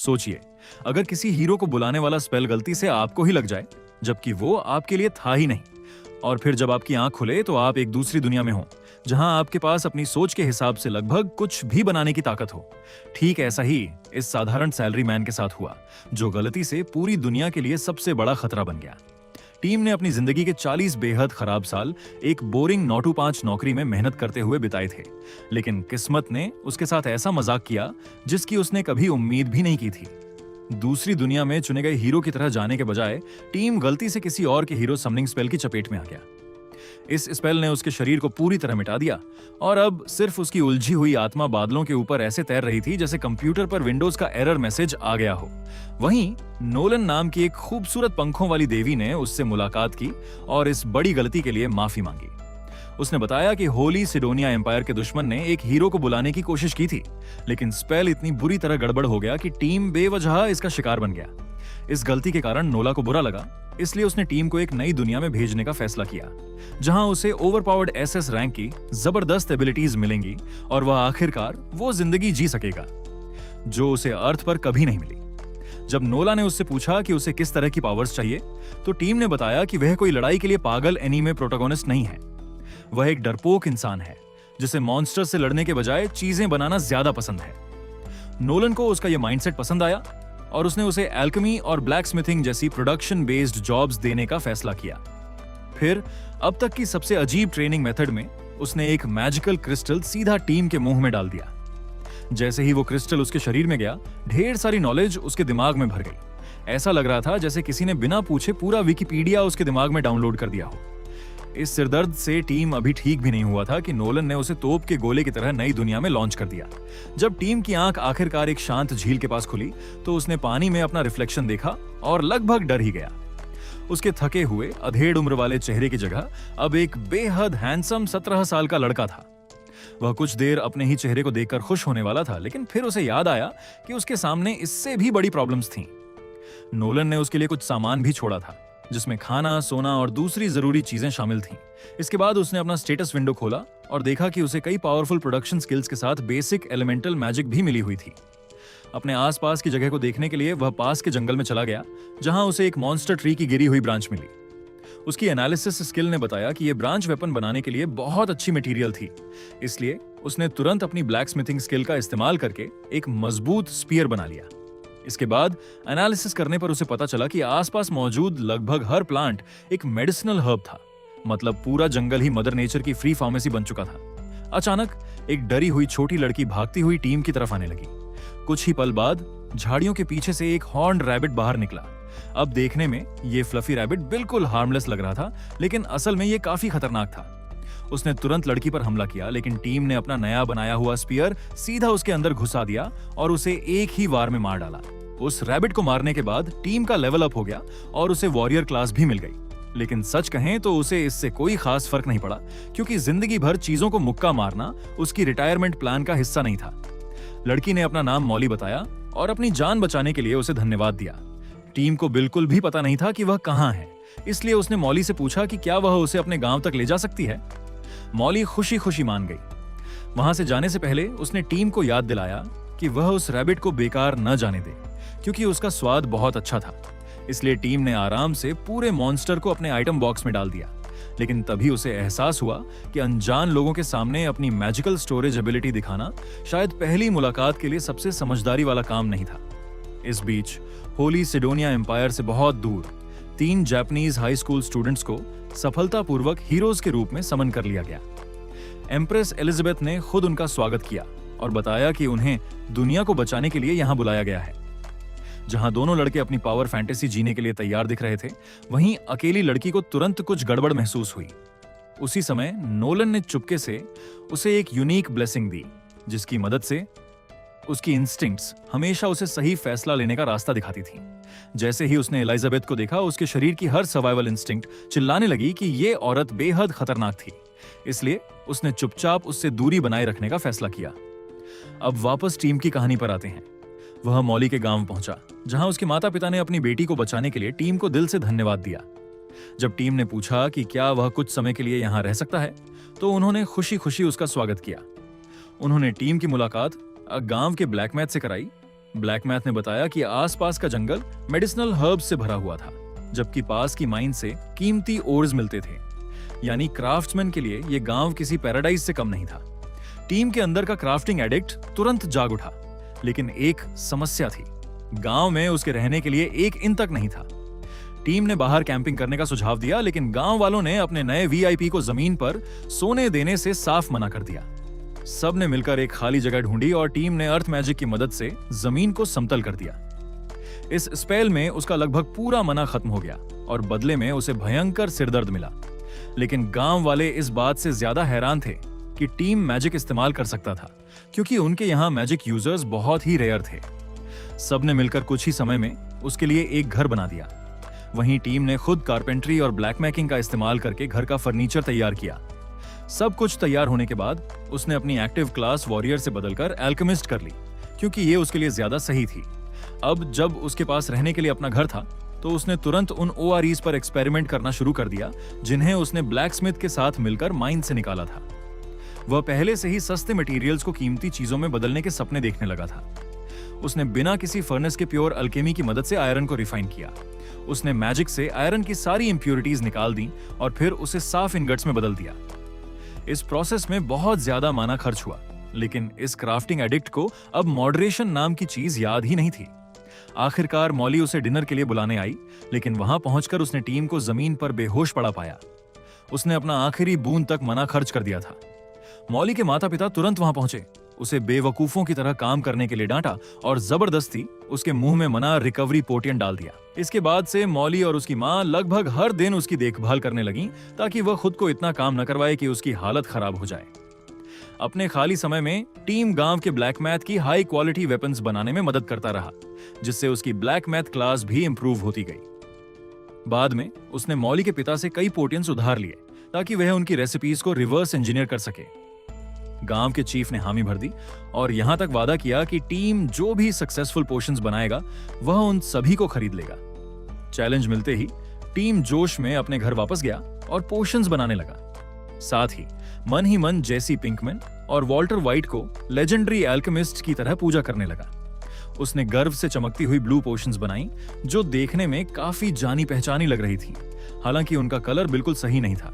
सोचिए, अगर किसी हीरो को बुलाने वाला स्पेल गलती से आपको ही लग जाए, जबकि वो आपके लिए था ही नहीं, और फिर जब आपकी आंख खुले तो आप एक दूसरी दुनिया में हो, जहां आपके पास अपनी सोच के हिसाब से लगभग कुछ भी बनाने की ताकत हो। ठीक ऐसा ही इस साधारण सैलरी मैन के साथ हुआ, जो गलती से पूरी दुनिया के लिए सबसे बड़ा खतरा बन गया। टीम ने अपनी जिंदगी के 40 बेहद खराब साल एक बोरिंग 9 to 5 नौकरी में मेहनत करते हुए बिताए थे, लेकिन किस्मत ने उसके साथ ऐसा मजाक किया जिसकी उसने कभी उम्मीद भी नहीं की थी। दूसरी दुनिया में चुने गए हीरो की तरह जाने के बजाय टीम गलती से किसी और के हीरो समनिंग स्पेल की चपेट में आ गया। इस स्पेल ने उसके शरीर को पूरी तरह मिटा दिया और अब सिर्फ उसकी उलझी हुई आत्मा बादलों के ऊपर ऐसे तैर रही थी जैसे कंप्यूटर पर विंडोज का एरर मैसेज आ गया हो। वहीं नोलन नाम की एक खूबसूरत पंखों वाली देवी ने उससे मुलाकात की और इस बड़ी गलती के लिए माफी मांगी। उसने बताया कि होली सिडोनिया एम्पायर के दुश्मन ने एक हीरो को बुलाने की कोशिश की थी, लेकिन स्पेल इतनी बुरी तरह गड़बड़ हो गया कि टीम बेवजह इसका शिकार बन गया। इस गलती के कारण नोला को बुरा लगा, इसलिए उसने टीम को एक नई दुनिया में भेजने का फैसला किया, जहां उसे ओवरपावर्ड एसएस रैंक की जबरदस्त एबिलिटीज मिलेंगी और वह आखिरकार वो जिंदगी जी सकेगा जो उसे अर्थ पर कभी नहीं मिली। जब नोला ने उससे पूछा कि उसे किस तरह की पावर्स चाहिए, तो टीम ने बताया कि वह कोई लड़ाई के लिए पागल एनीमे प्रोटोगोनिस्ट नहीं है। वह एक डरपोक इंसान है जिसे मॉन्स्टर से लड़ने के बजाय चीजें बनाना ज्यादा पसंद है। नोलन को उसका यह माइंडसेट पसंद आया और उसने उसे एल्केमी और ब्लैक स्मिथिंग जैसी प्रोडक्शन बेस्ड जॉब्स देने का फैसला किया। फिर अब तक की सबसे अजीब ट्रेनिंग मेथड में उसने एक मैजिकल क्रिस्टल सीधा टीम के मुंह में डाल दिया। जैसे ही वो क्रिस्टल उसके शरीर में गया, ढेर सारी नॉलेज उसके दिमाग में भर गई। ऐसा लग रहा था जैसे किसी ने बिना पूछे पूरा विकिपीडिया उसके दिमाग में डाउनलोड कर दिया हो। इस सिरदर्द से टीम अभी ठीक भी नहीं हुआ था कि नोलन ने उसे तोप के गोले की तरह नई दुनिया में लॉन्च कर दिया। जब टीम की आंख आखिरकार एक शांत झील के पास खुली, तो उसने पानी में अपना रिफ्लेक्शन देखा और लगभग डर ही गया। उसके थके हुए अधेड़ उम्र वाले चेहरे की जगह अब एक बेहद हैंडसम 17 साल का लड़का था। वह कुछ देर अपने ही चेहरे को देखकर खुश होने वाला था, लेकिन फिर उसे याद आया कि उसके सामने इससे भी बड़ी प्रॉब्लम्स थीं। नोलन ने उसके लिए कुछ सामान भी छोड़ा था, जिसमें खाना, सोना और दूसरी जरूरी चीजें शामिल थीं। इसके बाद उसने अपना स्टेटस विंडो खोला और देखा कि उसे कई पावरफुल प्रोडक्शन स्किल्स के साथ बेसिक एलिमेंटल मैजिक भी मिली हुई थी। अपने आसपास की जगह को देखने के लिए वह पास के जंगल में चला गया, जहां उसे एक मॉन्स्टर ट्री की गिरी हुई ब्रांच मिली। उसकी एनालिसिस स्किल ने बताया कि यह ब्रांच वेपन बनाने के लिए बहुत अच्छी मटेरियल थी, इसलिए उसने तुरंत अपनी ब्लैक स्मिथिंग स्किल का इस्तेमाल करके एक मजबूत स्पीयर बना लिया। इसके बाद एनालिसिस करने पर उसे पता चला कि आसपास मौजूद लगभग हर प्लांट एक मेडिसिनल हर्ब था, मतलब पूरा जंगल ही मदर नेचर की फ्री फार्मेसी बन चुका था। अचानक एक डरी हुई छोटी लड़की भागती हुई टीम की तरफ आने लगी। कुछ ही पल बाद झाड़ियों के पीछे से एक हॉर्न्ड रैबिट बाहर निकला। अब देखने में ये फ्लफी रैबिट बिल्कुल हार्मलेस लग रहा था, लेकिन असल में ये काफी खतरनाक था। उसने तुरंत लड़की पर हमला किया, लेकिन टीम ने अपना नया बनाया हुआ स्पीयर सीधा उसके अंदर घुसा दिया और उसे एक ही वार में मार डाला। उस रैबिट को मारने के बाद टीम का लेवल अप हो गया और उसे वॉरियर क्लास भी मिल गई। लेकिन सच कहें तो उसे इससे कोई खास फर्क नहीं पड़ा, क्योंकि जिंदगी भर चीजों को मुक्का मारना उसकी रिटायरमेंट प्लान का हिस्सा नहीं था। लड़की ने अपना नाम मॉली बताया और अपनी जान बचाने के लिए उसे धन्यवाद दिया। टीम को बिल्कुल भी पता नहीं था कि वह कहां है, इसलिए उसने मॉली से पूछा कि क्या वह उसे अपने गांव तक ले जा सकती है। मॉली खुशी खुशी मान गई। वहां से जाने से पहले उसने टीम को याद दिलाया कि वह उस रैबिट को बेकार न जाने दे, क्योंकि उसका स्वाद बहुत अच्छा था। इसलिए टीम ने आराम से पूरे मॉन्स्टर को अपने आइटम बॉक्स में डाल दिया। लेकिन तभी उसे एहसास हुआ कि अनजान लोगों के सामने अपनी मैजिकल स्टोरेज एबिलिटी दिखाना शायद पहली मुलाकात के लिए सबसे समझदारी वाला काम नहीं था। इस बीच होली सिडोनिया एम्पायर से बहुत दूर 3 जापानीज हाई स्कूल स्टूडेंट्स को सफलतापूर्वक हीरोज के रूप में समन कर लिया गया। एम्प्रेस एलिजाबेथ ने खुद उनका स्वागत किया और बताया कि उन्हें दुनिया को बचाने के लिए यहां बुलाया गया है। जहां दोनों लड़के अपनी पावर फैंटेसी जीने के लिए तैयार दिख रहे थे, वहीं अकेली लड़की को तुरंत कुछ गड़बड़ महसूस हुई। उसी समय नोलन ने चुपके से उसे एक यूनिक ब्लेसिंग दी, जिसकी मदद से उसकी इंस्टिंक्ट्स हमेशा उसे सही फैसला लेने का रास्ता दिखाती थी। जैसे ही उसने एलिजाबेथ को देखा, उसके शरीर की हर सर्वाइवल इंस्टिंक्ट चिल्लाने लगी कि यह औरत बेहद खतरनाक थी। इसलिए उसने चुपचाप उससे दूरी बनाए रखने का फैसला किया। अब वापस टीम की कहानी पर आते हैं। वह मॉली के गांव पहुंचा, जहां उसके माता पिता ने अपनी बेटी को बचाने के लिए टीम को दिल से धन्यवाद दिया। जब टीम ने पूछा कि क्या वह कुछ समय के लिए यहां रह सकता है, तो उन्होंने खुशी खुशी उसका स्वागत किया। उन्होंने टीम की मुलाकात गांव के ब्लैकमैथ से कराई। ब्लैक मैथ ने बताया कि आसपास का जंगल मेडिसिनल हर्ब्स से भरा हुआ था, जबकि पास की माइन से कीमती ओर्स मिलते थे। यानी क्राफ्ट्समैन के लिए यह गांव किसी पैराडाइज से कम नहीं था। टीम के अंदर का क्राफ्टिंग एडिक्ट तुरंत जाग उठा, लेकिन एक समस्या थी। गांव में उसके रहने के लिए एक इन तक नहीं था। टीम ने बाहर कैंपिंग करने का सुझाव दिया, लेकिन गांव वालों ने अपने नए वीआईपी को जमीन पर सोने देने से साफ मना कर दिया। सब ने मिलकर एक खाली जगह ढूंढी और टीम ने अर्थ मैजिक की मदद से जमीन को समतल कर दिया। इस स्पेल में उसका लगभग पूरा मना खत्म हो गया और बदले में उसे भयंकर सिरदर्द मिला। लेकिन गांव वाले इस बात से ज्यादा हैरान थे कि टीम मैजिक इस्तेमाल कर सकता था, क्योंकि उनके यहाँ मैजिक यूजर्स बहुत ही रेयर थे। सबने मिलकर कुछ ही समय में उसके लिए एक घर बना दिया। वहीं टीम ने खुद कारपेंट्री और ब्लैक मैकिंग का इस्तेमाल करके घर का फर्नीचर तैयार किया। सब कुछ तैयार होने के बाद उसने अपनी एक्टिव क्लास वॉरियर से बदलकर एल्केमिस्ट कर ली, क्योंकि ये उसके लिए ज्यादा सही थी। अब जब उसके पास रहने के लिए अपना घर था, तो उसने तुरंत उन ओआरईज पर एक्सपेरिमेंट करना शुरू कर दिया जिन्हें उसने ब्लैक स्मिथ के साथ मिलकर माइन से निकाला था। वह पहले से ही सस्ते मटेरियल्स को कीमती चीजों में बदलने के सपने देखने लगा था। उसने बिना किसी फर्नेस के प्योर अल्केमी की मदद से आयरन को रिफाइन किया। उसने मैजिक से आयरन की सारी इंप्योरिटीज निकाल दी और फिर उसे साफ इनगट्स में बदल दिया। इस प्रोसेस में बहुत ज्यादा माना खर्च हुआ, लेकिन इस क्राफ्टिंग एडिक्ट को अब मॉडरेशन नाम की चीज याद ही नहीं थी। आखिरकार मॉली उसे डिनर के लिए बुलाने आई, लेकिन वहां पहुंचकर उसने टीम को जमीन पर बेहोश पड़ा पाया। उसने अपना आखिरी बूंद तक मना खर्च कर दिया था। मॉली के माता पिता तुरंत वहां पहुंचे, उसे बेवकूफों की तरह काम करने के लिए डांटा और जबरदस्ती उसके मुंह में मना रिकवरी पोटियन डाल दिया। इसके बाद से मॉली और उसकी मां लगभग हर दिन उसकी देखभाल करने लगी, ताकि वह खुद को इतना काम न करवाए कि उसकी हालत खराब हो जाए। अपने खाली समय में टीम गांव के ब्लैक मैथ की हाई क्वालिटी वेपन्स बनाने में मदद करता रहा, जिससे उसकी ब्लैक मैथ क्लास भी इंप्रूव होती गई। बाद में उसने मॉली के पिता से कई पोटियंस उधार लिए, ताकि वह उनकी रेसिपीज को रिवर्स इंजीनियर कर सके। गांव के चीफ ने हामी भर दी और यहां तक वादा किया कि टीम जो भी सक्सेसफुल पोशंस बनाएगा वह उन सभी को खरीद लेगा। चैलेंज मिलते ही टीम जोश में अपने घर वापस गया और पोशंस बनाने लगा। साथ ही मन जेसी पिंकमैन और वॉल्टर वाइट को लेजेंडरी एल्केमिस्ट की तरह पूजा करने लगा। उसने गर्व से चमकती हुई ब्लू पोशंस बनाई, जो देखने में काफी जानी पहचानी लग रही थी, हालांकि उनका कलर बिल्कुल सही नहीं था।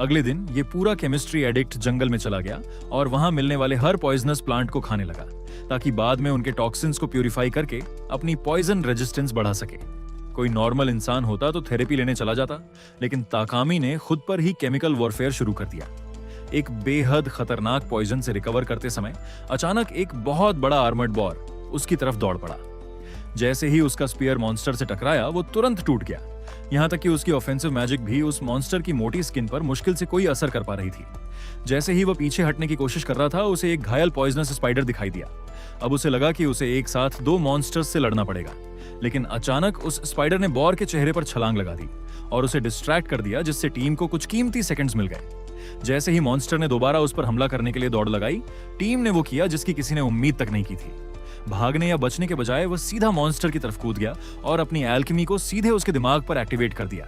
अगले दिन ये पूरा केमिस्ट्री एडिक्ट जंगल में चला गया और वहां मिलने वाले हर पॉइजनस प्लांट को खाने लगा, ताकि बाद में उनके टॉक्सिन्स को प्यूरिफाई करके अपनी पॉइजन रेजिस्टेंस बढ़ा सके। कोई नॉर्मल इंसान होता तो थेरेपी लेने चला जाता, लेकिन ताकामी ने खुद पर ही केमिकल वॉरफेयर शुरू कर दिया। एक बेहद खतरनाक पॉइजन से रिकवर करते समय अचानक एक बहुत बड़ा आर्मर्ड बॉर उसकी तरफ दौड़ पड़ा। जैसे ही उसका स्पीयर मॉन्स्टर से टकराया, वो तुरंत टूट गया। यहां तक कि उसकी ऑफेंसिव मैजिक भी उस मॉन्स्टर की मोटी स्किन पर मुश्किल से कोई असर कर पा रही थी। जैसे ही वह पीछे हटने की कोशिश कर रहा था, उसे एक घायल पॉइजनस स्पाइडर दिखाई दिया। अब उसे लगा कि उसे एक साथ दो मॉन्स्टर्स से लड़ना पड़ेगा, लेकिन अचानक उस स्पाइडर ने बॉर के चेहरे पर छलांग लगा दी और उसे डिस्ट्रैक्ट कर दिया, जिससे टीम को कुछ कीमती सेकंड्स मिल गए। जैसे ही मॉन्स्टर ने दोबारा उस पर हमला करने के लिए दौड़ लगाई, टीम ने वो किया जिसकी किसी ने उम्मीद तक नहीं की थी। भागने या बचने के बजाय वह सीधा मॉन्स्टर की तरफ कूद गया और अपनी एल्केमी को सीधे उसके दिमाग पर एक्टिवेट कर दिया।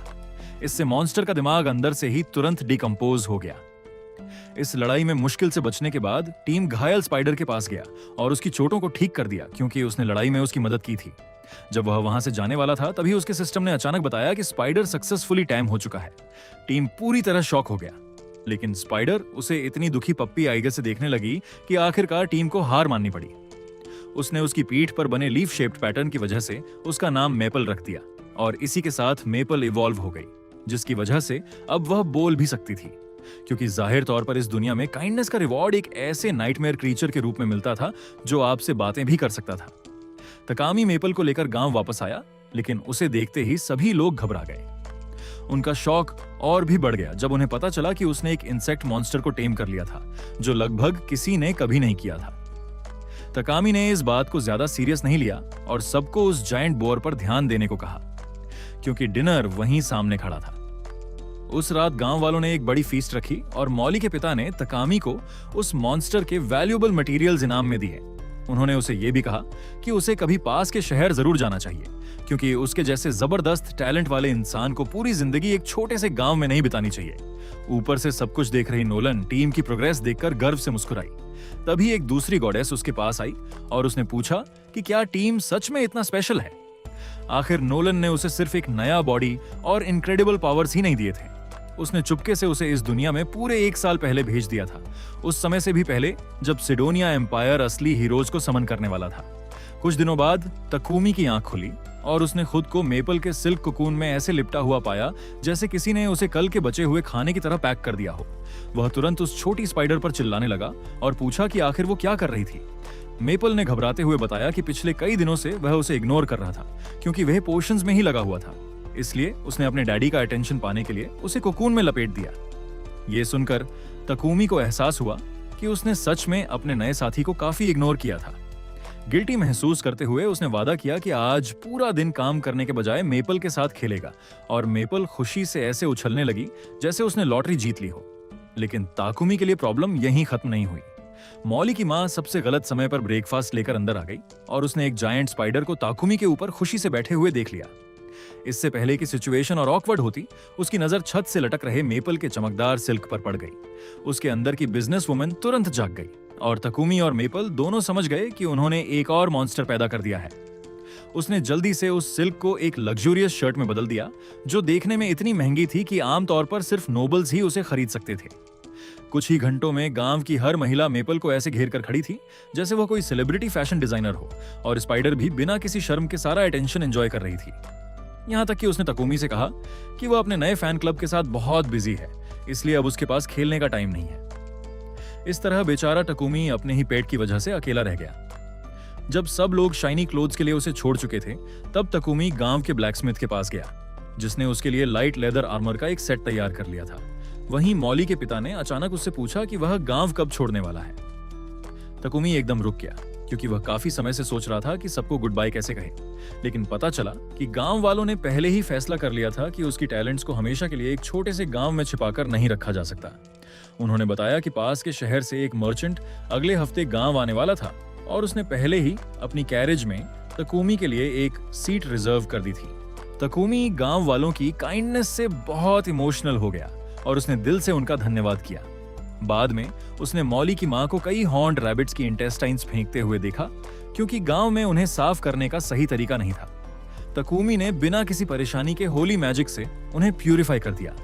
इससे मॉन्स्टर का दिमाग अंदर से ही तुरंत डिकम्पोज हो गया। इस लड़ाई में मुश्किल से बचने के बाद टीम घायल स्पाइडर के पास गया और उसकी चोटों को ठीक कर दिया, क्योंकि उसने लड़ाई में उसकी मदद की थी। जब वह वहां से जाने वाला था, तभी उसके सिस्टम ने अचानक बताया कि स्पाइडर सक्सेसफुली टैम हो चुका है। टीम पूरी तरह शॉक हो गया, लेकिन स्पाइडर उसे इतनी दुखी पप्पी आइगे से देखने लगी कि आखिरकार टीम को हार माननी पड़ी। उसने उसकी पीठ पर बने लीफ शेप्ड पैटर्न की वजह से उसका नाम मेपल रख दिया और इसी के साथ मेपल इवॉल्व हो गई, जिसकी वजह से अब वह बोल भी सकती थी, क्योंकि जाहिर तौर पर इस दुनिया में काइंडनेस का रिवॉर्ड एक ऐसे नाइटमेयर क्रीचर के रूप में मिलता था जो आपसे बातें भी कर सकता था। तकामी मेपल को लेकर गांव वापस आया, लेकिन उसे देखते ही सभी लोग घबरा गए। उनका शौक और भी बढ़ गया जब उन्हें पता चला कि उसने एक इंसेक्ट मॉन्स्टर को टेम कर लिया था, जो लगभग किसी ने कभी नहीं किया था। तकामी ने इस बात को ज्यादा सीरियस नहीं लिया और सबको उस जायंट बोर पर ध्यान देने को कहा, क्योंकि डिनर वहीं सामने खड़ा था। उस रात गांव वालों ने एक बड़ी फीस्ट रखी और मॉली के पिता ने तकामी को उस मॉन्स्टर के वैल्यूएबल मटेरियल्स इनाम में दिए। उन्होंने उसे यह भी कहा कि उसे कभी पास के शहर जरूर जाना चाहिए, क्योंकि उसके जैसे जबरदस्त टैलेंट वाले इंसान को पूरी जिंदगी एक छोटे से गांव में नहीं बितानी चाहिए। ऊपर से सब कुछ देख रही नोलन टीम की प्रोग्रेस देखकर गर्व से मुस्कुराई तभी एक दूसरी गॉडेस उसके पास आई और उसने पूछा कि क्या टीम सच में इतना स्पेशल है। आखिर नोलन ने उसे सिर्फ एक नया बॉडी और इनक्रेडिबल पावर्स ही नहीं दिए थे, उसने चुपके से उसे इस दुनिया में पूरे 1 साल पहले भेज दिया था, उस समय से भी पहले जब सिडोनिया एम्पायर असली हीरोज को समन करने वाला था। कुछ दिनों बाद तकुमी की आंख खुली और उसने खुद को मेपल के सिल्क कोकून में ऐसे लिपटा हुआ पाया जैसे किसी ने उसे कल के बचे हुए खाने की तरह पैक कर दिया हो। वह तुरंत उस छोटी स्पाइडर पर चिल्लाने लगा और पूछा कि आखिर वो क्या कर रही थी। मेपल ने घबराते हुए बताया कि पिछले कई दिनों से वह उसे इग्नोर कर रहा था क्योंकि वह पोशंस में ही लगा हुआ था, इसलिए उसने अपने डैडी का अटेंशन पाने के लिए उसे कोकून में लपेट दिया। ये सुनकर तकुमी को एहसास हुआ कि उसने सच में अपने नए साथी को काफी इग्नोर किया था। गिल्टी महसूस करते हुए उसने वादा किया कि आज पूरा दिन काम करने के बजाय मेपल के साथ खेलेगा और मेपल खुशी से ऐसे उछलने लगी जैसे उसने लॉटरी जीत ली हो। लेकिन ताकुमी के लिए प्रॉब्लम यहीं खत्म नहीं हुई। मॉली की माँ सबसे गलत समय पर ब्रेकफास्ट लेकर अंदर आ गई और उसने एक जायंट स्पाइडर को ताकुमी के ऊपर खुशी से बैठे हुए देख लिया। इससे पहले कि सिचुएशन और ऑकवर्ड होती, उसकी नजर छत से लटक रहे मेपल के चमकदार सिल्क पर पड़ गई। उसके अंदर की बिजनेस वुमन तुरंत जाग गई और तकुमी और मेपल दोनों समझ गए कि उन्होंने एक और मॉन्स्टर पैदा कर दिया है। उसने जल्दी से उस सिल्क को एक लग्जूरियस शर्ट में बदल दिया जो देखने में इतनी महंगी थी कि आमतौर पर सिर्फ नोबल्स ही उसे खरीद सकते थे। कुछ ही घंटों में गांव की हर महिला मेपल को ऐसे घेर कर खड़ी थी जैसे वह कोई सेलिब्रिटी फैशन डिजाइनर हो, और स्पाइडर भी बिना किसी शर्म के सारा अटेंशन एंजॉय कर रही थी। यहाँ तक कि उसने तकुमी से कहा कि वह अपने नए फैन क्लब के साथ बहुत बिजी है, इसलिए अब उसके पास खेलने का टाइम नहीं है। इस तरह बेचारा तकुमी अपने ही पेट की वजह से अकेला रह गया। जब सब लोग शाइनी क्लोथ्स के लिए उसे छोड़ चुके थे, तब तकुमी गांव के ब्लैकस्मिथ के पास गया, जिसने उसके लिए लाइट लेदर आर्मर का एक सेट तैयार कर लिया था। वहीं मॉली के पिता ने अचानक उससे पूछा कि वह गांव कब छोड़ने वाला है। तकुमी एकदम रुक गया क्योंकि वह काफी समय से सोच रहा था कि सबको गुड बाय कैसे कहे, लेकिन पता चला कि गांव वालों ने पहले ही फैसला कर लिया था कि उसकी टैलेंट्स को हमेशा के लिए एक छोटे से गांव में छिपाकर नहीं रखा जा सकता। उन्होंने बताया कि पास के शहर से एक मर्चेंट अगले हफ्ते गांव आने वाला था और उसने पहले ही अपनी कैरेज में तकुमी के लिए एक सीट रिजर्व कर दी थी। तकुमी गांव वालों की काइंडनेस से बहुत इमोशनल हो गया और उसने दिल से उनका धन्यवाद किया। बाद में उसने मॉली की मां को कई हॉर्न्ड रैबिट्स की इंटेस्टाइन्स फेंकते हुए देखा क्योंकि गांव में उन्हें साफ करने का सही तरीका नहीं था। तकुमी ने बिना किसी परेशानी के होली मैजिक से उन्हें प्यूरिफाई कर दिया।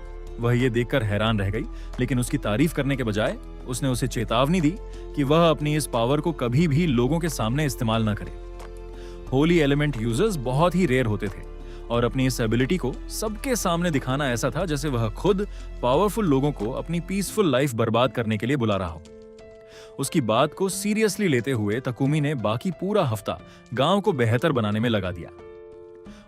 वह ये देखकर हैरान रह गई, लेकिन उसकी तारीफ करने के बजाय उसने उसे चेतावनी दी कि वह अपनी इस पावर को कभी भी लोगों के सामने इस्तेमाल न करे। होली एलिमेंट यूजर्स बहुत ही रेयर होते थे और अपनी इस एबिलिटी को सबके सामने दिखाना ऐसा था जैसे वह खुद पावरफुल लोगों को अपनी पीसफुल लाइफ बर्बाद करने के लिए बुला रहा हो। उसकी बात को सीरियसली लेते हुए तकुमी ने बाकी पूरा हफ्ता गांव को बेहतर बनाने में लगा दिया।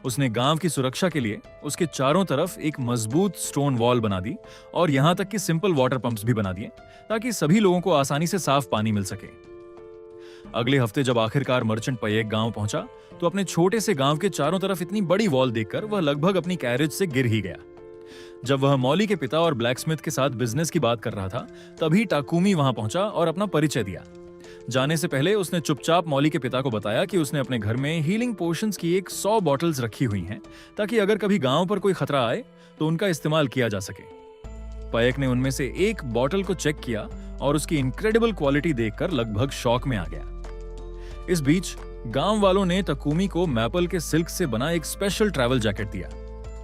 उसने गांव की सुरक्षा के लिए उसके चारों तरफ एक मजबूत स्टोन वॉल बना दी और यहां तक कि सिंपल वाटर पंप्स भी बना दिए ताकि सभी लोगों को आसानी से साफ पानी मिल सके। अगले हफ्ते जब आखिरकार मर्चेंट पयेक गांव पहुंचा तो अपने छोटे से गांव के चारों तरफ इतनी बड़ी वॉल देखकर वह लगभग अपनी कैरेज से गिर ही गया। जब वह मॉली के पिता और ब्लैकस्मिथ के साथ बिजनेस की बात कर रहा था, तभी ताकुमी वहां पहुंचा और अपना परिचय दिया। जाने से पहले उसने चुपचाप मॉली के पिता को बताया कि उसने अपने घर में हीलिंग पोशंस की 100 बॉटल्स रखी हुई हैं ताकि अगर कभी गांव पर कोई खतरा आए तो उनका इस्तेमाल किया जा सके। पयेक ने उनमें से एक बॉटल को चेक किया और उसकी इनक्रेडिबल क्वालिटी देखकर लगभग शॉक में आ गया। इस बीच गांव वालों ने तकुमी को मैपल के सिल्क से बना एक स्पेशल ट्रैवल जैकेट दिया।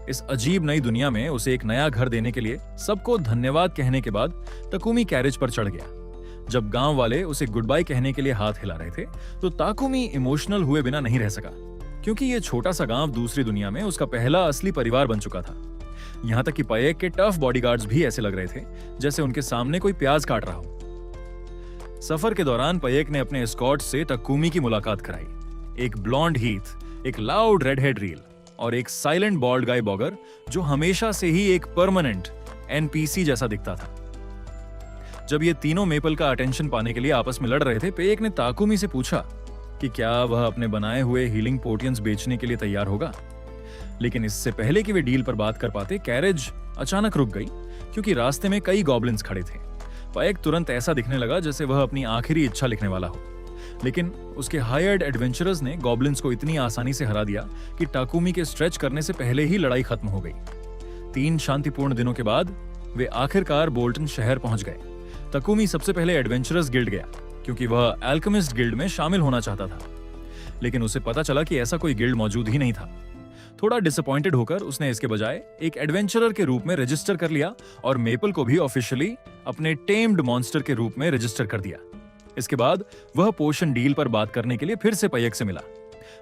इस अजीब नई दुनिया में उसे एक नया घर देने के लिए सबको धन्यवाद कहने के बाद तकुमी कैरेज पर चढ़ गया। जब गांव वाले उसे गुड बाय कहने के लिए हाथ हिला रहे थे तो ताकुमी इमोशनल हुए बिना नहीं रह सका, क्योंकि ये छोटा सा गांव दूसरी दुनिया में उसका पहला असली परिवार बन चुका था। यहाँ तक कि पयेक के टफ बॉडीगार्ड्स भी ऐसे लग रहे थे जैसे उनके सामने कोई प्याज काट रहा हो। सफर के दौरान पयेक ने अपने एस्कॉर्ट से तकुमी की मुलाकात कराई। एक ब्लॉन्ड हीथ, एक लाउड रेड हेड रील और एक साइलेंट बॉल्ड गाय बॉगर जो हमेशा से ही एक परमानेंट एनपीसी जैसा दिखता था। जब ये तीनों मेपल का अटेंशन पाने के लिए आपस में लड़ रहे थे, पयेक ने ताकुमी से पूछा कि क्या वह अपने बनाए हुए हीलिंग पोटियंस बेचने के लिए तैयार होगा। लेकिन इससे पहले कि वे डील पर बात कर पाते, कैरेज अचानक रुक गई क्योंकि रास्ते में कई गॉब्लिन्स खड़े थे। पयेक तुरंत ऐसा दिखने लगा जैसे वह अपनी आखिरी इच्छा लिखने वाला हो, लेकिन उसके हायर्ड एडवेंचरर्स ने गॉब्लिन्स को इतनी आसानी से हरा दिया कि ताकुमी के स्ट्रेच करने से पहले ही लड़ाई खत्म हो गई। 3 शांतिपूर्ण दिनों के बाद वे आखिरकार बोल्टन शहर पहुंच गए। तकुमी सबसे पहले एडवेंचरर्स गिल्ड गया क्योंकि वह एल्केमिस्ट गिल्ड में शामिल होना चाहता था। लेकिन उसे पता चला कि ऐसा कोई गिल्ड मौजूद ही नहीं था। थोड़ा डिसअपॉइंटेड होकर उसने इसके बजाय एक एडवेंचरर के रूप में रजिस्टर कर लिया और मेपल को भी ऑफिशियली अपने टेम्ड मॉन्स्टर के रूप में रजिस्टर कर दिया। इसके बाद वह पोशन डील पर बात करने के लिए फिर से पायेक से मिला।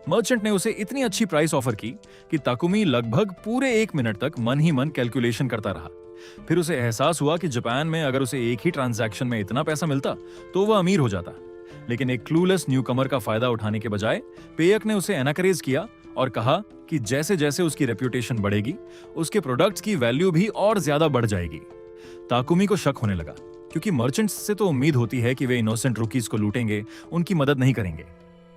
मर्चेंट ने उसे इतनी अच्छी प्राइस ऑफर की कि ताकुमी लगभग पूरे 1 मिनट तक मन ही मन कैलकुलेशन करता रहा। फिर उसे एहसास हुआ कि जापान में अगर उसे एक ही ट्रांजैक्शन में इतना पैसा मिलता तो वह अमीर हो जाता। लेकिन एक क्लूलेस न्यूकमर का फायदा उठाने के बजाय पेयक ने उसे एनकरेज किया और कहा कि जैसे जैसे उसकी रेप्यूटेशन बढ़ेगी, उसके प्रोडक्ट्स की वैल्यू भी और ज्यादा बढ़ जाएगी। ताकुमी को शक होने लगा, क्योंकि मर्चेंट्स से तो उम्मीद होती है कि वे इनोसेंट रुकीज को लूटेंगे, उनकी मदद नहीं करेंगे।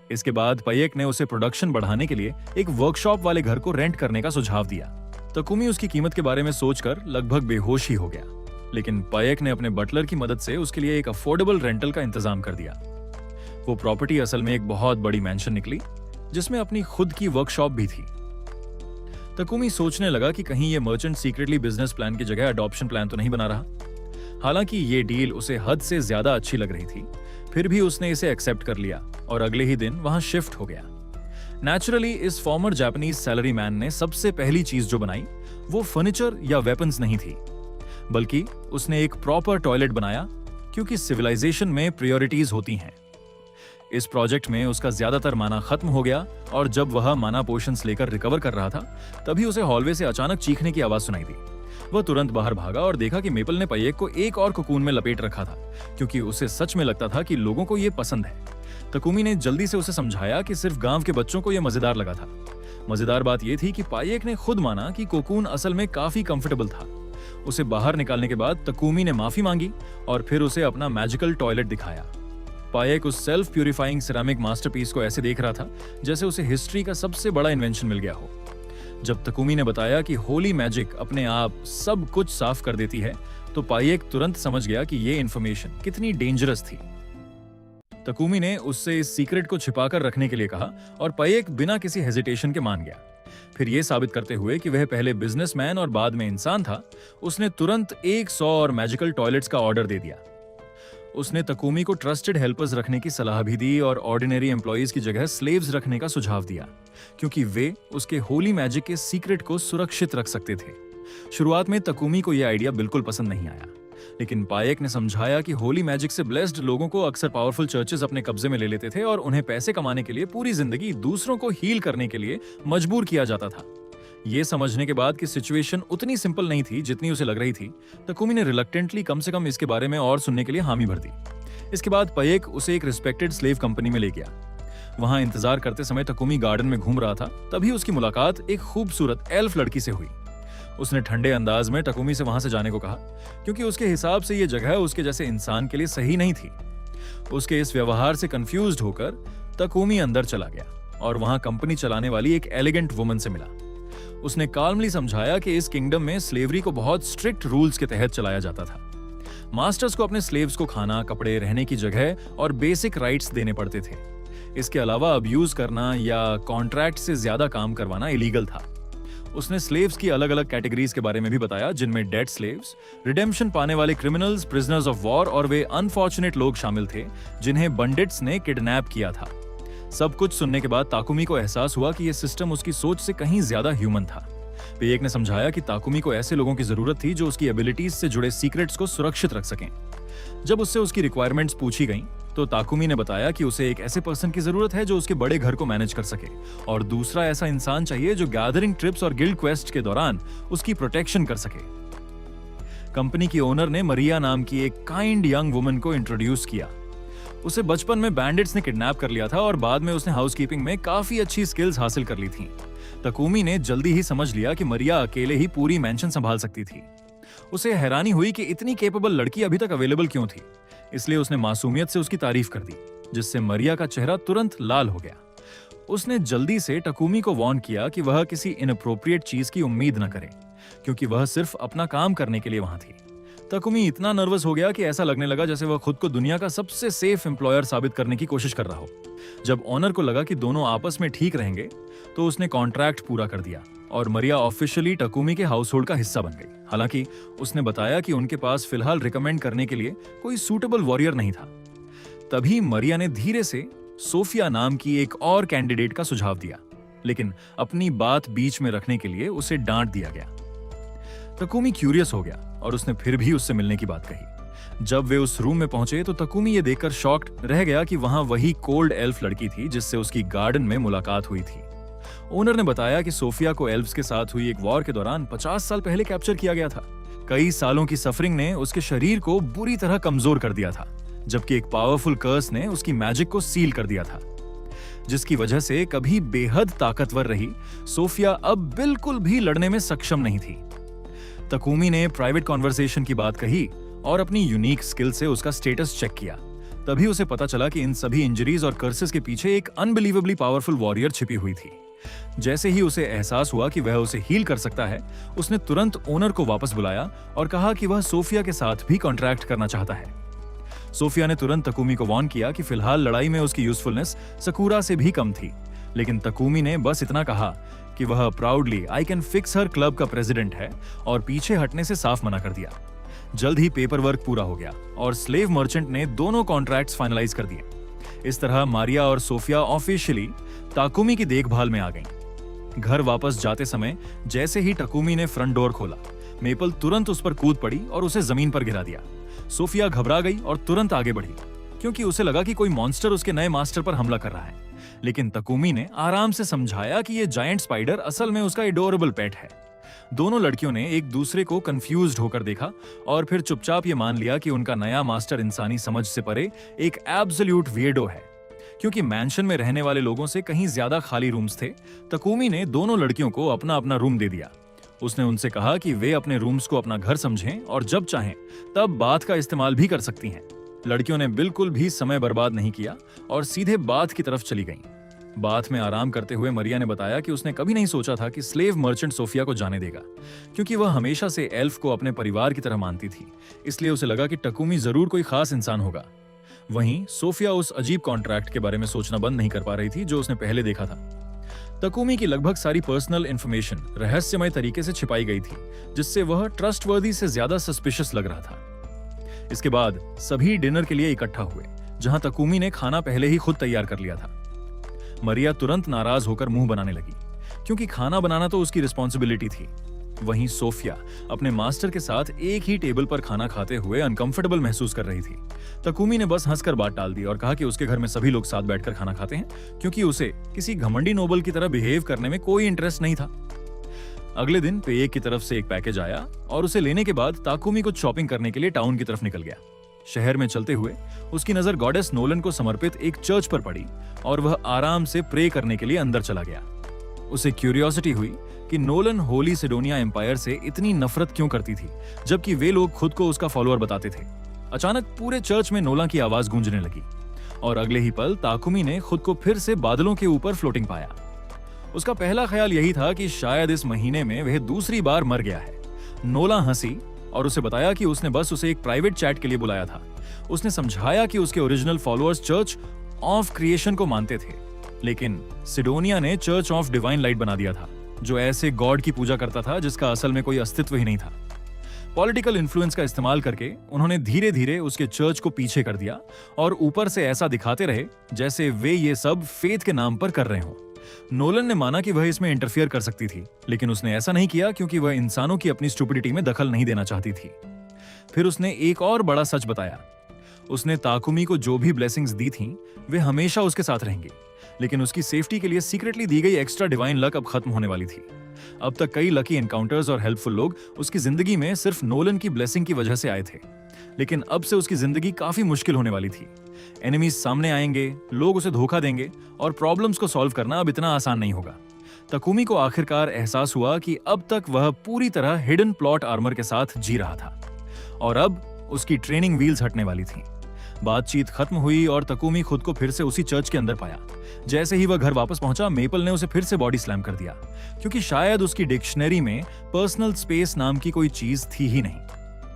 इसके बाद पायेक ने उसे प्रोडक्शन बढ़ाने के लिए एक वर्कशॉप वाले घर को रेंट करने का सुझाव दिया। ताकुमी उसकी कीमत के बारे में सोचकर लगभग बेहोश ही हो गया, लेकिन पायेक ने अपने बटलर की मदद से उसके लिए एक अफोर्डेबल रेंटल का इंतजाम कर दिया। वो प्रॉपर्टी असल में एक बहुत बड़ी मैंशन निकली, जिसमें अपनी खुद की वर्कशॉप भी थी। ताकुमी सोचने लगा कि कहीं ये मर्चेंट सीक्रेटली बिजनेस प्लान की जगह अडॉप्शन प्लान तो नहीं बना रहा। हालांकि ये डील उसे हद से ज्यादा अच्छी लग रही थी, फिर भी उसने इसे एक्सेप्ट कर लिया और अगले ही दिन वहां शिफ्ट हो गया। नेचुरली इस फॉर्मर जापानीज सैलरी मैन ने सबसे पहली चीज जो बनाई वो फर्नीचर या वेपन्स नहीं थी, बल्कि उसने एक प्रॉपर टॉयलेट बनाया, क्योंकि सिविलाइजेशन में प्रायोरिटीज होती हैं। इस प्रोजेक्ट में उसका ज्यादातर माना खत्म हो गया और जब वह माना पोशंस लेकर रिकवर कर रहा था, तभी उसे हॉलवे से अचानक चीखने की आवाज सुनाई दी। वह तुरंत बाहर भागा और देखा कि मेपल ने पायेक को एक और कोकून में लपेट रखा था, क्योंकि उसे सच में लगता था कि लोगों को यह पसंद है। ताकुमी ने जल्दी से उसे समझाया कि सिर्फ गांव के बच्चों को यह मजेदार लगा था। मजेदार बात यह थी कि पायेक ने खुद माना कि कोकून असल में काफी कंफर्टेबल था। उसे बाहर निकालने के बाद ताकुमी ने माफी मांगी और फिर उसे अपना मैजिकल टॉयलेट दिखाया। पायेक उस सेल्फ प्यूरिफाइंग सिरेमिक मास्टरपीस को ऐसे देख रहा था जैसे उसे हिस्ट्री का सबसे बड़ा इन्वेंशन मिल गया हो। जब ताकुमी ने बताया कि होली मैजिक अपने आप सब कुछ साफ कर देती है, तो पायेक तुरंत समझ गया कि यह इंफॉर्मेशन कितनी डेंजरस थी। ताकुमी ने उससे इस सीक्रेट को छिपाकर रखने के लिए कहा और पायेक बिना किसी हेजिटेशन के मान गया। फिर यह साबित करते हुए कि वह पहले बिजनेसमैन और बाद में इंसान था, उसने तुरंत 100 और मैजिकल टॉयलेट्स का ऑर्डर दे दिया। उसने ताकुमी को ट्रस्टेड हेल्पर्स रखने की सलाह भी दी और ऑर्डिनरी एम्प्लॉइज की जगह स्लेव्स रखने का सुझाव दिया, क्योंकि वे उसके होली मैजिक के सीक्रेट को सुरक्षित रख सकते थे। शुरुआत में ताकुमी को यह आइडिया बिल्कुल पसंद नहीं आया, लेकिन पायेक ने समझाया कि होली मैजिक से ब्लेस्ड लोगों को अक्सर पावरफुल चर्चेस अपने कब्जे में ले लेते थे और उन्हें पैसे कमाने के लिए पूरी जिंदगी दूसरों को हील करने के लिए मजबूर किया जाता था। ये समझने के बाद कि सिचुएशन उतनी सिंपल नहीं थी जितनी उसे लग रही थी, ताकुमी ने रिलक्टेंटली कम से कम इसके बारे में और सुनने के लिए हामी भर दी। इसके बाद पायेक उसे एक रिस्पेक्टेड स्लेव कंपनी में ले गया। वहां इंतजार करते समय ताकुमी गार्डन में घूम रहा था, तभी उसकी मुलाकात एक खूबसूरत एल्फ लड़की से हुई। उसने ठंडे अंदाज में ताकुमी से वहां से जाने को कहा, क्योंकि उसके हिसाब से यह जगह उसके जैसे इंसान के लिए सही नहीं थी। उसके इस व्यवहार से कंफ्यूज्ड होकर ताकुमी अंदर चला गया और वहां कंपनी चलाने वाली एक एलिगेंट वुमन से मिला। उसने काल्मली समझाया कि इस किंगडम में स्लेवरी को बहुत स्ट्रिक्ट रूल्स के तहत चलाया जाता था। मास्टर्स को अपने स्लेव्स को खाना, कपड़े, रहने की जगह और बेसिक राइट्स देने पड़ते थे। इसके अलावा अब्यूज करना या कॉन्ट्रैक्ट से ज्यादा काम करवाना इलीगल था। उसने स्लेव्स की अलग अलग कैटेगरीज के बारे में भी बताया, जिनमें डेड स्लेव्स, रिडेम्पशन पाने वाले क्रिमिनल्स, प्रिजनर्स ऑफ वॉर और वे अनफॉर्चुनेट लोग शामिल थे जिन्हें बंडिट्स ने किडनैप किया था। सब कुछ सुनने के बाद ताकुमी को एहसास हुआ कि यह सिस्टम उसकी सोच से कहीं ज्यादा ह्यूमन था। पायेक ने समझाया कि ताकुमी को ऐसे लोगों की जरूरत थी जो उसकी एबिलिटीज से जुड़े सीक्रेट्स को सुरक्षित रख सकें। जब उससे उसकी रिक्वायरमेंट्स पूछी गईं, तो ताकुमी ने बताया कि उसे एक ऐसे पर्सन की जरूरत है जो उसके बड़े घर को मैनेज कर सके, और दूसरा ऐसा इंसान चाहिए जो गैदरिंग ट्रिप्स और गिल्ड क्वेस्ट के दौरान उसकी प्रोटेक्शन कर सके। कंपनी की ओनर ने मरिया नाम की एक काइंड यंग वुमन को इंट्रोड्यूस किया। उसे बचपन में बैंडिट्स ने किडनैप कर लिया था और बाद में उसने हाउसकीपिंग में काफी अच्छी स्किल्स हासिल कर ली थी। ताकुमी ने जल्दी ही समझ लिया कि मरिया अकेले ही पूरी मैंशन संभाल सकती थी। उसे हैरानी हुई कि इतनी केपेबल लड़की अभी तक अवेलेबल क्यों थी, इसलिए उसने मासूमियत से उसकी तारीफ कर दी, जिससे मरिया का चेहरा तुरंत लाल हो गया। उसने जल्दी से ताकुमी को वार्न किया कि वह किसी इनअप्रोप्रिएट चीज की उम्मीद न करे, क्योंकि वह सिर्फ अपना काम करने के लिए वहां थी। ताकुमी इतना नर्वस हो गया कि ऐसा लगने लगा जैसे वह खुद को दुनिया का सबसे सेफ एम्प्लॉयर साबित करने की कोशिश कर रहा हो। जब ऑनर को लगा कि दोनों आपस में ठीक रहेंगे, तो उसने कॉन्ट्रैक्ट पूरा कर दिया और मरिया ऑफिशियली ताकुमी के हाउस होल्ड का हिस्सा बन गई। हालांकि उसने बताया कि उनके पास फिलहाल रिकमेंड करने के लिए कोई सूटेबल वॉरियर नहीं था। तभी मरिया ने धीरे से सोफिया नाम की एक और कैंडिडेट का सुझाव दिया, लेकिन अपनी बात बीच में रखने के लिए उसे डांट दिया गया। तकुमी क्यूरियस हो गया और उसने फिर भी उससे मिलने की बात कही। जब वे उस रूम में पहुंचे तो तकुमी ये देखकर शॉक्ड रह गया कि वहां वही कोल्ड एल्फ लड़की थी जिससे उसकी गार्डन में मुलाकात हुई थी। ओनर ने बताया कि सोफिया को एल्फ्स के साथ हुई एक वॉर के दौरान 50 साल पहले कैप्चर किया गया था। कई सालों की सफरिंग ने उसके शरीर को बुरी तरह कमजोर कर दिया था, जबकि एक पावरफुल कर्स ने उसकी मैजिक को सील कर दिया था, जिसकी वजह से कभी बेहद ताकतवर रही सोफिया अब बिल्कुल भी लड़ने में सक्षम नहीं थी। तकुमी ने प्राइवेट कॉन्वर्सेशन की बात कही और अपनी यूनिक स्किल से उसका स्टेटस चेक किया। तभी उसे पता चला कि इन सभी इंजरीज और कर्सेस के पीछे एक अनबिलीवेबली पावरफुल वॉरियर छिपी हुई थी। जैसे ही उसे एहसास हुआ कि वह उसे हील कर सकता है, उसने तुरंत ओनर को वापस बुलाया और कहा कि वह सोफिया के साथ भी कॉन्ट्रैक्ट करना चाहता है। सोफिया ने तुरंत तकुमी को वार्न किया कि फिलहाल लड़ाई में उसकी यूजफुलनेस सकूरा से भी कम थी, लेकिन तकुमी ने बस इतना कहा कि वह proudly I can fix her club का प्रेसिडेंट है और पीछे हटने से साफ मना कर दिया। जल्द ही पेपर वर्क पूरा हो गया और स्लेव मर्चेंट ने दोनों कॉन्ट्रैक्ट्स फाइनलाइज कर दिए। इस तरह मारिया और सोफिया ऑफिशियली ताकुमी की देखभाल में आ गईं। घर वापस जाते समय जैसे ही तकुमी ने फ्रंट डोर खोला, मेपल तुरंत उस पर कूद पड़ी और उसे जमीन पर गिरा दिया। सोफिया घबरा गई और तुरंत आगे बढ़ी, क्योंकि उसे लगा कि कोई मॉन्स्टर उसके नए मास्टर पर हमला कर रहा है। लेकिन तकुमी ने आराम से समझाया कि यह जायंट स्पाइडर असल में उसका एडोरेबल पेट है। दोनों लड़कियों ने एक दूसरे को कंफ्यूज्ड होकर देखा और फिर चुपचाप ये मान लिया कि उनका नया मास्टर इंसानी समझ से परे एक एब्सोल्यूट वियर्डो है। क्योंकि मैंशन में रहने वाले लोगों से कहीं ज्यादा खाली रूम्स थे, तकुमी ने दोनों लड़कियों को अपना अपना रूम दे दिया। उसने उनसे कहा कि वे अपने रूम्स को अपना घर समझें और जब चाहें तब बाथ का इस्तेमाल भी कर सकती हैं। लड़कियों ने बिल्कुल भी समय बर्बाद नहीं किया और सीधे बाथ की तरफ चली गईं। बाथ में आराम करते हुए मरिया ने बताया कि उसने कभी नहीं सोचा था कि स्लेव मर्चेंट सोफिया को जाने देगा, क्योंकि वह हमेशा से एल्फ को अपने परिवार की तरह मानती थी। इसलिए उसे लगा कि तकुमी जरूर कोई खास इंसान होगा। वहीं सोफिया उस अजीब कॉन्ट्रैक्ट के बारे में सोचना बंद नहीं कर पा रही थी जो उसने पहले देखा था। तकुमी की लगभग सारी पर्सनल इंफॉर्मेशन रहस्यमय तरीके से छिपाई गई थी, जिससे वह ट्रस्टवर्दी से ज्यादा सस्पिशियस लग रहा था। इसके बाद सभी डिनर के लिए इकट्ठा हुए, जहां तकुमी ने खाना पहले ही खुद तैयार कर लिया था। मरिया तुरंत नाराज होकर मुंह बनाने लगी, क्योंकि खाना बनाना तो उसकी रिस्पॉन्सिबिलिटी थी। वहीं सोफिया अपने मास्टर के साथ एक ही टेबल पर खाना खाते हुए अनकंफर्टेबल महसूस कर रही थी। तकुमी ने बस हंसकर बात टाल दी और कहा कि उसके घर में सभी लोग साथ बैठकर खाना खाते हैं, क्योंकि उसे किसी घमंडी नोबल की तरह बिहेव करने में कोई इंटरेस्ट नहीं था। अगले दिन पेये की तरफ से एक पैकेज आया और उसे लेने के बाद ताकुमी को शॉपिंग करने के लिए टाउन की तरफ निकल गया। शहर में चलते हुए उसकी नजर गॉडेस नोलन को समर्पित एक चर्च पर पड़ी और वह आराम से प्रे करने के लिए अंदर चला गया। उसे क्यूरियोसिटी हुई कि नोलन होली सिडोनिया एम्पायर से इतनी नफरत क्यों करती थी, जबकि वे लोग खुद को उसका फॉलोअर बताते थे। अचानक पूरे चर्च में नोला की आवाज गूंजने लगी और अगले ही पल ताकुमी ने खुद को फिर से बादलों के ऊपर फ्लोटिंग पाया। उसका पहला ख्याल यही था कि शायद इस महीने में वह दूसरी बार मर गया है। नोला हंसी और उसे बताया कि उसने बस उसे एक प्राइवेट चैट के लिए बुलाया था। उसने समझाया कि उसके original followers church of creation को मानते थे, लेकिन सिडोनिया ने चर्च ऑफ डिवाइन लाइट बना दिया था, जो ऐसे गॉड की पूजा करता था जिसका असल में कोई अस्तित्व ही नहीं था। पॉलिटिकल इन्फ्लुएंस का इस्तेमाल करके उन्होंने धीरे धीरे उसके चर्च को पीछे कर दिया और ऊपर से ऐसा दिखाते रहे जैसे वे ये सब फेथ के नाम पर कर रहे हों। नोलन ने माना कि वह इसमें इंटरफियर कर सकती थी, लेकिन उसने ऐसा नहीं किया क्योंकि वह इंसानों की अपनी स्टुपिडिटी में दखल नहीं देना चाहती थी। फिर उसने एक और बड़ा सच बताया। उसने ताकुमी को जो भी ब्लेसिंग्स दी थीं, वे हमेशा उसके साथ रहेंगे, लेकिन उसकी सेफ्टी के लिए सीक्रेटली दी गई एक्स्ट्रा डिवाइन लक अब खत्म होने वाली थी। अब तक कई लकी एनकाउंटर्स और हेल्पफुल लोग उसकी जिंदगी में सिर्फ नोलन की ब्लेसिंग की वजह से आए थे, लेकिन अब से उसकी जिंदगी काफी मुश्किल होने वाली थी। एनिमीज सामने आएंगे, लोग उसे धोखा देंगे और प्रॉब्लम्स को सॉल्व करना अब इतना आसान नहीं होगा। तकुमी को आखिरकार एहसास हुआ कि अब तक वह पूरी तरह हिडन प्लॉट आर्मर के साथ जी रहा था और अब उसकी ट्रेनिंग व्हील्स हटने वाली थी। बातचीत खत्म हुई और तकुमी खुद को फिर से उसी चर्च के अंदर पाया। जैसे ही वह घर वापस पहुंचा, मेपल ने उसे फिर से बॉडी स्लैम कर दिया, क्योंकि शायद उसकी डिक्शनरी में पर्सनल स्पेस नाम की कोई चीज थी ही नहीं।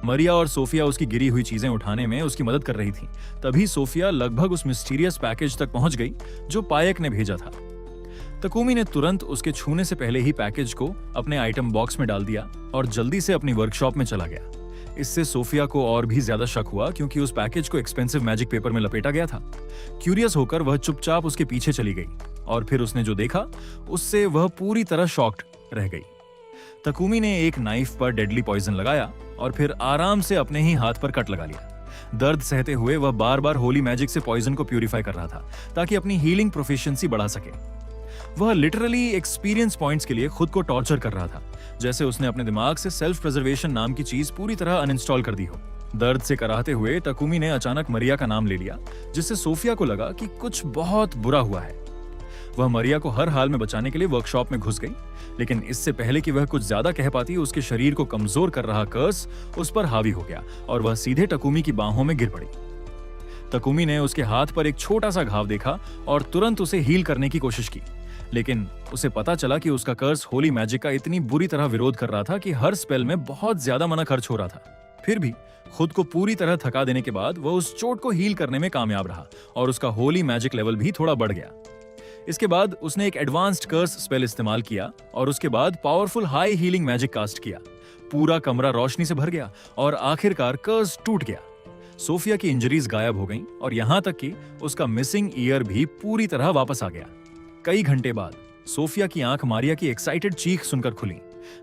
मरिया और सोफिया उसकी गिरी हुई चीजें उठाने में उसकी मदद कर रही थी। तभी सोफिया लगभग उस मिस्टीरियस पैकेज तक पहुंच गई जो पायक ने भेजा था। तकुमी ने तुरंत उसके छूने से पहले ही पैकेज को अपने आइटम बॉक्स में डाल दिया और जल्दी से अपनी वर्कशॉप में चला गया। इससे सोफिया को और भी ज्यादा शक हुआ क्योंकि उस पैकेज को एक्सपेंसिव मैजिक पेपर में लपेटा गया था। क्यूरियस होकर वह चुपचाप उसके पीछे चली गई और फिर उसने जो देखा उससे वह पूरी तरह शॉक्ड रह गई। तकुमी ने एक नाइफ पर डेडली पॉइजन लगाया और फिर आराम से अपने ही हाथ पर कट लगा लिया। दर्द सहते हुए वह बार बार होली मैजिक से पॉइजन को प्यूरिफाई कर रहा था ताकि अपनी हीलिंग प्रोफिशिएंसी बढ़ा सके। वह लिटरली एक्सपीरियंस पॉइंट्स के लिए खुद को टॉर्चर कर रहा था, जैसे उसने अपने दिमाग से सेल्फ प्रिजर्वेशन नाम की चीज पूरी तरह अनइंस्टॉल कर दी हो। दर्द से कराहते हुए तकुमी ने अचानक मरिया का नाम ले लिया, जिससे सोफिया को लगा कि कुछ बहुत बुरा हुआ है। वह मरिया को हर हाल में बचाने के लिए वर्कशॉप में घुस गई, लेकिन इससे पहले कि वह कुछ ज्यादा कह पाती, उसके शरीर को कमजोर कर रहा कर्स उस पर हावी हो गया और वह सीधे तकुमी की बाहों में गिर पड़ी। तकुमी ने उसके हाथ पर एक छोटा सा घाव देखा और तुरंत उसे हील करने की कोशिश की, लेकिन उसे पता चला कि उसका कर्स होली मैजिक का इतनी बुरी तरह विरोध कर रहा था कि हर स्पेल में बहुत ज्यादा मना खर्च हो रहा था। फिर भी खुद को पूरी तरह थका देने के बाद वह उस चोट को हील करने में कामयाब रहा और उसका होली मैजिक लेवल भी थोड़ा बढ़ गया। इसके बाद उसने एक एडवांस्ड कर्स स्पेल इस्तेमाल किया और उसके बाद powerful high healing magic cast किया। पूरा कमरा रोशनी से भर गया और आखिरकार कर्स टूट गया। सोफिया की इंजरीज गायब हो गईं और यहां तक कि उसका मिसिंग ईयर भी पूरी तरह वापस आ गया। कई घंटे बाद सोफिया की आंख मारिया की एक्साइटेड चीख सुनकर खुली।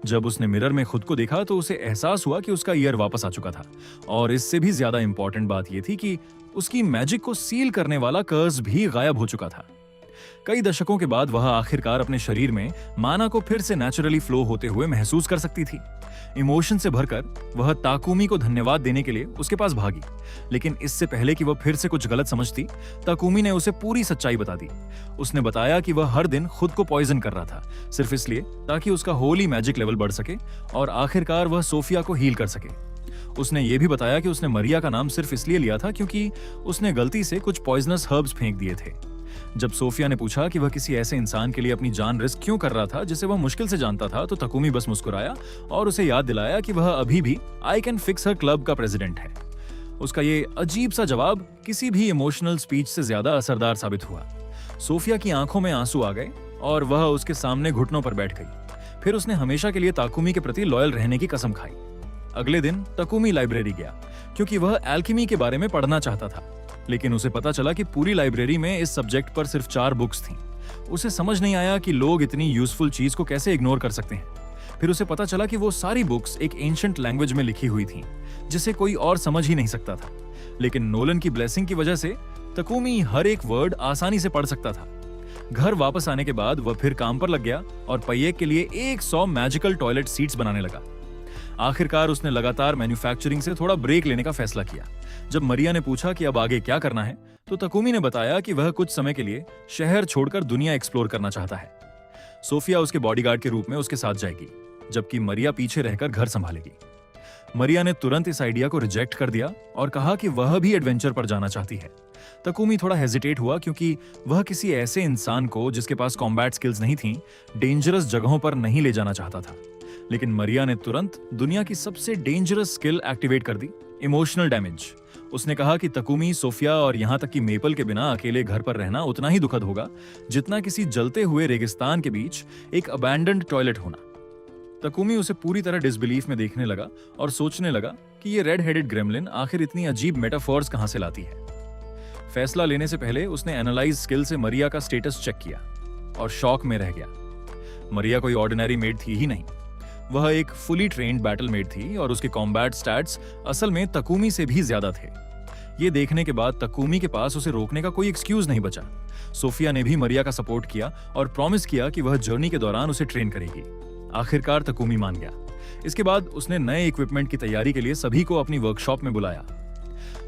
जब उसने मिरर में खुद को देखा तो उसे एहसास हुआ कि उसका ईयर वापस आ चुका था और इससे भी ज्यादा इंपॉर्टेंट बात यह थी कि उसकी मैजिक को सील करने वाला कर्स भी गायब हो चुका था। कई दशकों के बाद वह आखिरकार अपने शरीर में माना को फिर से नेचुरली फ्लो होते हुए महसूस कर सकती थी। इमोशन से भरकर वह ताकुमी को धन्यवाद देने के लिए उसके पास भागी, लेकिन इससे पहले कि वह फिर से कुछ गलत समझती, ताकुमी ने उसे पूरी सच्चाई बता दी। उसने बताया कि वह हर दिन खुद को पॉइजन कर रहा था सिर्फ इसलिए ताकि उसका होली मैजिक लेवल बढ़ सके और आखिरकार वह सोफिया को हील कर सके। उसने यह भी बताया कि उसने मरिया का नाम सिर्फ इसलिए लिया था क्योंकि उसने गलती से कुछ पॉइजनस हर्ब्स फेंक दिए थे। जब सोफिया ने पूछा कि वह किसी ऐसे इंसान के लिए अपनी जान रिस्क क्यों कर रहा था जिसे वह मुश्किल से जानता था, तो तकुमी बस मुस्कुराया और उसे याद दिलाया कि वह अभी भी I can fix her club का प्रेसिडेंट है। उसका ये अजीब सा जवाब किसी भी इमोशनल स्पीच से ज्यादा असरदार साबित हुआ। सोफिया की आंखों में आंसू आ गए और वह उसके सामने घुटनों पर बैठ गई। फिर उसने हमेशा के लिए ताकुमी के प्रति लॉयल रहने की कसम खाई। अगले दिन तकुमी लाइब्रेरी गया क्योंकि वह एल्केमी के बारे में पढ़ना चाहता था, लेकिन उसे पता चला कि पूरी लाइब्रेरी में इस सब्जेक्ट पर सिर्फ 4 बुक्स थीं। उसे समझ नहीं आया कि लोग इतनी यूजफुल चीज को कैसे इग्नोर कर सकते हैं। फिर उसे पता चला कि वो सारी बुक्स एक एंशिएंट लैंग्वेज में लिखी हुई थीं, जिसे कोई और समझ ही नहीं सकता था। लेकिन नोलन की ब्लेसिंग की वजह से तकुमी हर एक वर्ड आसानी से पढ़ सकता था। घर वापस आने के बाद वह फिर काम पर लग गया और पयेक के लिए 100 मैजिकल टॉयलेट सीट्स बनाने लगा। आखिरकार उसने लगातार मैन्युफैक्चरिंग से थोड़ा ब्रेक लेने का फैसला किया। जब मरिया ने पूछा कि अब आगे क्या करना है, तो तकुमी ने बताया कि वह कुछ समय के लिए शहर छोड़कर दुनिया एक्सप्लोर करना चाहता है। सोफिया उसके बॉडीगार्ड के रूप में उसके साथ जाएगी, जबकि मरिया पीछे रहकर घर संभालेगी। मरिया ने तुरंत इस आइडिया को रिजेक्ट कर दिया और कहा कि वह भी एडवेंचर पर जाना चाहती है। तकुमी थोड़ा हेजिटेट हुआ क्योंकि वह किसी ऐसे इंसान को जिसके पास कॉम्बैट स्किल्स नहीं थीं, डेंजरस जगहों पर नहीं ले जाना चाहता था। लेकिन मरिया ने तुरंत दुनिया की सबसे डेंजरस स्किल एक्टिवेट कर दी, इमोशनल डैमेज। उसने कहा कि तकुमी, सोफिया और यहां तक कि मेपल के बिना अकेले घर पर रहना उतना ही दुखद होगा जितना किसी जलते हुए रेगिस्तान के बीच एक अबैंडन्ड टॉयलेट होना। तकुमी उसे पूरी तरह डिसबिलीफ में देखने लगा और सोचने लगा कि ये रेड हेडेड ग्रेमलिन आखिर इतनी अजीब मेटाफोर्स कहां से लाती है। फैसला लेने से पहले उसने एनालाइज स्किल से मरिया का स्टेटस चेक किया और शॉक में रह गया। मरिया कोई ऑर्डिनरी मेड थी ही नहीं, वह एक फुली ट्रेन्ड बैटल मेड थी और उसके कॉम्बैट स्टैट्स असल में तकुमी से भी ज्यादा थे। ये देखने के बाद तकुमी के पास उसे रोकने का कोई एक्सक्यूज नहीं बचा। सोफिया ने भी मरिया का सपोर्ट किया और प्रॉमिस किया कि वह जर्नी के दौरान उसे ट्रेन करेगी। आखिरकार तकुमी मान गया। इसके बाद उसने नए इक्विपमेंट की तैयारी के लिए सभी को अपनी वर्कशॉप में बुलाया।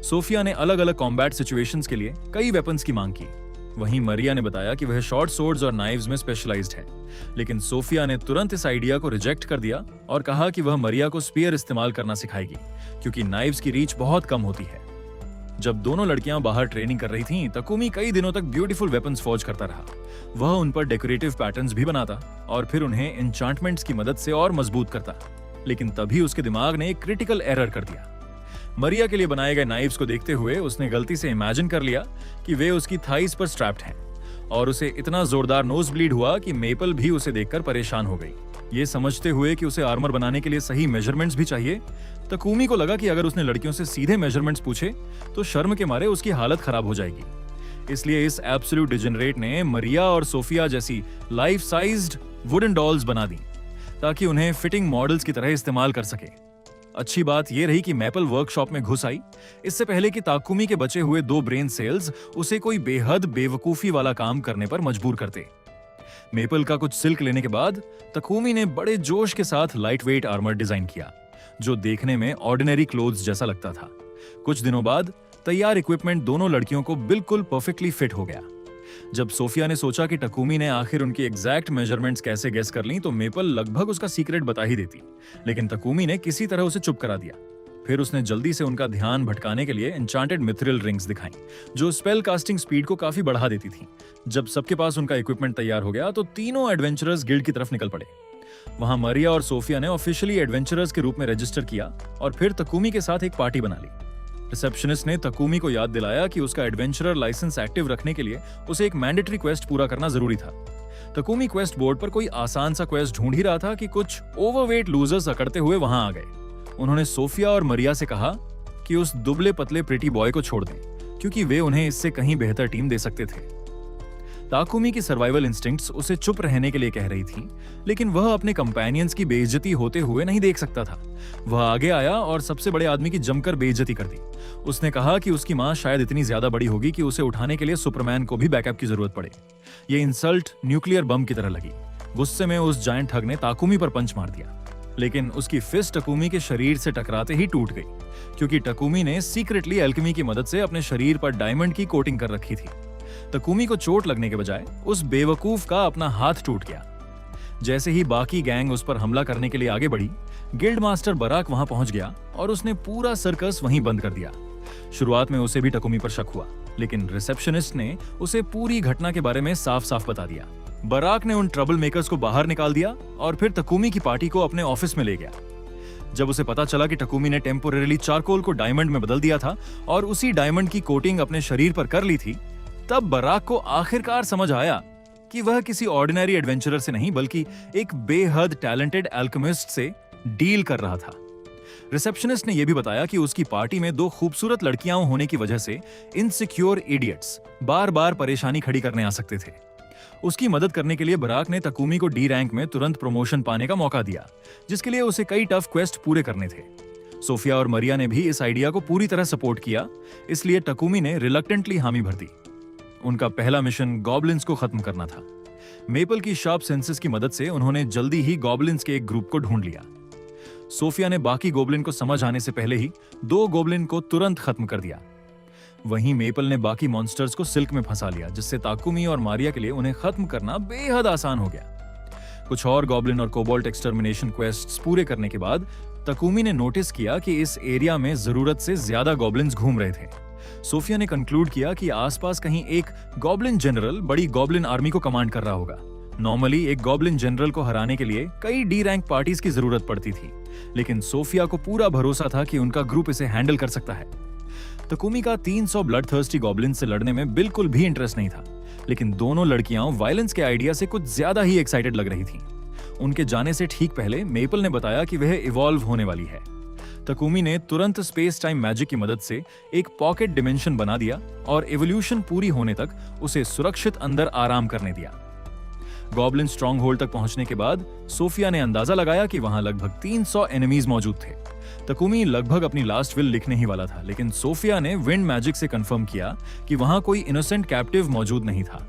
सोफिया ने अलग अलग कॉम्बैट सिचुएशंस के लिए कई वेपन्स की मांग की। वहीं मरिया ने बताया कि वह शॉर्ट सोर्ड्स और नाइव्स में स्पेशलाइज्ड है, लेकिन सोफिया ने तुरंत इस आइडिया को रिजेक्ट कर दिया और कहा कि वह मरिया को स्पीयर इस्तेमाल करना सिखाएगी क्योंकि नाइव्स की रीच बहुत कम होती है। जब दोनों लड़कियां बाहर ट्रेनिंग कर रही थीं, तकुमी कई दिनों तक ब्यूटीफुल वेपन्स फॉर्ज करता रहा। वह उन पर डेकोरेटिव पैटर्न्स भी बनाता और फिर उन्हें एन्चांटमेंट्स की मदद से और मजबूत करता। लेकिन तभी उसके दिमाग ने एक क्रिटिकल एरर कर दिया। मरिया के लिए बनाए गए नाइव्स को देखते हुए उसने गलती से इमेजिन कर लिया कि वे उसकी थाइस पर स्ट्रैप्ड हैं और उसे इतना जोरदार नोज ब्लीड हुआ कि मेपल भी उसे देखकर परेशान हो गई। ये समझते हुए कि उसे आर्मर बनाने के लिए सही मेजरमेंट्स भी चाहिए, तकुमी को लगा कि अगर उसने लड़कियों से सीधे मेजरमेंट्स पूछे तो शर्म के मारे उसकी हालत खराब हो जाएगी। इसलिए इस एब्सोल्यूट डिजेनरेट ने मरिया और सोफिया जैसी लाइफ साइज्ड वुडन डॉल्स बना दी ताकि उन्हें फिटिंग मॉडल्स की तरह इस्तेमाल कर सके। अच्छी बात यह रही कि मैपल वर्कशॉप में घुस आई इससे पहले कि ताकुमी के बचे हुए 2 ब्रेन सेल्स उसे कोई बेहद बेवकूफी वाला काम करने पर मजबूर करते। मेपल का कुछ सिल्क लेने के बाद तकुमी ने बड़े जोश के साथ लाइट वेट आर्मर डिजाइन किया जो देखने में ऑर्डिनरी क्लोथ्स जैसा लगता था। कुछ दिनों बाद तैयार इक्विपमेंट दोनों लड़कियों को बिल्कुल परफेक्टली फिट हो गया। जब सोफिया ने सोचा कि टकुमी ने आखिर उनकी एग्जैक्ट मेजरमेंट्स कैसे गेस कर ली तो मेपल लगभग उसका सीक्रेट बता ही देती, लेकिन टकुमी ने किसी तरह उसे चुप करा दिया। फिर उसने जल्दी से उनका ध्यान भटकाने के लिए एन्चांटेड मिथ्रिल रिंग्स दिखाई जो स्पेल कास्टिंग स्पीड को काफी बढ़ा देती थी। जब सबके पास उनका इक्विपमेंट तैयार हो गया तो तीनों एडवेंचरर्स गिल्ड की तरफ निकल पड़े। वहां मरिया और सोफिया ने ऑफिशियली एडवेंचरर्स के रूप में रजिस्टर किया और फिर तकुमी के साथ एक पार्टी बना ली। रिसेप्शनिस्ट ने तकुमी को याद दिलाया कि उसका एडवेंचरर लाइसेंस एक्टिव रखने के लिए उसे एक मैंडेटरी क्वेस्ट पूरा करना जरूरी था। तकुमी क्वेस्ट बोर्ड पर कोई आसान सा क्वेस्ट ढूंढ ही रहा था कि कुछ ओवरवेट लूजर्स अकड़ते हुए वहां आ गए। उन्होंने सोफिया और मरिया से कहा कि उस दुबले पतले प्रिटी बॉय को छोड़ दें क्योंकि वे उन्हें इससे कहीं बेहतर टीम दे सकते थे। ताकुमी की सर्वाइवल इंस्टिंक्ट्स उसे चुप रहने के लिए कह रही थी, लेकिन वह अपने कंपेनियंस की बेइज्जती होते हुए नहीं देख सकता था। वह आगे आया और सबसे बड़े आदमी की जमकर बेइज्जती कर दी। उसने कहा कि उसकी मां शायद इतनी ज्यादा बड़ी होगी कि उसे उठाने के लिए सुपरमैन को भी बैकअप की जरूरत पड़े। यह इंसल्ट न्यूक्लियर बम की तरह लगी। गुस्से में उस जायंट ठग ने ताकुमी पर पंच मार दिया, लेकिन उसकी फिस्ट टकुमी के शरीर से टकराते ही टूट गई क्योंकि टकुमी ने सीक्रेटली एल्केमी की मदद से अपने शरीर पर डायमंड की कोटिंग कर रखी थी। तकुमी को चोट लगने के बजाय उस बेवकूफ का अपना हाथ टूट गया। जैसे ही बाकी गैंग उस पर हमला करने के लिए आगे बढ़ी, गिल्ड मास्टर बराक वहां पहुंच गया और उसने पूरा सर्कस वहीं बंद कर दिया। शुरुआत में उसे भी टकुमी पर शक हुआ, लेकिन रिसेप्शनिस्ट ने उसे पूरी घटना के बारे में साफ साफ बता दिया। बराक ने उन ट्रबल मेकर्स को बाहर निकाल दिया और फिर तकुमी की पार्टी को अपने ऑफिस में ले गया। जब उसे पता चला कि टकुमी ने टेम्पोरेली चारकोल को डायमंड में बदल दिया था और उसी डायमंड की कोटिंग अपने शरीर पर कर ली थी, तब बराक को आखिरकार समझ आया कि वह किसी ऑर्डिनरी एडवेंचरर से नहीं बल्कि एक बेहद टैलेंटेड अल्केमिस्ट से डील कर रहा था। रिसेप्शनिस्ट ने यह भी बताया कि उसकी पार्टी में 2 खूबसूरत लड़कियां होने की वजह से इनसिक्योर इडियट्स बार-बार परेशानी खड़ी करने आ सकते थे। उसकी मदद करने के लिए बराक ने तकुमी को डी रैंक में तुरंत प्रमोशन पाने का मौका दिया, जिसके लिए उसे कई टफ क्वेस्ट पूरे करने थे। सोफिया और मरिया ने भी इस आइडिया को पूरी तरह सपोर्ट किया, इसलिए टकुमी ने रिलक्टेंटली हामी भर दी। उनका पहला मिशन गॉब्लिन्स को खत्म करना था। मेपल की शार्प सेंसेस की मदद से उन्होंने जल्दी ही गॉब्लिन्स के एक ग्रुप को ढूंढ लिया। सोफिया ने बाकी गोब्लिन को समझ आने से पहले ही 2 गोब्लिन को तुरंत खत्म कर दिया। वहीं मेपल ने बाकी मॉन्स्टर्स को सिल्क में फंसा लिया, जिससे ताकुमी और मारिया के लिए उन्हें खत्म करना बेहद आसान हो गया। कुछ और गॉब्लिन और कोबाल्ट एक्सटर्मिनेशन क्वेस्ट्स पूरे करने के बाद तकुमी ने नोटिस किया कि इस एरिया में जरूरत से ज्यादा गॉब्लिन्स घूम रहे थे। सोफिया ने कंक्लूड किया कि आसपास कहीं एक गॉब्लिन जनरल बड़ी गॉब्लिन आर्मी को कमांड कर रहा होगा। नॉर्मली एक गॉब्लिन जनरल को हराने के लिए कई डी रैंक पार्टीज की जरूरत पड़ती थी, लेकिन सोफिया को पूरा भरोसा था कि उनका ग्रुप इसे हैंडल कर सकता है। तकुमी का 300 ब्लड थर्स्टी गॉब्लिन से लड़ने में बिल्कुल भी इंटरेस्ट नहीं था, लेकिन दोनों लड़कियां वायलेंस के आइडिया से कुछ ज्यादा ही एक्साइटेड लग रही थीं। उनके जाने से ठीक पहले मेपल ने बताया कि वह इवॉल्व होने वाली है। तकुमी ने तुरंत स्पेस टाइम मैजिक की मदद से एक पॉकेट डिमेंशन बना दिया और एवोल्यूशन पूरी होने तक उसे सुरक्षित अंदर आराम करने दिया। गॉब्लिन स्ट्रॉन्ग होल्ड तक पहुंचने के बाद सोफिया ने अंदाजा लगाया कि वहां लगभग 300 एनिमीज मौजूद थे। तकुमी लगभग अपनी लास्ट विल लिखने ही वाला था, लेकिन सोफिया ने विंड मैजिक से कंफर्म किया कि वहां कोई इनोसेंट कैप्टिव मौजूद नहीं था।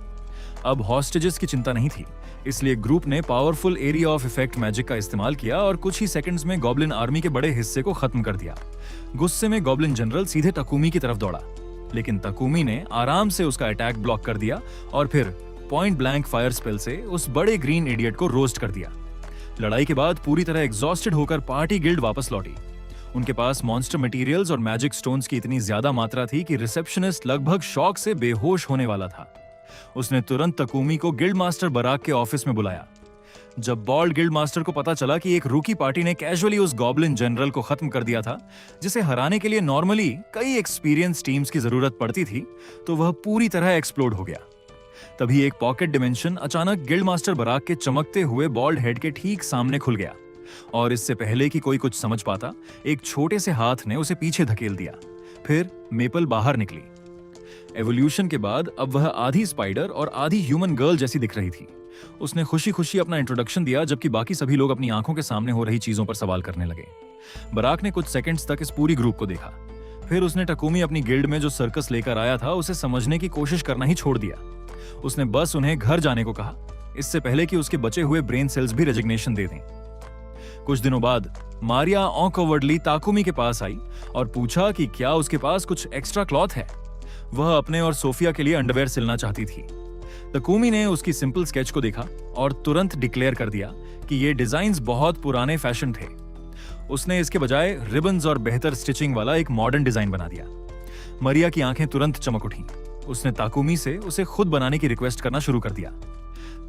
अब हॉस्टेजेस की चिंता नहीं थी, इसलिए ग्रुप ने powerful area of effect magic का इस्तेमाल किया और कुछ ही सेकंड्स में गॉब्लिन आर्मी के बड़े हिस्से को खत्म कर दिया। गुस्से में गॉब्लिन जनरल सीधे तकुमी की तरफ दौड़ा, लेकिन तकुमी ने आराम से उसका अटैक ब्लॉक कर दिया और फिर पॉइंट ब्लैंक फायर स्पेल से उस बड़े ग्रीन इडियट को रोस्ट कर दिया। लड़ाई के बाद पूरी तरह एग्जॉस्टेड होकर पार्टी गिल्ड वापस लौटी। उनके पास मॉन्स्टर मटेरियल्स और मैजिक स्टोन्स की इतनी ज्यादा मात्रा थी कि रिसेप्शनिस्ट लगभग शॉक से बेहोश होने वाला था। उसने तुरंत तकुमी को गिल्ड मास्टर बराक के ऑफिस में बुलाया। जब बॉल्ड गिल्ड मास्टर को पता चला कि एक रूकी पार्टी ने कैजुअली उस गॉब्लिन जनरल को खत्म कर दिया था, जिसे हराने के लिए नॉर्मली कई एक्सपीरियंस टीम्स की जरूरत पड़ती थी, तो वह पूरी तरह एक्सप्लोड हो गया। तभी एक पॉकेट डिमेंशन अचानक गिल्ड मास्टर बराक के चमकते हुए बॉल्ड हेड के ठीक सामने खुल गया, और इससे पहले कि कोई कुछ समझ पाता, एक छोटे से हाथ ने उसे पीछे धकेल दिया। फिर मेपल बाहर निकली। एवोल्यूशन के बाद अब वह आधी स्पाइडर और आधी ह्यूमन गर्ल जैसी दिख रही थी। उसने खुशी खुशी अपना इंट्रोडक्शन दिया, जबकि बाकी सभी लोग अपनी आंखों के सामने हो रही चीजों पर सवाल करने लगे। बराक ने कुछ सेकंड्स तक इस पूरी ग्रुप को देखा। फिर उसने टकुमी अपनी गिल्ड में जो सर्कस लेकर आया था उसे समझने की कोशिश करना ही छोड़ दिया। उसने बस उन्हें घर जाने को कहा, इससे पहले कि उसके बचे हुए ब्रेन सेल्स भी रेजिग्नेशन दे दें। कुछ दिनों बाद मारिया ऑकवर्डली ताकुमी के पास आई और पूछा कि क्या उसके पास कुछ एक्स्ट्रा क्लॉथ है। वह अपने और सोफिया के लिए अंडरवेयर सिलना चाहती थी। ताकुमी ने उसकी सिंपल स्केच को देखा और तुरंत डिक्लेयर कर दिया कि ये डिजाइन्स बहुत पुराने फैशन थे। उसने इसके बजाय रिबन्स और बेहतर स्टिचिंग वाला एक मॉडर्न डिजाइन बना दिया। मारिया की आंखें तुरंत चमक उठी। उसने ताकुमी से उसे खुद बनाने की रिक्वेस्ट करना शुरू कर दिया।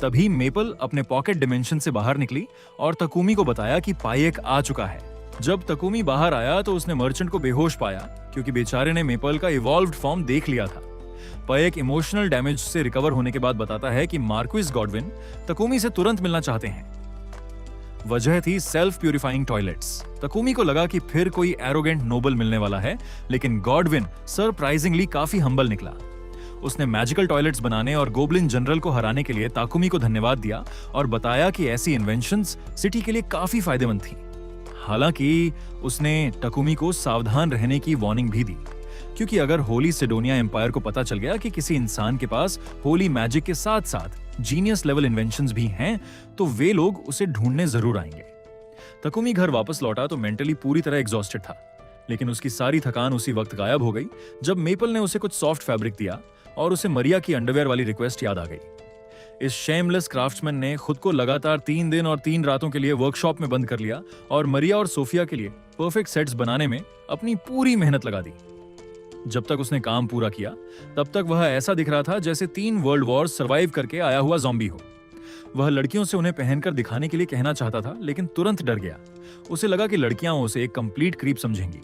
तभी मेपल अपने पॉकेट डिमेंशन से बाहर निकली और ताकुमी को बताया कि पायेक आ चुका है। जब ताकुमी बाहर आया तो उसने मर्चेंट को बेहोश पाया, क्योंकि बेचारे ने मेपल का इवॉल्व्ड फॉर्म देख लिया था। पायेक इमोशनल डैमेज से रिकवर होने के बाद बताता है कि मार्क्विस गॉडविन ताकुमी से तुरंत मिलना चाहते हैं। वजह थी सेल्फ प्यूरिफाइंग टॉयलेट्स। ताकुमी को लगा कि फिर कोई एरोगेंट नोबल मिलने वाला है, लेकिन गॉडविन सरप्राइजिंगली काफी हम्बल निकला। उसने मैजिकल टॉयलेट्स बनाने और गोब्लिन जनरल को हराने के लिए ताकुमी को धन्यवाद दिया और बताया कि ऐसी इन्वेंशंस सिटी के लिए काफी फायदेमंद थी। हालांकि उसने ताकुमी को सावधान रहने की वार्निंग भी दी, क्योंकि अगर होली सिडोनिया एम्पायर को पता चल गया कि किसी इंसान के पास होली मैजिक के साथ साथ जीनियस लेवल इन्वेंशंस भी हैं, तो वे लोग उसे ढूंढने जरूर आएंगे। ताकुमी घर वापस लौटा तो मेंटली पूरी तरह एग्जॉस्टेड था, लेकिन उसकी सारी थकान उसी वक्त गायब हो गई जब मेपल ने उसे कुछ सॉफ्ट फैब्रिक दिया और उसे मरिया की अंडरवेयर वाली रिक्वेस्ट याद आ गई। इस शेमलेस क्राफ्ट्समैन ने खुद को लगातार 3 दिन और 3 रातों के लिए वर्कशॉप में बंद कर लिया और मरिया और सोफिया के लिए परफेक्ट सेट्स बनाने में अपनी पूरी मेहनत लगा दी। जब तक उसने काम पूरा किया, तब तक वह ऐसा दिख रहा था जैसे 3 वर्ल्ड वॉर्स सर्वाइव करके आया हुआ ज़ॉम्बी हो। वह लड़कियों से उन्हें पहनकर दिखाने के लिए कहना चाहता था, लेकिन तुरंत डर गया। उसे लगा कि लड़कियां उसे एक कंप्लीट क्रीप समझेंगी,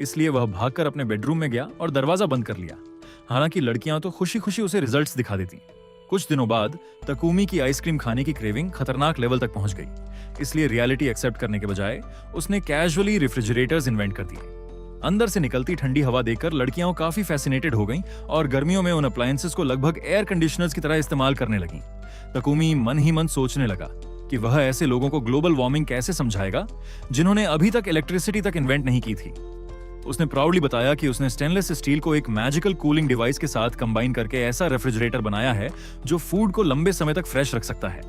इसलिए वह भागकर अपने बेडरूम में गया और दरवाजा बंद कर लिया। हालांकि लड़कियां तो खुशी खुशी उसे रिजल्ट्स दिखा देती। कुछ दिनों बाद ताकुमी की आइसक्रीम खाने की क्रेविंग खतरनाक लेवल तक पहुंच गई, इसलिए रियलिटी एक्सेप्ट करने के बजाय उसने कैजुअली रेफ्रिजरेटर्स इन्वेंट कर दिए। अंदर से निकलती ठंडी हवा देखकर लड़कियां काफी फैसिनेटेड हो गईं और गर्मियों में उन अप्लायंसेस को लगभग एयर कंडीशनर्स की तरह इस्तेमाल करने लगीं। ताकुमी मन ही मन सोचने लगा कि वह ऐसे लोगों को ग्लोबल वार्मिंग कैसे समझाएगा जिन्होंने अभी तक इलेक्ट्रिसिटी तक इन्वेंट नहीं की थी। उसने प्राउडली बताया कि उसने स्टेनलेस स्टील को एक मैजिकल कूलिंग डिवाइस के साथ कंबाइन करके ऐसा रेफ्रिजरेटर बनाया है जो फूड को लंबे समय तक फ्रेश रख सकता है।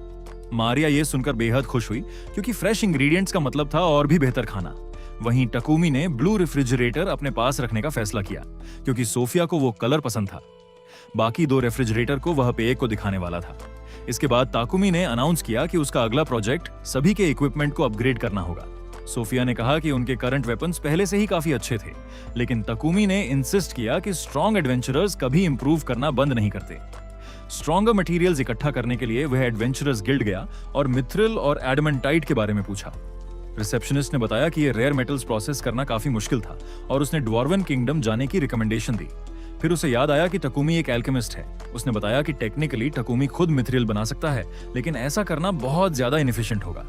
मारिया ये सुनकर बेहद खुश हुई, क्योंकि फ्रेश इंग्रेडिएंट्स का मतलब था और भी बेहतर खाना। वहीं ताकुमी ने ब्लू रेफ्रिजरेटर अपने पास रखने का फैसला किया, क्योंकि सोफिया को वो कलर पसंद था। बाकी 2 रेफ्रिजरेटर को वह पेय को दिखाने वाला था। इसके बाद ताकुमी ने अनाउंस किया कि उसका अगला प्रोजेक्ट सभी के इक्विपमेंट को अपग्रेड करना होगा। सोफिया ने कहा कि उनके करंट वेपन्स पहले से ही काफी अच्छे थे, लेकिन ताकुमी ने इंसिस्ट किया कि स्ट्रॉन्ग एडवेंचरर्स कभी इंप्रूव करना बंद नहीं करते। स्ट्रॉन्गर मटेरियल्स इकट्ठा करने के लिए वह एडवेंचरर्स गिल्ड गया और मिथ्रिल और एडमंटाइट के बारे में पूछा। रिसेप्शनिस्ट ने बताया कि ये रेयर मेटल्स प्रोसेस करना काफी मुश्किल था और उसने ड्वार्वन किंगडम जाने की रिकमेंडेशन दी। फिर उसे याद आया कि ताकुमी एक एल्केमिस्ट है। उसने बताया कि टेक्निकली ताकुमी खुद मिथ्रिल बना सकता है, लेकिन ऐसा करना बहुत ज्यादा इनएफिशिएंट होगा।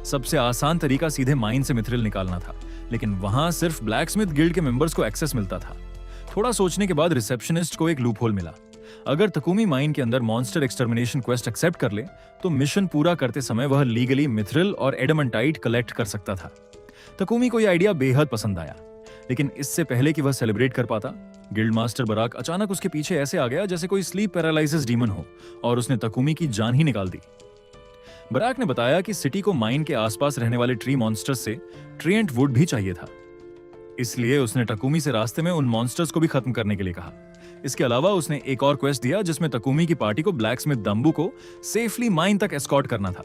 सबसे आसान तरीका सीधे माइन से मिथ्रिल निकालना था, लेकिन वहां सिर्फ ब्लैकस्मिथ गिल्ड के मेंबर्स को एक्सेस मिलता था। थोड़ा सोचने के बाद रिसेप्शनिस्ट को एक लूपहोल मिला। अगर ताकुमी माइन के अंदर मॉन्स्टर एक्सटर्मिनेशन क्वेस्ट एक्सेप्ट कर ले, तो मिशन पूरा करते समय वह लीगली मिथ्रिल और एडमंटाइट कलेक्ट कर सकता था। ताकुमी को यह आइडिया बेहद पसंद आया, लेकिन इससे पहले कि वह सेलिब्रेट कर पाता, गिल्ड मास्टर बराक अचानक उसके पीछे ऐसे आ गया जैसे कोई स्लीप पैरालिसिस डीमन हो, और उसने ताकुमी की जान ही निकाल दी। बराक ने बताया कि सिटी को माइन के आसपास रहने वाले ट्री मॉन्स्टर्स से ट्रिएंट वुड भी चाहिए था, इसलिए उसने ताकुमी से रास्ते में उन मॉन्स्टर्स को भी खत्म करने के लिए कहा। इसके अलावा उसने एक और क्वेस्ट दिया जिसमें ताकुमी की पार्टी को ब्लैकस्मिथ दम्बू को सेफली माइन तक एस्कॉर्ट करना था।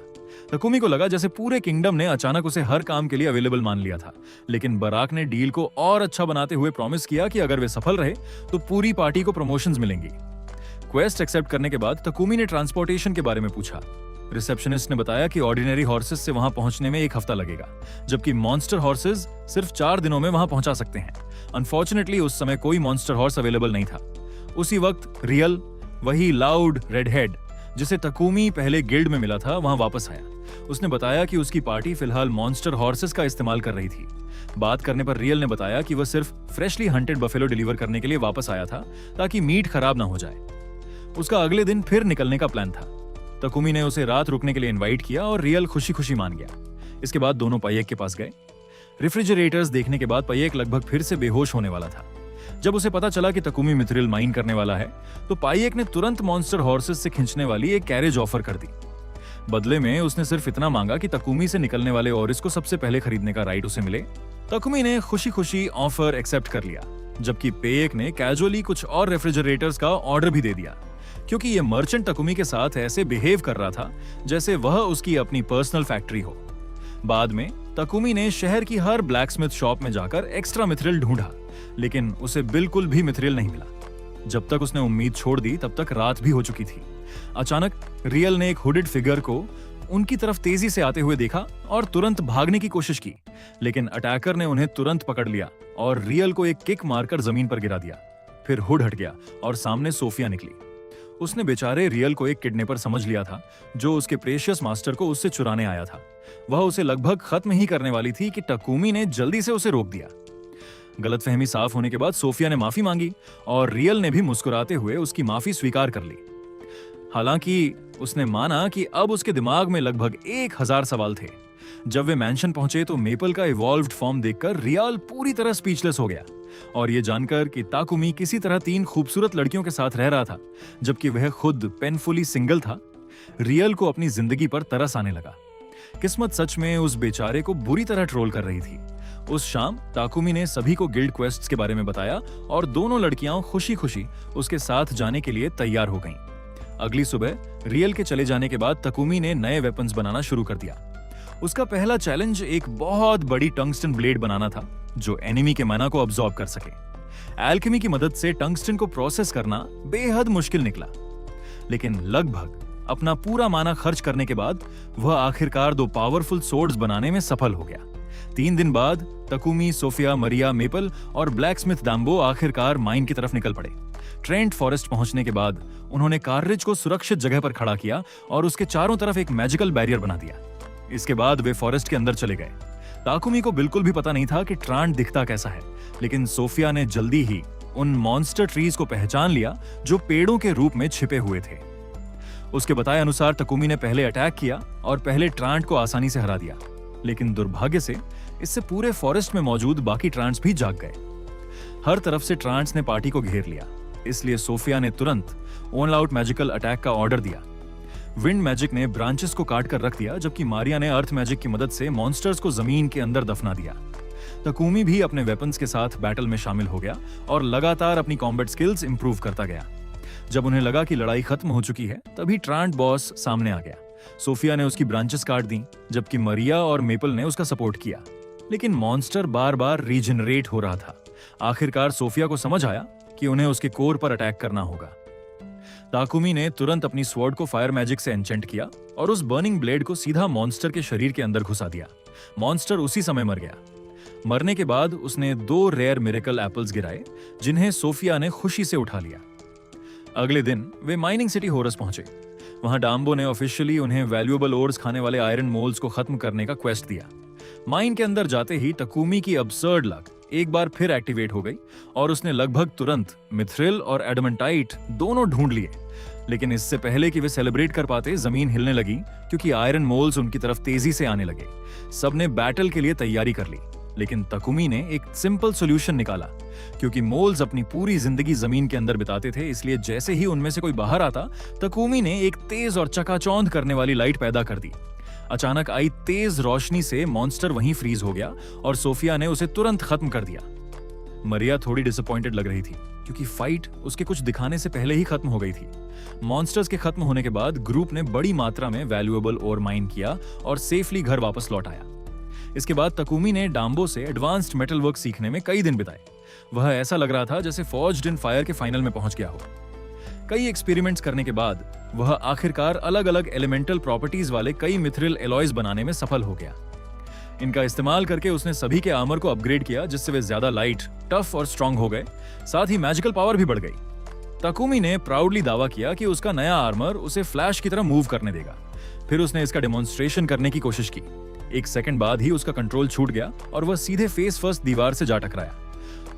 ताकुमी को लगा जैसे पूरे किंगडम ने अचानक उसे हर काम के लिए अवेलेबल मान लिया था, लेकिन बराक ने डील को और अच्छा बनाते हुए प्रॉमिस किया कि अगर वे सफल रहे तो पूरी पार्टी को प्रमोशंस मिलेंगी। क्वेस्ट एक्सेप्ट करने के बाद ताकुमी ने ट्रांसपोर्टेशन के बारे में पूछा। रिसेप्शनिस्ट ने बताया कि ऑर्डिनरी हॉर्सेस से वहां पहुंचने में 1 हफ्ता लगेगा, जबकि मॉन्स्टर हॉर्सेस सिर्फ 4 दिनों में वहां पहुंचा सकते हैं। अनफॉर्चुनेटली उस समय कोई मॉन्स्टर हॉर्स अवेलेबल नहीं था। उसी वक्त रियल, वही लाउड रेडहेड जिसे तकुमी पहले गिल्ड में मिला था वहां वापस आया। उसने बताया कि उसकी पार्टी फिलहाल मॉन्स्टर हॉर्सेस का इस्तेमाल कर रही थी। बात करने पर रियल ने बताया कि वह सिर्फ फ्रेशली हंटेड बफेलो डिलीवर करने के लिए वापस आया था ताकि मीट खराब ना हो जाए। उसका अगले दिन फिर निकलने का प्लान था। तकुमी ने उसे रात रुकने के लिए इनवाइट किया और रियल खुशी खुशी मान गया। इसके बाद दोनों पायेक के पास गए। रेफ्रिजरेटर्स देखने के बाद पायेक लगभग फिर से बेहोश होने वाला था। जब उसे पता चला कि तकुमी मिथ्रिल माइन करने वाला है तो पायेक ने तुरंत मॉन्स्टर हॉर्सेस से खींचने वाली एक कैरेज ऑफर कर दी। बदले में उसने सिर्फ इतना मांगा कि तकुमी से निकलने वाले ऑरिस को सबसे पहले खरीदने का राइट उसे मिले। तकुमी ने खुशी खुशी ऑफर एक्सेप्ट कर लिया, जबकि पेयेक ने कैजुअली कुछ और रेफ्रिजरेटर्स का ऑर्डर भी दे दिया, क्योंकि ये मर्चेंट तकुमी के साथ ऐसे बिहेव कर रहा था जैसे वह उसकी अपनी पर्सनल फैक्ट्री हो। बाद में तकुमी ने शहर की हर ब्लैकस्मिथ शॉप में जाकर एक्स्ट्रा मिथ्रिल ढूंढा, लेकिन उसे बिल्कुल भी मिथ्रिल नहीं मिला। जब तक उसने उम्मीद छोड़ दी तब तक रात भी हो चुकी थी। अचानक रियल ने एक हुडेड फिगर को उनकी तरफ तेजी से आते हुए देखा और तुरंत भागने की कोशिश की, लेकिन अटैकर ने उन्हें तुरंत पकड़ लिया और रियल को एक किक मारकर जमीन पर गिरा दिया। फिर हुड हट गया और सामने सोफिया निकली। उसने बेचारे रियल को एक किडनैपर समझ लिया था जो उसके प्रेशियस मास्टर को उससे चुराने आया था। वह उसे लगभग खत्म ही करने वाली थी कि तकुमी ने जल्दी से उसे रोक दिया। गलतफहमी साफ होने के बाद सोफिया ने माफी मांगी और रियल ने भी मुस्कुराते हुए उसकी माफी स्वीकार कर ली। हालांकि उसने माना कि अब उसके दिमाग में लगभग 1000 सवाल थे। जब वे मैंशन पहुंचे तो मेपल का इवॉल्व्ड फॉर्म देखकर रियल पूरी तरह स्पीचलेस हो गया और ये जानकर कि ताकुमी किसी तरह 3 खूबसूरत लड़कियों के साथ रह रहा था जबकि वह खुद पेनफुली सिंगल था। रियल को अपनी जिंदगी पर तरस आने लगा। किस्मत सच में उस बेचारे को बुरी तरह ट्रोल कर रही थी। उस शाम ताकुमी ने सभी को गिल्ड क्वेस्ट्स के बारे में बताया और दोनों लड़कियां खुशी खुशी उसके साथ जाने के लिए तैयार हो गईं। अगली सुबह रियल के चले जाने के बाद तकुमी ने नए वेपन्स बनाना शुरू कर दिया। उसका पहला चैलेंज एक बहुत बड़ी टंगस्टन ब्लेड बनाना था जो एनिमी के मना को अब्सॉर्ब कर सके। एल्केमी की मदद से टंगस्टन को प्रोसेस करना बेहद मुश्किल निकला, लेकिन लगभग अपना पूरा माना खर्च करने के बाद वह आखिरकार 2 पावरफुल सोर्ड्स बनाने में सफल हो गया। 3 दिन बाद तकुमी, सोफिया, मरिया, मेपल और ब्लैकस्मिथ डाम्बो आखिरकार माइन की तरफ निकल पड़े। ट्रेंट फॉरेस्ट पहुंचने के बाद उन्होंने कार्रिज को सुरक्षित जगह पर खड़ा किया और उसके चारों तरफ एक मैजिकल बैरियर बना दिया। इसके बाद वे फॉरेस्ट के अंदर चले गए। ताकुमी को बिल्कुल भी पता नहीं था कि ट्रांट दिखता कैसा है, लेकिन सोफिया ने जल्दी ही उन मॉन्स्टर ट्रीज को पहचान लिया जो पेड़ों के रूप में छिपे हुए थे। उसके बताए अनुसार तकुमी ने पहले अटैक किया और पहले ट्रांट को आसानी से हरा दिया, लेकिन दुर्भाग्य से इससे पूरे फॉरेस्ट में मौजूद बाकी ट्रांट्स भी जाग गए। हर तरफ से ट्रांट्स ने पार्टी को घेर लिया, इसलिए सोफिया ने तुरंत ऑल आउट मैजिकल अटैक का ऑर्डर दिया। विंड मैजिक ने ब्रांचेस को काट कर रख दिया, जबकि मारिया ने अर्थ मैजिक की मदद से मॉन्स्टर्स को जमीन के अंदर दफना दिया। तकुमी भी अपने वेपन्स के साथ बैटल में शामिल हो गया और लगातार अपनी कॉम्बैट स्किल्स इंप्रूव करता गया। जब उन्हें लगा कि लड़ाई खत्म हो चुकी है, तभी ट्रांट बॉस सामने आ गया। सोफिया ने उसकी ब्रांचेस काट दी, जबकि मरिया और मेपल ने उसका सपोर्ट किया, लेकिन मॉन्स्टर बार बार रीजनरेट हो रहा था। आखिरकार सोफिया को समझ आया कि उन्हें उसके कोर पर अटैक करना होगा। ताकुमी ने तुरंत अपनी स्वॉर्ड को फायर मैजिक से एन्चेंट किया और उस बर्निंग ब्लेड को सीधा मॉन्स्टर के शरीर के अंदर घुसा दिया। मॉन्स्टर उसी समय मर गया। मरने के बाद उसने 2 रेयर मिरेकल एप्पल्स गिराए, जिन्हें सोफिया ने खुशी से उठा लिया। अगले दिन वे माइनिंग सिटी होरस पहुंचे। वहां डाम्बो ने ऑफिशियली उन्हें वैल्यूएबल ओर्स खाने वाले आयरन मोल्स को खत्म करने का क्वेस्ट दिया। माइन के अंदर जाते ही तकुमी की अब्सर्ड लक एक बार फिर एक्टिवेट हो गई और उसने लगभग तुरंत मिथ्रिल और एडमंटाइट दोनों ढूंढ लिए। लेकिन इससे पहले कि वे सेलिब्रेट कर पाते, जमीन हिलने लगी क्योंकि आयरन मोल्स उनकी तरफ तेजी से आने लगे। सबने बैटल के लिए तैयारी कर ली, लेकिन तकुमी ने एक सिंपल सॉल्यूशन निकाला। क्योंकि मोल्स अपनी पूरी जिंदगी जमीन के अंदर बिताते थे, इसलिए जैसे ही उनमें से कोई बाहर आता, तकुमी ने एक तेज और चकाचौंध करने वाली लाइट पैदा कर दी। अचानक आई तेज रोशनी से मॉन्स्टर वहीं फ्रीज हो गया और सोफिया ने उसे तुरंत खत्म कर दिया। मरिया थोड़ी डिसअपॉइंटेड लग रही थी क्योंकि फाइट उसके कुछ दिखाने से पहले ही खत्म हो गई थी। मॉन्स्टर्स के खत्म होने के बाद ग्रुप ने बड़ी मात्रा में वैल्यूएबल ओर माइन किया और सेफली घर वापस लौट आया। इसके बाद तकुमी ने डाम्बो से एडवांस्ड मेटल वर्क सीखने में कई दिन बिताए। वह ऐसा लग रहा था जैसे फॉर्ज्ड इन फायर के फाइनल में पहुंच गया हो। कई एक्सपेरिमेंट्स करने के बाद वह आखिरकार अलग अलग एलिमेंटल प्रॉपर्टीज वाले कई मिथ्रिल एलॉयज बनाने में सफल हो गया। इनका इस्तेमाल करके उसने सभी के आर्मर को अपग्रेड किया, जिससे वे ज्यादा लाइट, टफ और स्ट्रांग हो गए। साथ ही मैजिकल पावर भी बढ़ गई। ताकुमी ने प्राउडली दावा किया कि उसका नया आर्मर उसे फ्लैश की तरह मूव करने देगा। फिर उसने इसका डेमोन्स्ट्रेशन करने की कोशिश की। एक सेकंड बाद ही उसका कंट्रोल छूट गया और वह सीधे फेस फर्स्ट दीवार से जा टकराया।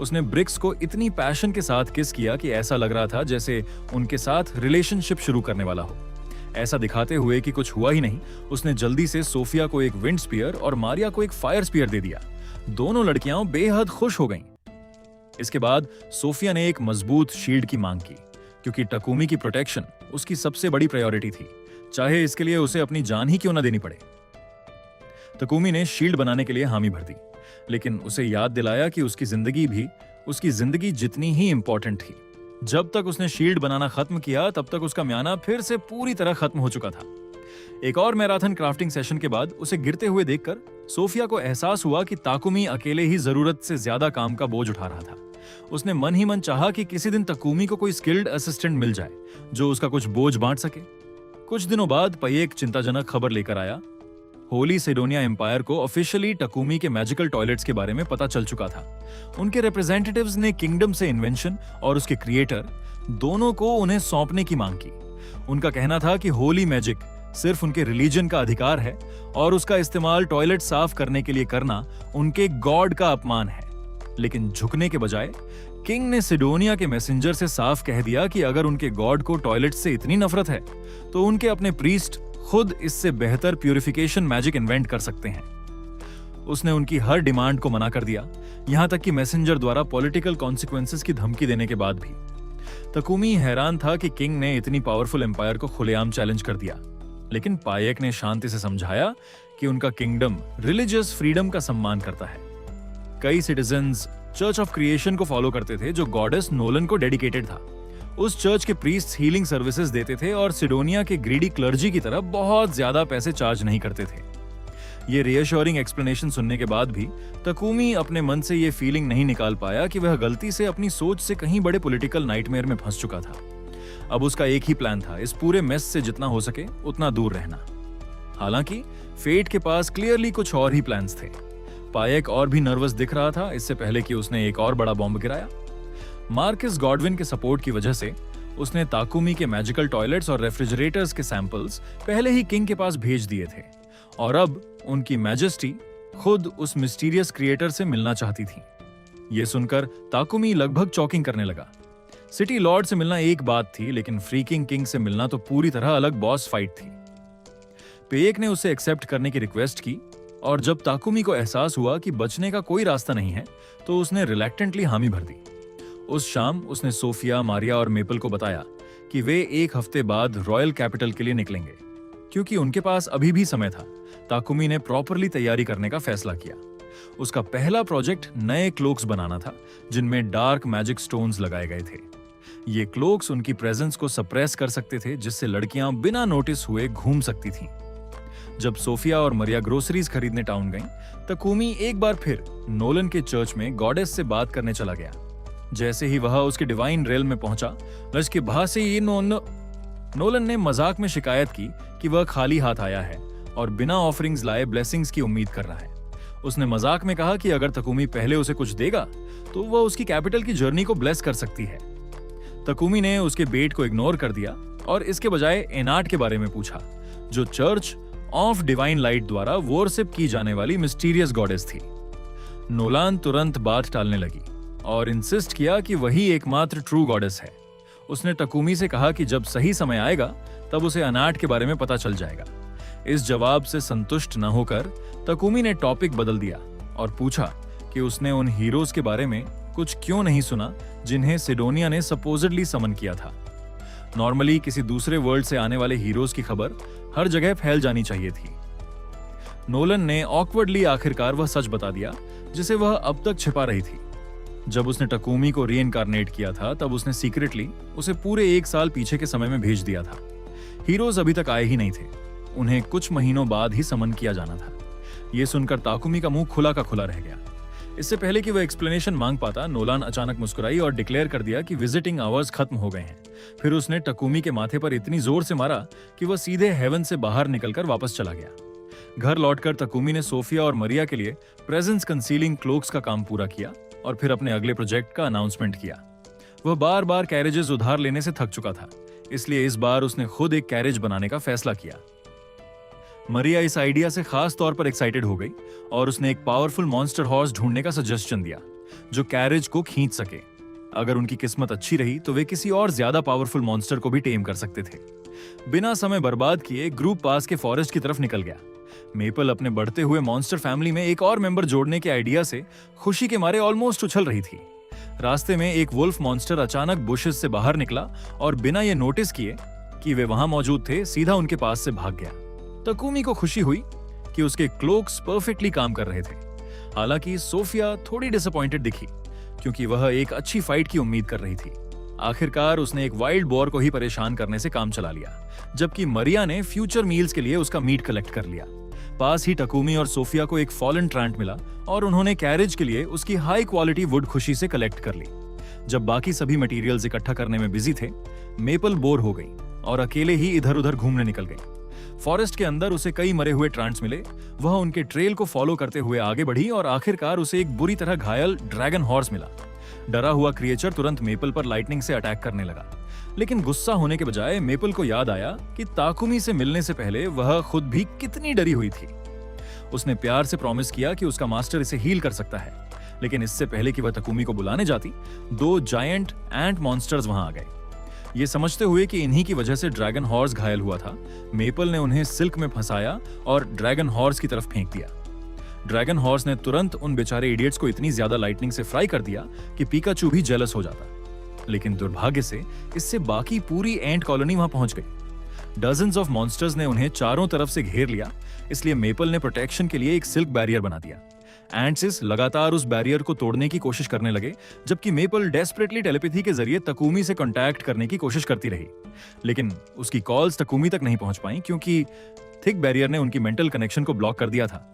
उसने ब्रिक्स को इतनी पैशन के साथ किस किया कि ऐसा लग रहा था जैसे उनके साथ रिलेशनशिप शुरू करने वाला हो। ऐसा दिखाते हुए कि कुछ हुआ ही नहीं, उसने जल्दी से सोफिया को एक विंड स्पीयर और मारिया को एक फायर स्पीयर दे दिया। दोनों लड़कियां बेहद खुश हो गईं। इसके बाद सोफिया ने एक मजबूत शील्ड की मांग की, क्योंकि टकुमी की प्रोटेक्शन उसकी सबसे बड़ी प्रायोरिटी थी, चाहे इसके लिए उसे अपनी जान ही क्यों न देनी पड़े। टकुमी ने शील्ड बनाने के लिए हामी भर दी, लेकिन उसे याद दिलाया कि उसकी जिंदगी जितनी ही इंपॉर्टेंट थी। जब तक उसने शील्ड बनाना खत्म किया, तब तक उसका म्याना फिर से पूरी तरह खत्म हो चुका था। एक और मैराथन क्राफ्टिंग सेशन के बाद उसे गिरते हुए देखकर सोफिया को एहसास हुआ कि ताकुमी अकेले ही जरूरत से ज्यादा काम का बोझ उठा रहा था। उसने मन ही मन चाहा कि किसी दिन ताकुमी को कोई स्किल्ड असिस्टेंट मिल जाए जो उसका कुछ बोझ बांट सके। कुछ दिनों बाद पई एक चिंताजनक खबर लेकर आया। होली सिडोनिया एम्पायर को ऑफिशियली टकुमी के मैजिकल टॉयलेट्स के बारे में पता चल चुका था। उनके रिप्रेजेंटेटिव्स ने किंगडम से इन्वेंशन और उसके क्रिएटर दोनों को उन्हें सौंपने की मांग की। उनका कहना था कि होली मैजिक सिर्फ उनके रिलीजन का अधिकार है और उसका इस्तेमाल टॉयलेट साफ करने के लिए करना उनके गॉड का अपमान है। लेकिन झुकने के बजाय किंग ने सिडोनिया के मैसेंजर से साफ कह दिया कि अगर उनके गॉड को टॉयलेट से इतनी नफरत है तो उनके अपने प्रीस्ट खुद इससे बेहतर प्यूरिफिकेशन मैजिक इन्वेंट कर सकते हैं। उसने उनकी हर डिमांड को मना कर दिया, यहां तक कि मैसेंजर द्वारा पॉलिटिकल कॉन्सिक्वेंसेस की धमकी देने के बाद भी। तकुमी हैरान था कि किंग ने इतनी पावरफुल एम्पायर को खुलेआम चैलेंज कर दिया, लेकिन पायक ने शांति से समझाया कि उनका किंगडम रिलीजियस फ्रीडम का सम्मान करता है। कई सिटीजन्स चर्च ऑफ क्रिएशन को फॉलो करते थे जो गॉडेस नोलन को डेडिकेटेड था। उस चर्च के प्रीस्ट्स हीलिंग सर्विसेज देते थे और सिडोनिया के ग्रीडी क्लर्जी की तरह बहुत ज्यादा पैसे चार्ज नहीं करते थे। ये रियश्योरिंग एक्सप्लेनेशन सुनने के बाद भी तकुमी अपने मन से ये फीलिंग नहीं निकाल पाया कि वह गलती से अपनी सोच से कहीं बड़े पॉलिटिकल नाइटमेयर में फंस चुका था। अब उसका एक ही प्लान था, इस पूरे मेस से जितना हो सके उतना दूर रहना। हालांकि फेट के पास क्लियरली कुछ और ही प्लान्स थे। पायक और भी नर्वस दिख रहा था इससे पहले कि उसने एक और बड़ा बॉम्ब गिराया। मार्कस गॉडविन के सपोर्ट की वजह से उसने ताकुमी के मैजिकल टॉयलेट्स और रेफ्रिजरेटर्स के सैंपल्स पहले ही किंग के पास भेज दिए थे और अब उनकी मैजेस्टी खुद उस मिस्टीरियस क्रिएटर से मिलना चाहती थी। यह सुनकर ताकुमी लगभग चॉकिंग करने लगा। सिटी लॉर्ड से मिलना एक बात थी, लेकिन फ्रीकिंग किंग से मिलना तो पूरी तरह अलग बॉस फाइट थी। पेक ने उसे एक्सेप्ट करने की रिक्वेस्ट की और जब ताकुमी को एहसास हुआ कि बचने का कोई रास्ता नहीं है तो उसने रिलैक्टेंटली हामी भर दी। उस शाम उसने सोफिया, मारिया और मेपल को बताया कि वे एक हफ्ते बाद रॉयल कैपिटल के लिए निकलेंगे। क्योंकि उनके पास अभी भी समय था, ताकुमी ने प्रॉपरली तैयारी करने का फैसला किया। उसका पहला प्रोजेक्ट नए क्लोक्स बनाना था जिनमें डार्क मैजिक स्टोन्स लगाए गए थे। ये क्लोक्स उनकी प्रेजेंस को सप्रेस कर सकते थे, जिससे लड़कियां बिना नोटिस हुए घूम सकती थीं। जब सोफिया और मरिया ग्रोसरीज खरीदने टाउन गईं, ताकुमी एक बार फिर नोलन के चर्च में गॉडेस से बात करने चला गया। जैसे ही वह उसके डिवाइन रेल में पहुंचा, लश्के भा से ये नोलन ने मजाक में शिकायत की कि वह खाली हाथ आया है और बिना ऑफरिंग्स लाए ब्लेसिंग्स की उम्मीद कर रहा है। उसने मजाक में कहा कि अगर ताकुमी पहले उसे कुछ देगा तो वह उसकी कैपिटल की जर्नी को ब्लेस कर सकती है। ताकुमी ने उसके बेट को इग्नोर कर दिया और इसके बजाय एनाट के बारे में पूछा, जो चर्च ऑफ डिवाइन लाइट द्वारा वोरशिप की जाने वाली मिस्टीरियस गॉडेस थी। नोलान तुरंत बात टालने लगी और इंसिस्ट किया कि वही एकमात्र ट्रू गॉडेस है। उसने ताकुमी से कहा कि जब सही समय आएगा तब उसे अनाट के बारे में पता चल जाएगा। इस जवाब से संतुष्ट न होकर ताकुमी ने टॉपिक बदल दिया और पूछा कि उसने उन हीरोज के बारे में कुछ क्यों नहीं सुना जिन्हें सिडोनिया ने सपोजिडली समन किया था। नॉर्मली किसी दूसरे वर्ल्ड से आने वाले हीरोज की खबर हर जगह फैल जानी चाहिए थी। नोलन ने ऑकवर्डली आखिरकार वह सच बता दिया जिसे वह अब तक छिपा रही थी। जब उसने ताकुमी को रीइंकार्नेट किया था तब उसने सीक्रेटली उसे पूरे 1 साल पीछे के समय में भेज दिया था। हीरोज अभी तक आए ही नहीं थे, उन्हें कुछ महीनों बाद ही समन किया जाना था। यह सुनकर ताकुमी का मुंह खुला का खुला रह गया। इससे पहले कि वह एक्सप्लेनेशन मांग पाता, नोलान अचानक मुस्कुराई और डिक्लेयर कर दिया कि विजिटिंग आवर्स खत्म हो गए हैं। फिर उसने ताकुमी के माथे पर इतनी जोर से मारा कि वह सीधे हेवन से बाहर निकलकर वापस चला गया। घर लौटकर ताकुमी ने सोफिया और मरिया के लिए प्रेजेंस कंसीलिंग क्लोक्स का काम पूरा किया और फिर अपने अगले प्रोजेक्ट का अनाउंसमेंट किया। वह बार बार कैरेजेस उधार लेने से थक चुका था, इसलिए इस बार उसने खुद एक कैरेज बनाने का फैसला किया। मरिया इस आइडिया से खास तौर पर एक्साइटेड हो गई और उसने एक पावरफुल मॉन्स्टर हॉर्स ढूंढने का सजेशन दिया जो कैरेज को खींच सके। अगर उनकी किस्मत अच्छी रही तो वे किसी और ज्यादा पावरफुल मॉन्स्टर को भी टेम कर सकते थे। बिना समय बर्बाद किए ग्रुप पास के फॉरेस्ट की तरफ निकल गया। मेपल अपने बढ़ते हुए मॉन्स्टर फैमिली में एक और मेंबर जोड़ने के आइडिया से खुशी के मारे ऑलमोस्ट उछल रही थी। रास्ते में एक वुल्फ मॉन्स्टर अचानक बुशेस से बाहर निकला और बिना ये नोटिस किए कि वे वहां मौजूद थे, सीधा उनके पास से भाग गया। तकुमी को खुशी हुई कि उसके क्लोक्स परफेक्टली काम कर रहे थे। हालांकि सोफिया थोड़ी डिसअपॉइंटेड दिखी क्योंकि वह एक अच्छी फाइट की उम्मीद कर रही थी। आखिरकार उसने एक वाइल्ड बॉर को ही परेशान करने से काम चला लिया, जबकि मरिया ने फ्यूचर मील्स के लिए उसका मीट कलेक्ट कर लिया। पास ही टकुमी और सोफिया को एक फॉलन ट्रांट मिला और उन्होंने कैरेज के लिए उसकी हाई क्वालिटी वुड खुशी से कलेक्ट कर ली। जब बाकी सभी मटेरियल्स इकट्ठा करने में बिजी थे, मेपल बोर हो गई और अकेले ही इधर उधर घूमने निकल गई। फॉरेस्ट के अंदर उसे कई मरे हुए ट्रांट्स मिले। वह उनके ट्रेल को फॉलो करते हुए आगे बढ़ी और आखिरकार उसे एक बुरी तरह घायल ड्रैगन हॉर्स मिला। डरा हुआ क्रिएचर तुरंत मेपल पर लाइटनिंग से अटैक करने लगा, लेकिन गुस्सा होने के बजाय मेपल को याद आया कि ताकुमी से मिलने से पहले वह खुद भी कितनी डरी हुई थी। उसने प्यार से प्रॉमिस किया कि उसका मास्टर इसे हील कर सकता है, लेकिन इससे पहले कि वह तकुमी को बुलाने जाती, 2 जायंट एंट मॉन्स्टर्स वहां आ गए। ये समझते हुए कि इन्हीं की वजह से ड्रैगन हॉर्स घायल हुआ था, मेपल ने उन्हें सिल्क में फंसाया और ड्रैगन हॉर्स की तरफ फेंक दिया। ड्रैगन हॉर्स ने तुरंत उन बेचारे इडियट्स को इतनी ज्यादा लाइटनिंग से फ्राई कर दिया कि पिकाचू भी जेलस हो जाता। लेकिन दुर्भाग्य से इससे बाकी पूरी एंट कॉलोनी वहां पहुंच गई। डजन्स ऑफ मॉन्स्टर्स ने उन्हें चारों तरफ से घेर लिया, इसलिए मेपल ने प्रोटेक्शन के लिए एक सिल्क बैरियर बना दिया। एंट्स लगातार उस बैरियर को तोड़ने की कोशिश करने लगे, जबकि मेपल डेस्परेटली टेलीपैथी के जरिए तकुमी से कांटेक्ट करने की कोशिश करती रही। लेकिन उसकी कॉल्स तकुमी तक नहीं पहुंच पाई क्योंकि थिक बैरियर ने उनकी मेंटल कनेक्शन को ब्लॉक कर दिया था।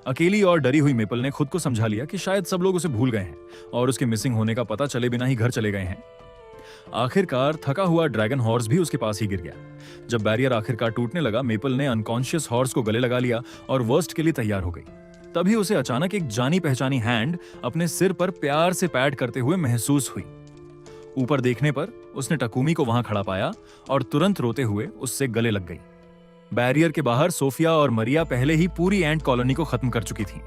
अकेली और डरी हुई मेपल ने खुद को समझा लिया कि शायद सब लोग उसे भूल गए हैं और उसके मिसिंग होने का पता चले बिना ही घर चले गए हैं। आखिरकार थका हुआ ड्रैगन हॉर्स भी उसके पास ही गिर गया। जब बैरियर आखिरकार टूटने लगा, मेपल ने अनकॉन्शियस हॉर्स को गले लगा लिया और वर्स्ट के लिए तैयार हो गई। तभी उसे अचानक एक जानी पहचानी हैंड अपने सिर पर प्यार से पैड करते हुए महसूस हुई। ऊपर देखने पर उसने टकुमी को वहां खड़ा पाया और तुरंत रोते हुए उससे गले लग गई। बैरियर के बाहर सोफिया और मरिया पहले ही पूरी एंट कॉलोनी को खत्म कर चुकी थी।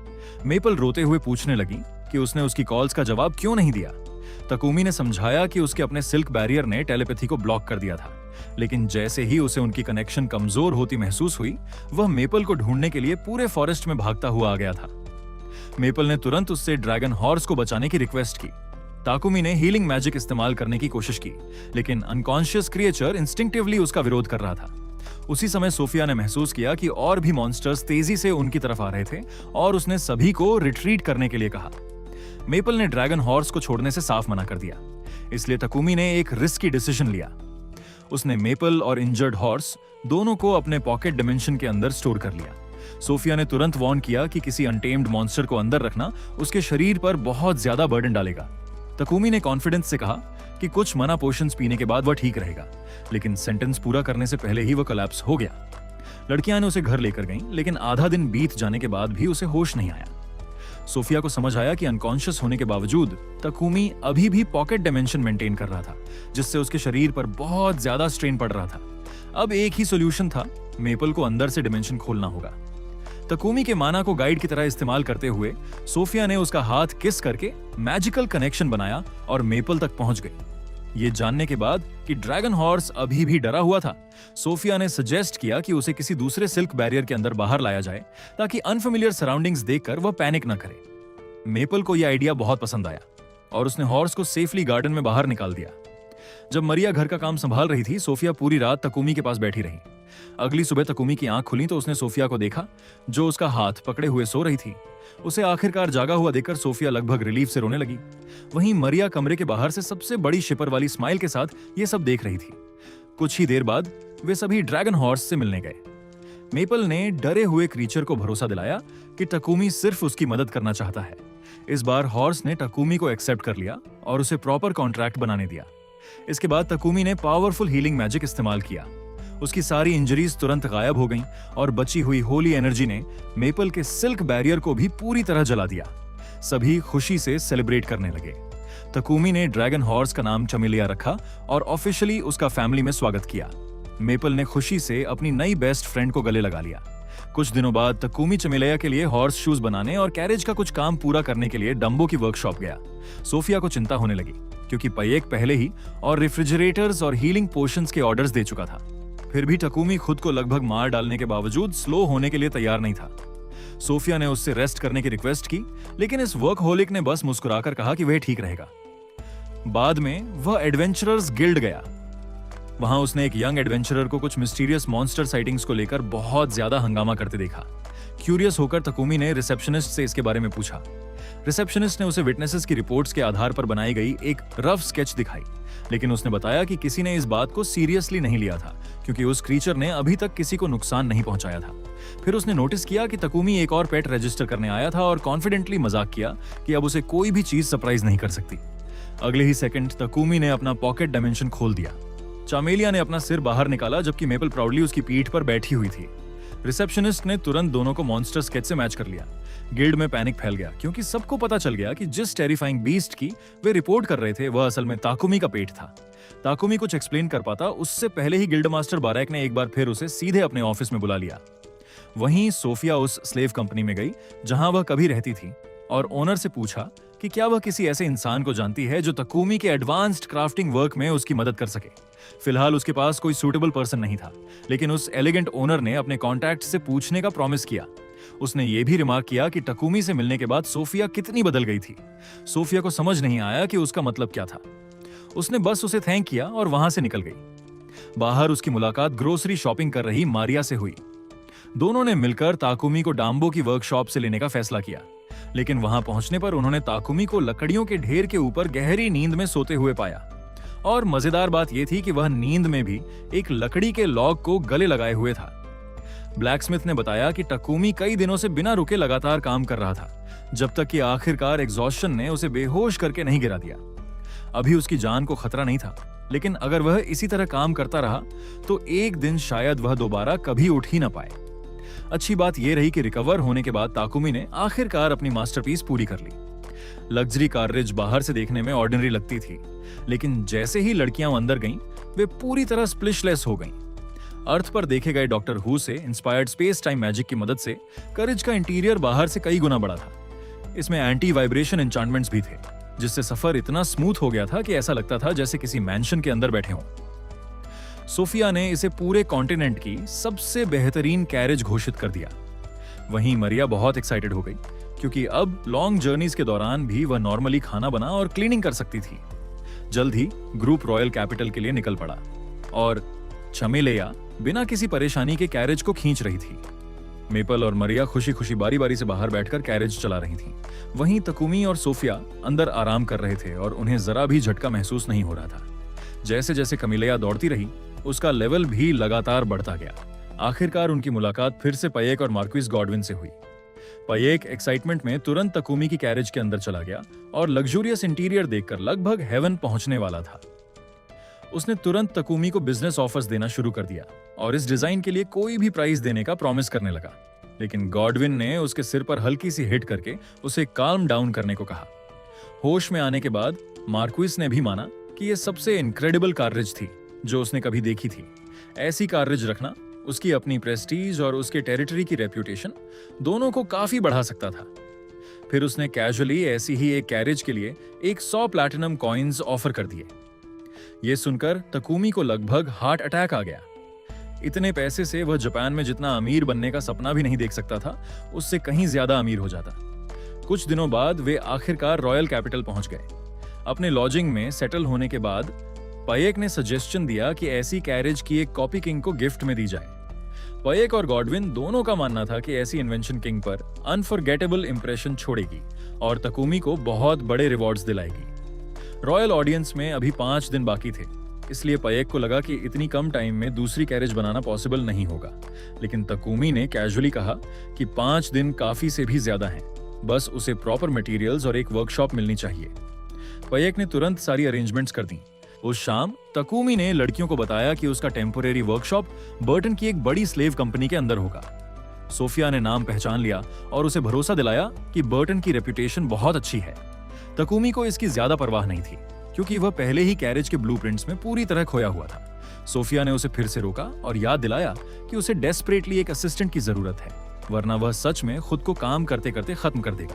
मेपल रोते हुए पूछने लगी कि उसने उसकी कॉल्स का जवाब क्यों नहीं दिया। तकुमी ने समझाया कि उसके अपने सिल्क बैरियर ने टेलीपैथी को ब्लॉक कर दिया था, लेकिन जैसे ही उसे उनकी कनेक्शन कमजोर होती महसूस हुई, वह मेपल को ढूंढने के लिए पूरे फॉरेस्ट में भागता हुआ आ गया था। मेपल ने तुरंत उससे ड्रैगन हॉर्स को बचाने की रिक्वेस्ट की। ताकुमी ने हीलिंग मैजिक इस्तेमाल करने की कोशिश की, लेकिन अनकॉन्शियस क्रिएचर इंस्टिंक्टिवली उसका विरोध कर रहा था। उसी समय सोफिया ने महसूस किया कि और भी मॉन्स्टर्स तेजी से उनकी तरफ आ रहे थे और उसने सभी को रिट्रीट करने के लिए कहा। मेपल ने ड्रैगन हॉर्स को छोड़ने से साफ मना कर दिया, इसलिए तकुमी ने एक रिस्की डिसीजन लिया। उसने मेपल और इंजर्ड हॉर्स दोनों को अपने पॉकेट डिमेंशन के अंदर स्टोर कर लिया। सोफिया ने तुरंत वार्न किया कि किसी अनटेम्ड मॉन्स्टर को अंदर रखना उसके शरीर पर बहुत ज्यादा बर्डन डालेगा। तकुमी ने कॉन्फिडेंस से कहा कि कुछ मना पोशंस पीने के बाद वह ठीक रहेगा, लेकिन सेंटेंस पूरा करने से पहले ही वह कोलैप्स हो गया। लड़कियां ने उसे घर लेकर गईं, लेकिन आधा दिन बीत जाने के बाद भी उसे होश नहीं आया। सोफिया को समझ आया कि अनकॉन्शियस होने के बावजूद तकुमी अभी भी पॉकेट डायमेंशन मेंटेन कर रहा था, जिससे उसके शरीर पर बहुत ज्यादा स्ट्रेन पड़ रहा था। अब एक ही सॉल्यूशन था, मेपल को अंदर से डायमेंशन खोलना होगा। तकुमी के माना को गाइड की तरह इस्तेमाल करते हुए सोफिया ने उसका हाथ किस करके मैजिकल कनेक्शन बनाया और मेपल तक पहुंच गई। ये जानने के बाद कि ड्रैगन हॉर्स अभी भी डरा हुआ था, सोफिया ने सजेस्ट किया कि उसे किसी दूसरे सिल्क बैरियर के अंदर बाहर लाया जाए ताकि अनफेमिलियर सराउंडिंग्स देखकर वह पैनिक न करे। मेपल को यह आइडिया बहुत पसंद आया और उसने हॉर्स को सेफली गार्डन में बाहर निकाल दिया। जब मरिया घर का काम संभाल रही थी, सोफिया पूरी रात तकुमी के पास बैठी रही। अगली सुबह तकुमी की आंख खुली तो उसने सोफिया को देखा, जो उसका हाथ पकड़े हुए सो रही थी। उसे आखिरकार जागा हुआ देखकर सोफिया लगभग रिलीफ से रोने लगी। वहीं मरिया कमरे के बाहर से सबसे बड़ी शिपर वाली स्माइल के साथ ये सब देख रही थी। कुछ ही देर बाद वे सभी ड्रैगन हॉर्स से मिलने गए। मेपल ने डरे हुए क्रीचर को भरोसा दिलाया कि टकुमी सिर्फ उसकी मदद करना चाहता है। इस बार हॉर्स ने टकुमी को एक्सेप्ट कर लिया और उसे प्रॉपर कॉन्ट्रैक्ट बनाने दिया। इसके बाद तकुमी ने पावरफुल हीलिंग मैजिक इस्तेमाल किया। उसकी सारी इंजरीज तुरंत गायब हो गईं और बची हुई होली एनर्जी ने मेपल के सिल्क बैरियर को भी पूरी तरह जला दिया। सभी खुशी से सेलिब्रेट करने लगे। तकुमी ने ड्रैगन हॉर्स का नाम चमेलिया रखा और ऑफिशियली उसका फैमिली में स्वागत किया। मेपल ने खुशी से अपनी नई बेस्ट फ्रेंड को गले लगा लिया। कुछ दिनों बाद तकुमी चमेलिया के लिए हॉर्स शूज बनाने और कैरेज का कुछ काम पूरा करने के लिए डंबो की वर्कशॉप गया। सोफिया को चिंता होने लगी क्योंकि पयेक पहले ही और रेफ्रिजरेटर्स और हीलिंग पोशंस के ऑर्डर्स दे चुका था। फिर भी तकुमी खुद को लगभग मार डालने के बावजूद स्लो होने के लिए तैयार नहीं था। सोफिया ने उससे रेस्ट करने की रिक्वेस्ट की, लेकिन इस वर्कहोलिक ने बस मुस्कुराकर कहा कि वह ठीक रहेगा। बाद में वह एडवेंचरर्स गिल्ड गया। वहां उसने एक यंग एडवेंचरर को कुछ मिस्टीरियस मॉन्स्टर साइटिंग्स को लेकर बहुत ज्यादा हंगामा करते देखा। क्यूरियस होकर तकुमी ने रिसेप्शनिस्ट से इसके बारे में पूछा। रिसेप्शनिस्ट ने उसे विटनेसेस की रिपोर्ट्स के आधार पर बनाई गई एक रफ स्केच दिखाई, लेकिन उसने बताया कि किसी ने इस बात को सीरियसली नहीं लिया था क्योंकि उस क्रीचर ने अभी तक किसी को नुकसान नहीं पहुंचाया था। फिर उसने नोटिस किया कि तकुमी एक और पेट रजिस्टर करने आया था और कॉन्फिडेंटली मजाक किया कि अब उसे कोई भी चीज सरप्राइज नहीं कर सकती। अगले ही सेकंड तकुमी ने अपना पॉकेट डायमेंशन खोल दिया। चमेलिया ने अपना सिर बाहर निकाला जबकि मेपल प्राउडली उसकी पीठ पर बैठी हुई थी। रिसेप्शनिस्ट ने तुरंत दोनों को मॉन्स्टर स्केच से मैच कर लिया। गिल्ड में पैनिक फैल गया क्योंकि सबको पता चल गया कि जिस टेरिफाइंग बीस्ट की वे रिपोर्ट कर रहे थे वह असल में ताकुमी का पेट था। ताकुमी कुछ एक्सप्लेन कर पाता उससे पहले ही गिल्ड मास्टर बारैक ने एक बार फिर उसे सीधे अपने ऑफिस में बुला लिया। वहीं सोफिया उस स्लेव कंपनी में गई जहां वह कभी रहती थी और ओनर से पूछा कि क्या वह किसी ऐसे इंसान को जानती है जो तकुमी के एडवांस्ड क्राफ्टिंग वर्क में उसकी मदद कर सके। फिलहाल उसके पास कोई सूटेबल पर्सन नहीं था, लेकिन उस एलिगेंट ओनर ने अपने कॉन्टैक्ट से पूछने का प्रॉमिस किया। उसने ये भी रिमार्क किया कि तकुमी से मिलने के बाद सोफिया कितनी बदल गई थी। सोफिया को समझ नहीं आया कि उसका मतलब क्या था। उसने बस उसे थैंक किया और वहां से निकल गई। बाहर उसकी मुलाकात ग्रोसरी शॉपिंग कर रही मारिया से हुई। दोनों ने मिलकर ताकुमी को डाम्बो की वर्कशॉप से लेने का फैसला किया, लेकिन वहां पहुंचने पर उन्होंने ताकुमी को लकड़ियों के ढेर के ऊपर गहरी नींद में सोते हुए पाया। और मजेदार बात यह थी कि वह नींद में भी एक लकड़ी के लॉग को गले लगाए हुए था। ब्लैकस्मिथ ने बताया कि तकुमी कई दिनों से बिना रुके लगातार काम कर रहा था, जब तक कि आखिरकार एग्जॉस्शन ने उसे बेहोश करके नहीं गिरा दिया। अभी उसकी जान को खतरा नहीं था, लेकिन अगर वह इसी तरह काम करता रहा तो एक दिन शायद वह दोबारा कभी उठ ही ना पाए। अच्छी बात यह रही कि रिकवर होने के बाद ताकुमी ने आखिरकार अपनी मास्टरपीस पूरी कर ली। लग्जरी काररेज बाहर से देखने में ऑर्डिनरी लगती थी, लेकिन जैसे ही लड़कियां अंदर गईं, वे पूरी तरह स्प्लिशलेस हो गईं। अर्थ पर देखे गए डॉक्टर हू से इंस्पायर्ड स्पेस टाइम मैजिक की मदद से करेज का इंटीरियर बाहर से कई गुना बड़ा था। इसमें एंटी वाइब्रेशन एन्चांटमेंट्स भी थे, जिससे सफर इतना स्मूथ हो गया था कि ऐसा लगता था जैसे किसी मैंशन के अंदर बैठे हों। सोफिया ने इसे पूरे कॉन्टिनेंट की सबसे बेहतरीन कैरेज घोषित कर दिया। वहीं मरिया बहुत एक्साइटेड हो गई क्योंकि अब लॉन्ग जर्नीज के दौरान भी वह नॉर्मली खाना बना और क्लीनिंग कर सकती थी। जल्द ही ग्रुप रॉयल कैपिटल के लिए निकल पड़ा और चमेलिया बिना किसी परेशानी के कैरेज को खींच रही थी। मेपल और मरिया खुशी खुशी बारी बारी से बाहर बैठकर कैरेज चला रही थीं। वहीं तकुमी और सोफिया अंदर आराम कर रहे थे और उन्हें जरा भी झटका महसूस नहीं हो रहा था। जैसे जैसे कमिलिया दौड़ती रही, उसका लेवल भी लगातार बढ़ता गया। आखिरकार उनकी मुलाकात फिर से पयेक और मार्क्विस गॉडविन से हुई। पयेक एक्साइटमेंट में तुरंत तकुमी की कैरेज के अंदर चला गया और लग्जूरियस इंटीरियर देखकर लगभग हेवन पहुंचने वाला था। उसने तुरंत तकुमी को बिजनेस ऑफर्स देना शुरू कर दिया और इस डिजाइन के लिए कोई भी प्राइस देने का प्रॉमिस करने लगा, लेकिन गॉडविन ने उसके सिर पर हल्की सी हिट करके उसे काल्म डाउन करने को कहा। होश में आने के बाद मार्क्विस ने भी माना कि यह सबसे इनक्रेडिबल काररेज थी जो उसने कभी देखी थी। ऐसी काररेज रखना उसकी अपनी प्रेस्टीज और उसके टेरिटरी की रेप्यूटेशन दोनों को काफी बढ़ा सकता था। फिर उसने कैजुअली ऐसी ही एक कैरेज के लिए 100 प्लैटिनम कॉइन्स ऑफर कर दिए। यह सुनकर तकुमी को लगभग हार्ट अटैक आ गया। इतने पैसे से वह जापान में जितना अमीर बनने का सपना भी नहीं देख सकता था, उससे कहीं ज्यादा अमीर हो जाता। कुछ दिनों बाद वे आखिरकार रॉयल कैपिटल पहुंच गए। अपने लॉजिंग में सेटल होने के बाद पयेक ने सजेशन दिया कि ऐसी कैरेज की एक कॉपी किंग को गिफ्ट में दी जाए। पयेक और गॉडविन दोनों का मानना था कि ऐसी इन्वेंशन किंग पर अनफॉरगेटेबल इंप्रेशन छोड़ेगी और तकुमी को बहुत बड़े रिवॉर्ड्स दिलाएगी। रॉयल ऑडियंस में अभी 5 दिन बाकी थे, इसलिए पयेक को लगा कि इतनी कम टाइम में दूसरी कैरेज बनाना पॉसिबल नहीं होगा, लेकिन तकुमी ने कैजुअली कहा कि 5 दिन काफी से भी ज्यादा हैं, बस उसे प्रॉपर मटेरियल्स और एक वर्कशॉप मिलनी चाहिए। पयेक ने तुरंत सारी अरेंजमेंट्स कर दी। उस शाम तकुमी ने लड़कियों को बताया कि उसका टेम्पोरेरी वर्कशॉप बर्टन की एक बड़ी स्लेव कंपनी के अंदर होगा। सोफिया ने नाम पहचान लिया और उसे भरोसा दिलाया कि बर्टन की रेपुटेशन बहुत अच्छी है। तकुमी को इसकी ज्यादा परवाह नहीं थी, क्योंकि वह पहले ही कैरेज के ब्लूप्रिंट्स में पूरी तरह खोया हुआ था। सोफिया ने उसे फिर से रोका और याद दिलाया कि उसे डेस्परेटली एक असिस्टेंट की जरूरत है, वरना वह सच में खुद को काम करते करते खत्म कर देगा।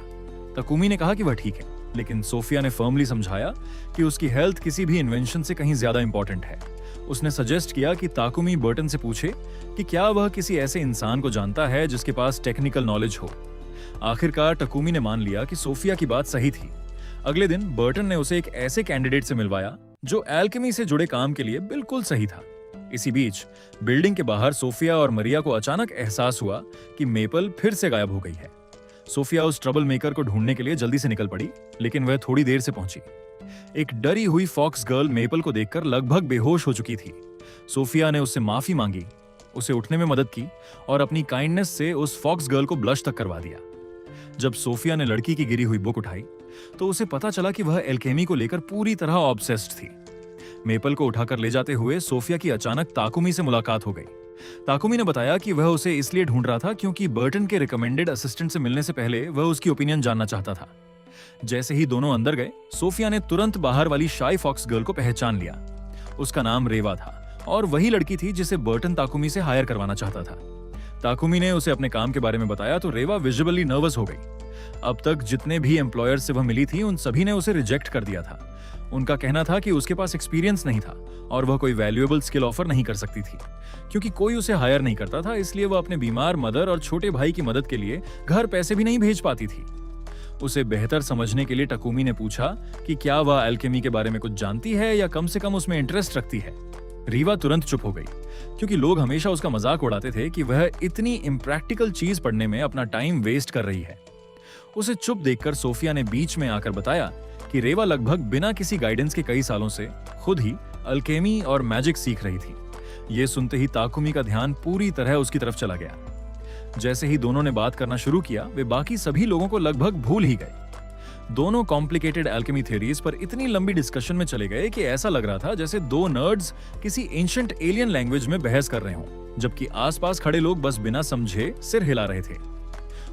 तकुमी ने कहा कि वह ठीक है, लेकिन सोफिया ने फर्मली समझाया कि उसकी हेल्थ किसी भी इन्वेंशन से कहीं ज्यादा इंपॉर्टेंट है। उसने सजेस्ट किया कि ताकुमी बर्टन से पूछे कि क्या वह किसी ऐसे इंसान को जानता है जिसके पास टेक्निकल नॉलेज हो। आखिरकार टकुमी ने मान लिया कि सोफिया की बात सही थी। अगले दिन बर्टन ने उसे एक ऐसे कैंडिडेट से मिलवाया जो एल्केमी से जुड़े काम के लिए बिल्कुल सही था। इसी बीच बिल्डिंग के बाहर सोफिया और मरिया को अचानक एहसास हुआ कि मेपल फिर से गायब हो गई है। सोफिया उस ट्रबल मेकर को ढूंढने के लिए जल्दी से निकल पड़ी, लेकिन वह थोड़ी देर से पहुंची। एक डरी हुई फॉक्स गर्ल मेपल को देखकर लगभग बेहोश हो चुकी थी। सोफिया ने उससे माफी मांगी, उसे उठने में मदद की और अपनी काइंडनेस से उस फॉक्स गर्ल को ब्लश तक करवा दिया। जब सोफिया ने लड़की की गिरी हुई बुक उठाई तो उसे पता चला कि वह एल्केमी को लेकर पूरी तरह ऑब्सेस्ड थी। मेपल को उठाकर ले जाते हुए सोफिया की अचानक ताकुमी से मुलाकात हो गई। ताकुमी ने बताया कि वह उसे इसलिए ढूंढ रहा था क्योंकि बर्टन के रिकमेंडेड असिस्टेंट से मिलने से पहले वह उसकी ओपिनियन जानना चाहता था। जैसे ही दोनों अंदर गए, सोफिया ने तुरंत बाहर वाली शाई फॉक्स गर्ल को पहचान लिया। उसका नाम रेवा था और वही लड़की थी जिसे बर्टन ताकुमी से हायर करवाना चाहता था। ताकुमी ने उसे अपने काम के बारे में बताया तो रेवा विजुअली नर्वस हो गई। अब तक जितने भी एम्प्लॉयर से वह मिली थी उन सभी ने उसे रिजेक्ट कर दिया था। उनका कहना था कि उसके पास एक्सपीरियंस नहीं था और वह कोई वैल्यूएबल स्किल ऑफर नहीं कर सकती थी। क्योंकि कोई उसे हायर नहीं करता था, इसलिए वह अपने बीमार मदर और छोटे भाई की मदद के लिए घर पैसे भी नहीं भेज पाती थी। उसे बेहतर समझने के लिए टकुमी ने पूछा कि क्या वह एल्केमी के बारे में कुछ जानती है या कम से कम उसमें इंटरेस्ट रखती है। रीवा तुरंत चुप हो गई, क्योंकि लोग हमेशा उसका मजाक उड़ाते थे कि वह इतनी इम्प्रैक्टिकल चीज पढ़ने में अपना टाइम वेस्ट कर रही है। उसे चुप देखकर सोफिया ने बीच में आकर बताया कि रेवा लगभग बिना किसी गाइडेंस के कई सालों से खुद ही अल्केमी और मैजिक सीख रही थी। ये सुनते ही ताकुमी का ध्यान पूरी तरह उसकी तरफ चला गया। जैसे ही दोनों ने बात करना शुरू किया, वे बाकी सभी लोगों को लगभग भूल ही गए। दोनों कॉम्प्लिकेटेड एल्केमी थ्योरीज पर इतनी लंबी डिस्कशन में चले गए कि ऐसा लग रहा था जैसे दो नर्ड्स किसी एंशिएंट एलियन लैंग्वेज में बहस कर रहे हों, जबकि आसपास खड़े लोग बस बिना समझे सिर हिला रहे थे।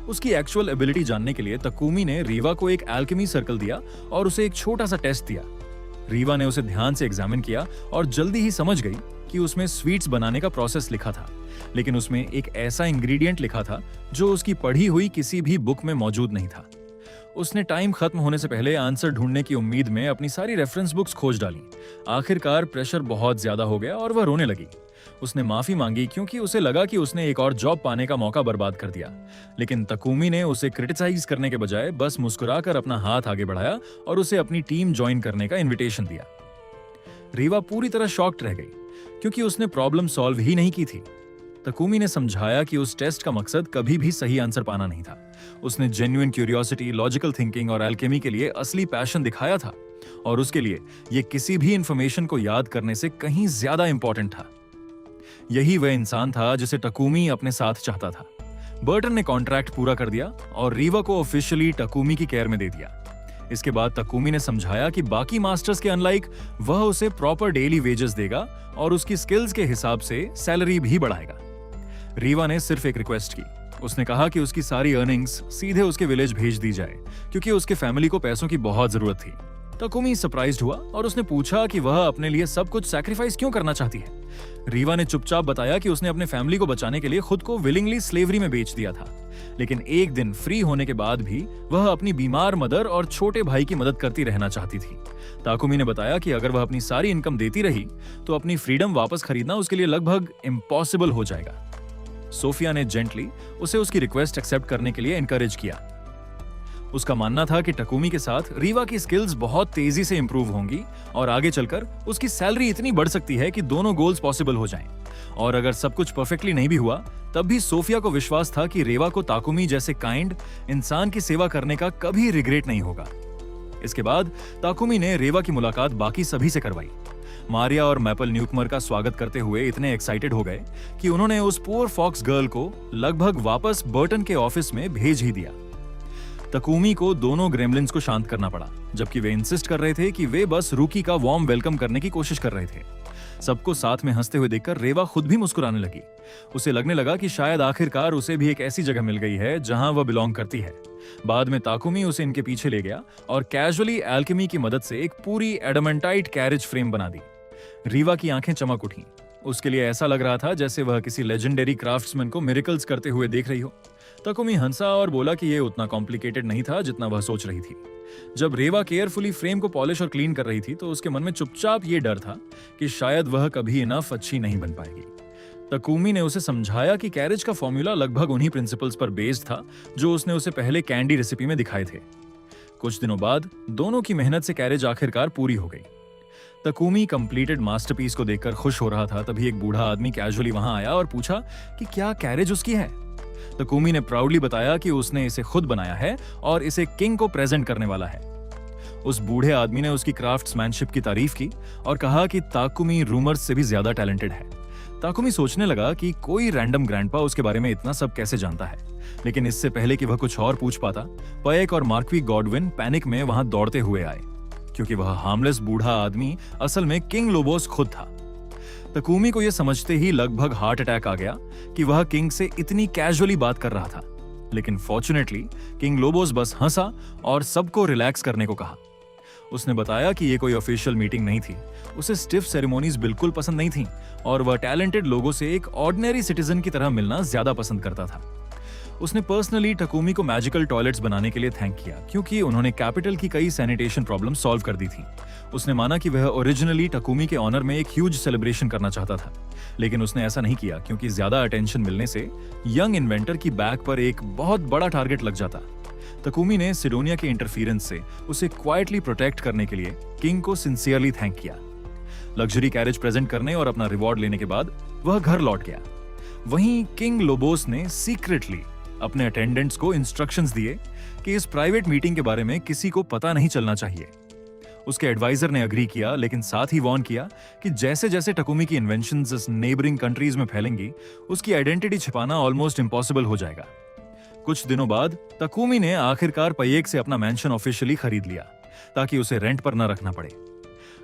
उसकी एक्चुअल एबिलिटी जानने के लिए तकुमी ने रीवा को एक एल्केमी सर्कल दिया और उसे एक छोटा सा टेस्ट दिया। रीवा ने उसे ध्यान से एग्जामिन किया और जल्दी ही समझ गई कि उसमें स्वीट्स बनाने का प्रोसेस लिखा था, लेकिन उसमें एक ऐसा इंग्रेडिएंट लिखा था जो उसकी पढ़ी हुई किसी भी बुक में मौजूद नहीं था। उसने टाइम खत्म होने से पहले आंसर ढूंढने की उम्मीद में अपनी सारी रेफरेंस बुक्स खोज डाली। आखिरकार प्रेशर बहुत ज्यादा हो गया और वह रोने लगी। उसने माफी मांगी क्योंकि उसे लगा कि उसने एक और जॉब पाने का मौका बर्बाद कर दिया, लेकिन तकुमी ने उसे क्रिटिसाइज करने के बजाय बस मुस्कुराकर अपना हाथ आगे बढ़ाया और उसे अपनी टीम ज्वाइन करने का इन्विटेशन दिया। रीवा पूरी तरह शॉक्ड रह गई, क्योंकि उसने प्रॉब्लम सॉल्व ही नहीं की थी। तकुमी ने समझाया कि उस टेस्ट का मकसद कभी भी सही आंसर पाना नहीं था। उसने जेन्युइन क्यूरियोसिटी, लॉजिकल थिंकिंग और एल्केमी के लिए असली पैशन दिखाया था, और उसके लिए यह किसी भी इंफॉर्मेशन को याद करने से कहीं ज्यादा इंपॉर्टेंट था। यही वह इंसान था जिसे टकुमी अपने साथ चाहता था। बर्टन ने कॉन्ट्रैक्ट पूरा कर दिया और रीवा को ऑफिशियली टकुमी की केयर में दे दिया। इसके बाद तकुमी ने समझाया कि बाकी मास्टर्स के अनलाइक वह उसे प्रॉपर डेली वेजेस देगा और उसकी स्किल्स के हिसाब से सैलरी भी बढ़ाएगा। रीवा ने सिर्फ एक रिक्वेस्ट की। उसने कहा कि उसकी सारी अर्निंग्स सीधे उसके विलेज भेज दी जाए, क्योंकि उसके फैमिली को पैसों की बहुत जरूरत थी। तकुमी सरप्राइज्ड हुआ और उसने पूछा कि वह अपने लिए सब कुछ सैक्रिफाइस क्यों करना चाहती है। रीवा ने चुपचाप बताया कि उसने अपने फैमिली को बचाने के लिए खुद को विलिंगली स्लेवरी में बेच दिया था, लेकिन एक दिन फ्री होने के बाद भी वह अपनी बीमार मदर और छोटे भाई की मदद करती रहना चाहती थी। ताकुमी ने बताया कि अगर वह अपनी सारी इनकम देती रही तो अपनी फ्रीडम वापस खरीदना उसके लिए लगभग इम्पॉसिबल हो जाएगा। सोफिया ने जेंटली उसे उसकी रिक्वेस्ट एक्सेप्ट करने के लिए एनकरेज किया। उसका मानना था कि टकुमी के साथ रीवा की स्किल्स बहुत तेजी से इंप्रूव होंगी और आगे चलकर उसकी सैलरी इतनी बढ़ सकती है कि दोनों गोल्स पॉसिबल हो जाएं। और अगर सब कुछ परफेक्टली नहीं भी हुआ, तब भी सोफिया को विश्वास था कि रेवा को ताकुमी जैसे काइंड इंसान की सेवा करने का कभी रिग्रेट नहीं होगा। इसके बाद ताकुमी ने रेवा की मुलाकात बाकी सभी से करवाई। मारिया और मैपल न्यूकमर का स्वागत करते हुए इतने एक्साइटेड हो गए कि उन्होंने उस पुअर फॉक्स गर्ल को लगभग वापस बर्टन के ऑफिस में भेज ही दिया। तकुमी को दोनों ग्रेमलिन्स को शांत करना पड़ा, जबकि वे इंसिस्ट कर रहे थे कि वे बस रूकी का वार्म वेलकम करने की कोशिश कर रहे थे। सबको साथ में हंसते हुए देखकर रेवा खुद भी मुस्कुराने लगी। उसे लगने लगा कि शायद आखिरकार उसे भी एक ऐसी जगह मिल गई है जहां वह बिलोंग करती है। बाद में ताकुमी उसे इनके पीछे ले गया और कैजुअली एल्केमी की मदद से एक पूरी एडमेंटाइट कैरेज फ्रेम बना दी। रीवा की आंखें चमक उठी। उसके लिए ऐसा लग रहा था जैसे वह किसी लेजेंडरी क्राफ्ट्समैन को मिरेकल्स करते हुए देख रही हो। ताकुमी हंसा और बोला कि यह उतना कॉम्प्लिकेटेड नहीं था जितना वह सोच रही थी। जब रेवा केयरफुली फ्रेम को पॉलिश और क्लीन कर रही थी तो उसके मन में चुपचाप ये डर था कि शायद वह कभी इनफ अच्छी नहीं बन पाएगी। ताकुमी ने उसे समझाया कि कैरेज का फॉर्मूला लगभग उन्हीं प्रिंसिपल्स पर बेस्ड था जो उसने उसे पहले कैंडी रेसिपी में दिखाए थे। कुछ दिनों बाद दोनों की मेहनत से कैरेज आखिरकार पूरी हो गई। ताकुमी कंप्लीटेड मास्टरपीस को देखकर खुश हो रहा था, तभी एक बूढ़ा आदमी कैजुअली वहां आया और पूछा कि क्या कैरेज उसकी है। ताकुमी ने प्राउडली बताया कि उसने इसे खुद बनाया है और इसे किंग को प्रेजेंट करने वाला है। उस बूढ़े आदमी ने उसकी क्राफ्ट्समैनशिप की तारीफ की और कहा कि ताकुमी रूमर्स से भी ज्यादा टैलेंटेड है। ताकुमी सोचने लगा कि कोई रैंडम ग्रैंडपा उसके बारे में इतना सब कैसे जानता है, लेकिन इससे पहले कि वह कुछ और पूछ पाता, पयेक और मार्क्वी गॉडविन पैनिक में वहां दौड़ते हुए आए, क्योंकि वह हार्मलेस बूढ़ा आदमी असल में किंग लोबोस खुद था। ताकुमी को यह समझते ही लगभग हार्ट अटैक आ गया कि वह किंग से इतनी कैजुअली बात कर रहा था, लेकिन फॉर्चुनेटली किंग लोबोस बस हंसा और सबको रिलैक्स करने को कहा। उसने बताया कि यह कोई ऑफिशियल मीटिंग नहीं थी, उसे स्टिफ सेरेमोनीज बिल्कुल पसंद नहीं थीं और वह टैलेंटेड लोगों से एक ऑर्डिनरी सिटीजन की तरह मिलना ज्यादा पसंद करता था। उसने पर्सनली ताकुमी को मैजिकल टॉयलेट्स बनाने के लिए थैंक किया, क्योंकि उन्होंने कैपिटल की कई सैनिटेशन प्रॉब्लम सॉल्व कर दी थी। उसने माना कि वह ओरिजिनली ताकुमी के ऑनर में एक ह्यूज सेलिब्रेशन करना चाहता था, लेकिन उसने ऐसा नहीं किया क्योंकि ज्यादा अटेंशन मिलने से यंग इन्वेंटर की बैक पर एक बहुत बड़ा टारगेट लग जाता। ताकुमी ने सिडोनिया के इंटरफियरेंस से उसे क्वाइटली प्रोटेक्ट करने के लिए किंग को सिंसियरली थैंक किया। लग्जरी कैरेज प्रेजेंट करने और अपना रिवॉर्ड लेने के बाद वह घर लौट गया। वहीं किंग लोबोस ने सीक्रेटली अपने अटेंडेंट्स को इंस्ट्रक्शंस दिए कि इस प्राइवेट मीटिंग के बारे में किसी को पता नहीं चलना चाहिए। उसके एडवाइजर ने अग्री किया, लेकिन साथ ही वार्न किया कि जैसे जैसे ताकुमी की इन्वेंशंस नेबरिंग कंट्रीज में फैलेंगी, उसकी आइडेंटिटी छिपाना ऑलमोस्ट इम्पॉसिबल हो जाएगा। कुछ दिनों बाद ताकुमी ने आखिरकार पयेक से अपना मैंशन ऑफिशियली खरीद लिया ताकि उसे रेंट पर न रखना पड़े।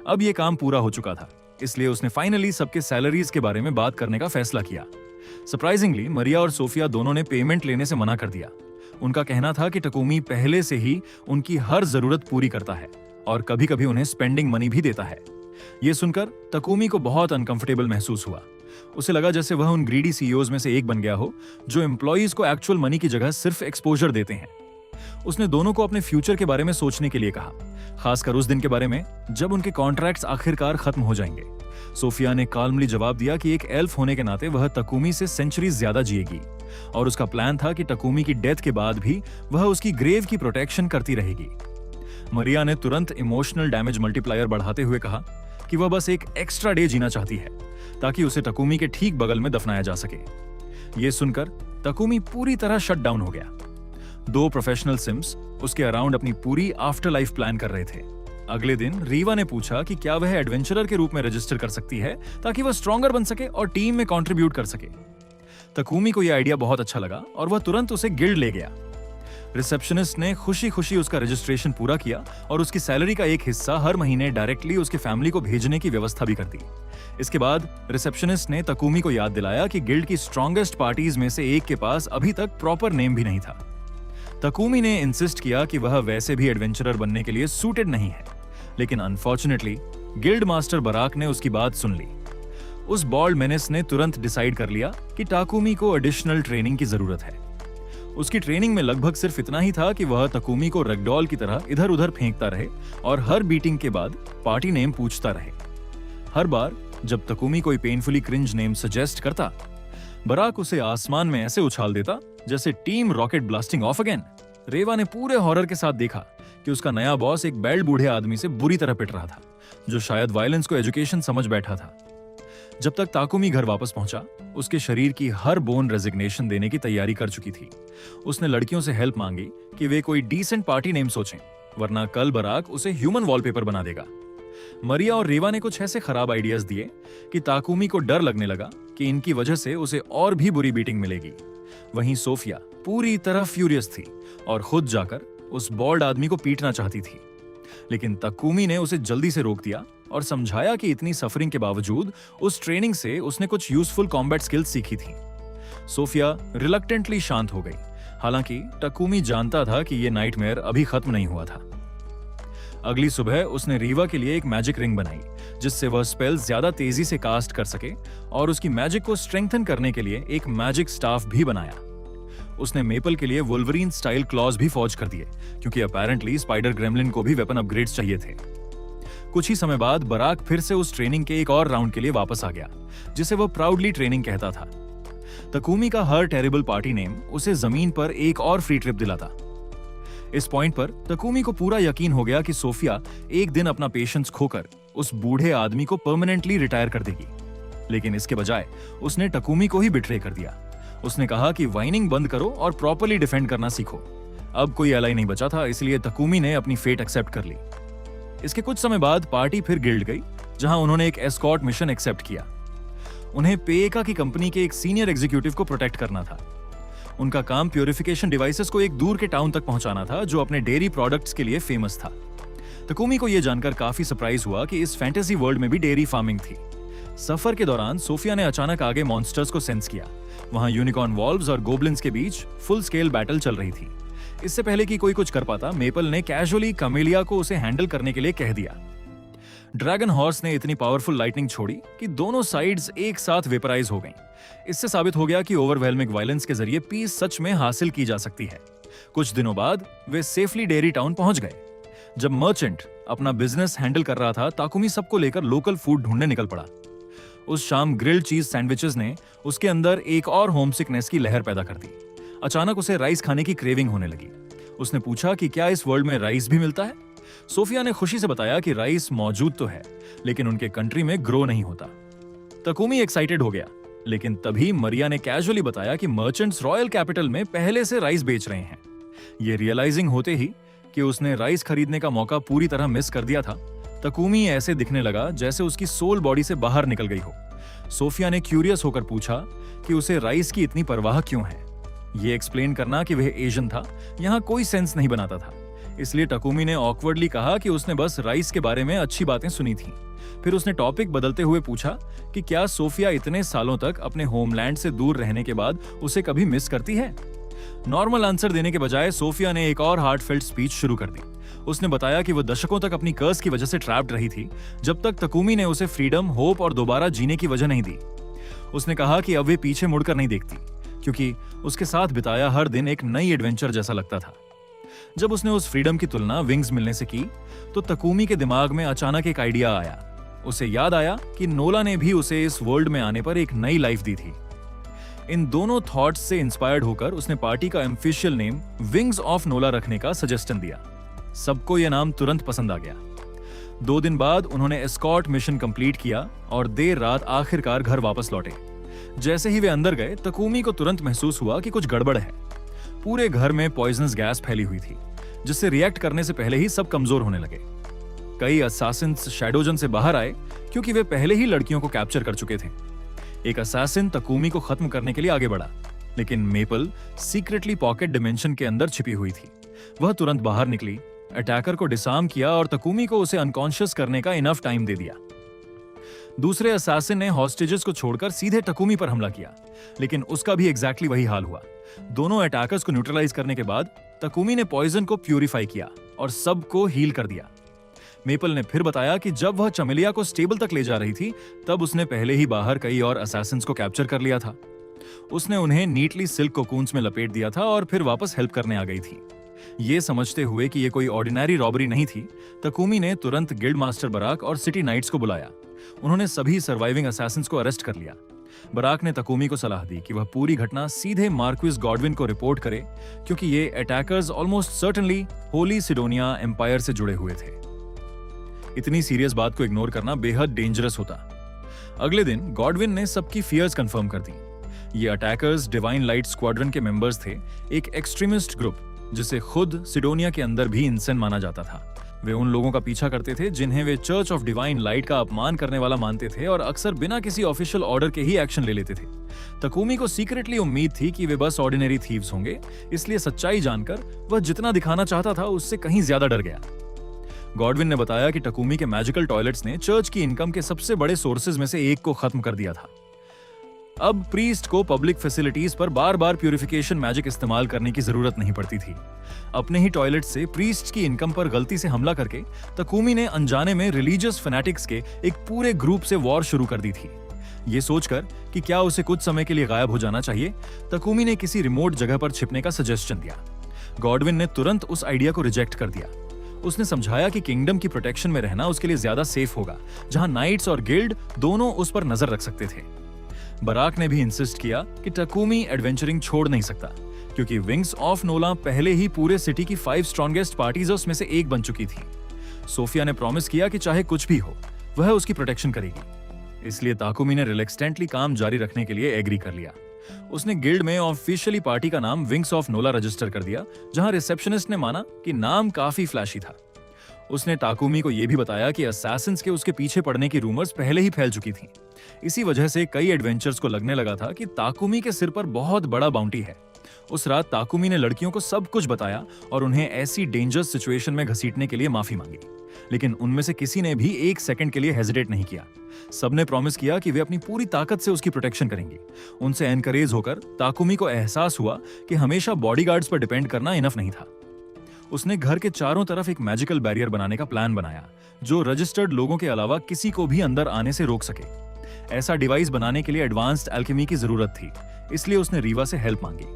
अब यह काम पूरा हो चुका था, इसलिए उसने फाइनली सबके सैलरीज के बारे में बात करने का फैसला किया। सरप्राइजिंगली मरिया और सोफिया दोनों ने पेमेंट लेने से मना कर दिया। उनका कहना था कि ताकुमी पहले से ही उनकी हर जरूरत पूरी करता है और कभी-कभी उन्हें स्पेंडिंग मनी भी देता है। यह सुनकर ताकुमी को बहुत अनकंफर्टेबल महसूस हुआ। उसे लगा जैसे वह उन ग्रीडी सीईओज में से एक बन गया हो जो एम्प्लॉइज को एक्चुअल मनी की जगह सिर्फ एक्सपोजर देते हैं। उसने दोनों को अपने फ्यूचर के बारे में सोचने के लिए कहा, खासकर उस दिन के बारे में जब उनके कॉन्ट्रैक्ट्स आखिरकार खत्म हो जाएंगे। सोफिया ने काल्मली जवाब दिया कि एक एल्फ होने के नाते वह ताकुमी से सेंचुरीज ज्यादा जिएगी और उसका प्लान था कि ताकुमी की डेथ के बाद भी वह उसकी ग्रेव की प्रोटेक्शन करती रहेगी। मरिया ने तुरंत इमोशनल डैमेज मल्टीप्लायर बढ़ाते हुए कहा कि वह बस एक एक्स्ट्रा डे जीना चाहती है ताकि उसे ताकुमी के ठीक बगल में दफनाया जा सके। यह सुनकर ताकुमी पूरी तरह शट डाउन हो गया। दो प्रोफेशनल सिम्स उसके अराउंड अपनी पूरी आफ्टर लाइफ प्लान कर रहे थे। अगले दिन रीवा ने पूछा कि क्या वह एडवेंचरर के रूप में रजिस्टर कर सकती है ताकि वह स्ट्रॉन्गर बन सके और टीम में कंट्रीब्यूट कर सके। ताकुमी को यह आइडिया बहुत अच्छा लगा और वह तुरंत उसे गिल्ड ले गया। रिसेप्शनिस्ट ने खुशी खुशी उसका रजिस्ट्रेशन पूरा किया और उसकी सैलरी का एक हिस्सा हर महीने डायरेक्टली उसके फैमिली को भेजने की व्यवस्था भी कर दी। इसके बाद रिसेप्शनिस्ट ने ताकुमी को याद दिलाया कि गिल्ड की स्ट्रॉन्गेस्ट पार्टीज में से एक के पास अभी तक प्रॉपर नेम भी नहीं था। ताकुमी ने इंसिस्ट किया कि वह वैसे भी एडवेंचरर बनने के लिए सूटेड नहीं है, लेकिन अनफॉर्चुनेटली गिल्ड मास्टर बराक ने उसकी बात सुन ली। उस बॉल्ड मेनेस ने तुरंत डिसाइड कर लिया कि ताकुमी को एडिशनल ट्रेनिंग की जरूरत है। उसकी ट्रेनिंग में लगभग सिर्फ इतना ही था कि वह ताकुमी को रगडॉल की तरह इधर उधर फेंकता रहे और हर बीटिंग के बाद पार्टी नेम पूछता रहे। हर बार जब ताकुमी कोई पेनफुली क्रिंज नेम सजेस्ट करता, बराक उसे आसमान में ऐसे उछाल देता जैसे team rocket blasting off again. Reva ने पूरे हॉरर के साथ देखा कि उसका नया बॉस एक बैल्ड बूढ़े आदमी से बुरी तरह पिट रहा था, जो शायद वायलेंस को एजुकेशन समझ बैठा था। जब तक ताकुमी घर वापस पहुंचा, उसके शरीर की हर बोन रेजिग्नेशन देने की तैयारी कर चुकी थी। उसने लड़कियों से हेल्प मांगी कि वे कोई डिसेंट पार्टी नेम सोचें, वरना कल बराक उसे ह्यूमन वॉलपेपर बना देगा। मरिया और रेवा ने कुछ ऐसे खराब आइडियाज दिए कि ताकुमी को डर लगने लगा कि इनकी वजह से उसे और भी बुरी बीटिंग मिलेगी। वहीं सोफिया पूरी तरह फ्यूरियस थी और खुद जाकर उस बॉल्ड आदमी को पीटना चाहती थी, लेकिन ताकुमी ने उसे जल्दी से रोक दिया और समझाया कि इतनी सफरिंग के बावजूद उस ट्रेनिंग से उसने कुछ यूजफुल कॉम्बैट स्किल्स सीखी थी। सोफिया रिलक्टेंटली शांत हो गई। हालांकि टकुमी जानता था कि ये नाइटमेयर अभी खत्म नहीं हुआ था। अगली सुबह उसने रीवा के लिए एक मैजिक रिंग बनाई जिससे वह स्पेल ज्यादा तेजी से कास्ट कर सके, और उसकी मैजिक को स्ट्रेंथन करने के लिए एक मैजिक स्टाफ भी बनाया। उसने मेपल के लिए वुल्वरीन स्टाइल क्लॉज भी फॉर्ज कर दिए, क्योंकि अपेरेंटली स्पाइडर ग्रेमलिन को भी वेपन अपग्रेड्स चाहिए थे। कुछ ही समय बाद बराक फिर से उस ट्रेनिंग के एक और राउंड के लिए वापस आ गया, जिसे वह प्राउडली ट्रेनिंग कहता था। तकुमी का हर टेरिबल पार्टी नेम उसे जमीन पर एक और फ्री ट्रिप दिलाता। इस पॉइंट पर तकुमी को पूरा यकीन हो गया कि सोफिया एक दिन अपना पेशेंस खोकर उस बूढ़े आदमी को परमानेंटली रिटायर कर देगी। लेकिन इसके बजाय उसने टकुमी को ही बिट्रे कर दिया। उसने कहा कि वाइनिंग बंद करो और प्रॉपर्ली डिफेंड करना सीखो। अब कोई एलाई नहीं बचा था, इसलिए तकुमी ने अपनी फेट एक्सेप्ट कर ली। इसके कुछ समय बाद पार्टी फिर गिल्ड गई, जहां उन्होंने एक एस्कॉर्ट मिशन एक्सेप्ट किया। उन्हें पेएका की कंपनी के एक सीनियर एग्जीक्यूटिव को प्रोटेक्ट करना था। उनका काम प्यूरिफिकेशन डिवाइसेस को एक दूर के टाउन तक पहुंचाना था, जो अपने डेयरी प्रोडक्ट्स के लिए फेमस था। तकुमी को यह जानकर काफी सरप्राइज हुआ कि इस फैंटेसी वर्ल्ड में भी डेयरी फार्मिंग थी। सफर के दौरान सोफिया ने अचानक आगे मॉन्स्टर्स को सेंस किया। वहां यूनिकॉर्न वॉल्व्स और गोब्लिन्स के बीच फुल स्केल बैटल चल रही थी। इससे पहले कि कोई कुछ कर पाता, मेपल ने कैजुअली कमेलिया को उसे हैंडल करने के लिए कह दिया। ड्रैगन हॉर्स ने इतनी पावरफुल लाइटनिंग छोड़ी कि दोनों साइड्स एक साथ वेपराइज हो गईं। इससे साबित हो गया कि ओवरवेलमिंग वायलेंस के जरिए पीस सच में हासिल की जा सकती है। कुछ दिनों बाद वे सेफली डेयरी टाउन पहुंच गए। जब मर्चेंट अपना बिजनेस हैंडल कर रहा था, ताकुमी सबको लेकर लोकल फूड ढूंढने निकल पड़ा। उस शाम ग्रिल्ड चीज सैंडविचेस ने उसके अंदर एक और होमसिकनेस की लहर पैदा कर दी। अचानक उसे राइस खाने की क्रेविंग होने लगी। उसने पूछा कि क्या इस वर्ल्ड में राइस भी मिलता है। सोफिया ने खुशी से बताया कि राइस मौजूद तो है, लेकिन उनके कंट्री में ग्रो नहीं होता। तकुमी एक्साइटेड हो गया, लेकिन तभी मरिया ने कैजुअली बताया कि मर्चेंट्स रॉयल कैपिटल में पहले से राइस बेच रहे हैं। ये रियलाइजिंग होते ही कि उसने राइस खरीदने का मौका पूरी तरह मिस कर दिया था, तकुमी ऐसे दिखने लगा जैसे उसकी सोल बॉडी से बाहर निकल गई हो। सोफिया ने क्यूरियस होकर पूछा कि उसे राइस की इतनी परवाह क्यों है। ये एक्सप्लेन करना कि वह एशियन था यहाँ कोई सेंस नहीं बनाता था, इसलिए टकुमी ने ऑकवर्डली कहा कि उसने बस राइस के बारे में अच्छी बातें सुनी थी। फिर उसने टॉपिक बदलते हुए पूछा कि क्या सोफिया इतने सालों तक अपने होमलैंड से दूर रहने के बाद उसे कभी मिस करती है। नॉर्मल आंसर देने के बजाय सोफिया ने एक और हार्टफेल्ट स्पीच शुरू कर दी। उसने बताया कि वह दशकों तक अपनी कर्स की वजह से ट्रैप्ड रही थी, जब तक तकुमी ने उसे फ्रीडम, होप और दोबारा जीने की वजह नहीं दी। उसने कहा कि अब वे पीछे मुड़कर नहीं देखती, क्योंकि उसके साथ बिताया हर दिन एक नई एडवेंचर जैसा लगता था। जब उसने उस फ्रीडम की तुलना विंग्स मिलने से की, तो तकुमी के दिमाग में अचानक एक आइडिया आया। उसे याद आया कि नोला ने भी उसे इस वर्ल्ड में आने पर एक नई लाइफ दी थी। इन दोनों थॉट्स से इंस्पायर्ड होकर उसने पार्टी का ऑफिशियल नेम विंग्स ऑफ नोला रखने का सजेशन दिया। सबको यह नाम तुरंत पसंद आ गया। 2 दिन बाद उन्होंने एस्कॉर्ट मिशन कंप्लीट किया और देर रात आखिरकार घर वापस लौटे। जैसे ही वे अंदर गए, तकुमी को तुरंत महसूस हुआ कि कुछ गड़बड़ है। पूरे घर में पॉइजनस गैस फैली हुई थी, जिससे रिएक्ट करने से पहले ही सब कमजोर होने लगे। कई असैसिन्स शैडोजन से बाहर आए, क्योंकि वे पहले ही लड़कियों को कैप्चर कर चुके थे। एक असैसिन तकुमी को खत्म करने के लिए आगे बढ़ा, लेकिन मेपल सीक्रेटली पॉकेट डिमेंशन के अंदर छिपी हुई थी। वह तुरंत बाहर निकली, अटैकर को डिसार्म किया और तकुमी को उसे अनकॉन्शियस करने का इनफ टाइम दे दिया। दूसरे असैसिन ने हॉस्टेजेस को छोड़कर सीधे टकुमी पर हमला किया, लेकिन उसका भी एग्जैक्टली वही हाल हुआ। दोनों अटैकर्स को न्यूट्रलाइज करने के बाद तकुमी ने पॉइजन को प्यूरिफाई किया और सबको हील कर दिया। मेपल ने फिर बताया कि जब वह चमेलिया को स्टेबल तक ले जा रही थी, तब उसने पहले ही बाहर कई और असैसिन्स को कैप्चर कर लिया था। उसने उन्हें नीटली सिल्क कोकून्स में लपेट दिया था और फिर वापस हेल्प करने आ गई थी। ये समझते हुए कि यह कोई ऑर्डिनरी रॉबरी नहीं थी, तकुमी ने तुरंत गिल्ड मास्टर बराक और सिटी नाइट्स को बुलाया। उन्होंने सभी सर्वाइविंग असैसिन्स को अरेस्ट कर लिया। बराक ने तकुमी को सलाह दी कि वह पूरी घटना सीधे मार्क्विस गॉडविन को रिपोर्ट करे, क्योंकि ये attackers almost certainly holy Sidonia empire से जुड़े हुए थे। इतनी सीरियस बात को इग्नोर करना बेहद डेंजरस होता। अगले दिन गॉडविन ने सबकी फियर्स कंफर्म कर दी। ये अटैकर्स डिवाइन लाइट स्क्वाड्रन के मेंबर्स थे, एक एक्सट्रीमिस्ट ग्रुप जिसे खुद सिडोनिया के अंदर भी इंसेंट माना जाता था। वे उन लोगों का पीछा करते थे जिन्हें वे चर्च ऑफ डिवाइन लाइट का अपमान करने वाला मानते थे और अक्सर बिना किसी ऑफिशियल ऑर्डर के ही एक्शन ले लेते थे। तकुमी को सीक्रेटली उम्मीद थी कि वे बस ऑर्डिनरी थीव्स होंगे, इसलिए सच्चाई जानकर वह जितना दिखाना चाहता था उससे कहीं ज्यादा डर गया। गॉडविन ने बताया कि टकुमी के मैजिकल टॉयलेट्स ने चर्च की इनकम के सबसे बड़े सोर्सेज में से एक को खत्म कर दिया था। अब प्रीस्ट को पब्लिक फैसिलिटीज पर बार बार प्यूरिफिकेशन मैजिक इस्तेमाल करने की जरूरत नहीं पड़ती थी। अपने ही टॉयलेट से प्रीस्ट की इनकम पर गलती से हमला करके तकुमी ने अनजाने में रिलीजियस फैनेटिक्स के एक पूरे ग्रुप से वॉर शुरू कर दी थी। ये सोचकर कि क्या उसे कुछ समय के लिए गायब हो जाना चाहिए, तकुमी ने किसी रिमोट जगह पर छिपने का सजेशन दिया। गॉडविन ने तुरंत उस आइडिया को रिजेक्ट कर दिया। उसने समझाया कि किंगडम की प्रोटेक्शन में रहना उसके लिए ज्यादा सेफ होगा, जहां नाइट्स और गिल्ड दोनों उस पर नजर रख सकते थे। बराक ने भी इंसिस्ट किया कि तकुमी एडवेंचरिंग छोड़ नहीं सकता, क्योंकि विंग्स ऑफ नोला पहले ही पूरे सिटी की 5 स्ट्रॉन्गेस्ट पार्टीजर्स में से एक बन चुकी थी। सोफिया ने प्रॉमिस किया कि चाहे कुछ भी हो, वह उसकी प्रोटेक्शन करेगी। इसलिए ताकुमी ने रिलैक्सटेंटली काम जारी रखने के लिए एग्री कर लिया। उसने गिल्ड में ऑफिशियली पार्टी का नाम विंग्स ऑफ नोला रजिस्टर कर दिया, जहां रिसेप्शनिस्ट ने माना कि नाम काफी फ्लैशी था। उसने ताकुमी को यह भी बताया कि असैसिन्स के उसके पीछे पड़ने की रूमर्स पहले ही फैल चुकी थीं। इसी वजह से कई एडवेंचर्स को लगने लगा था कि ताकुमी के सिर पर बहुत बड़ा बाउंटी है। उस रात ताकुमी ने लड़कियों को सब कुछ बताया और उन्हें ऐसी डेंजरस सिचुएशन में घसीटने के लिए माफी मांगी, लेकिन उनमें से किसी ने भी एक सेकंड के लिए हेजिटेट नहीं किया। सबने प्रॉमिस किया कि वे अपनी पूरी ताकत से उसकी प्रोटेक्शन करेंगे। उनसे एनकरेज होकर ताकुमी को एहसास हुआ कि हमेशा बॉडीगार्ड्स पर डिपेंड करना इनफ नहीं था। उसने घर के चारों तरफ एक मैजिकल बैरियर बनाने का प्लान बनाया, जो रजिस्टर्ड लोगों के अलावा किसी को भी अंदर आने से रोक सके। ऐसा डिवाइस बनाने के लिए एडवांस्ड एल्केमी की जरूरत थी, इसलिए उसने रीवा से हेल्प मांगी।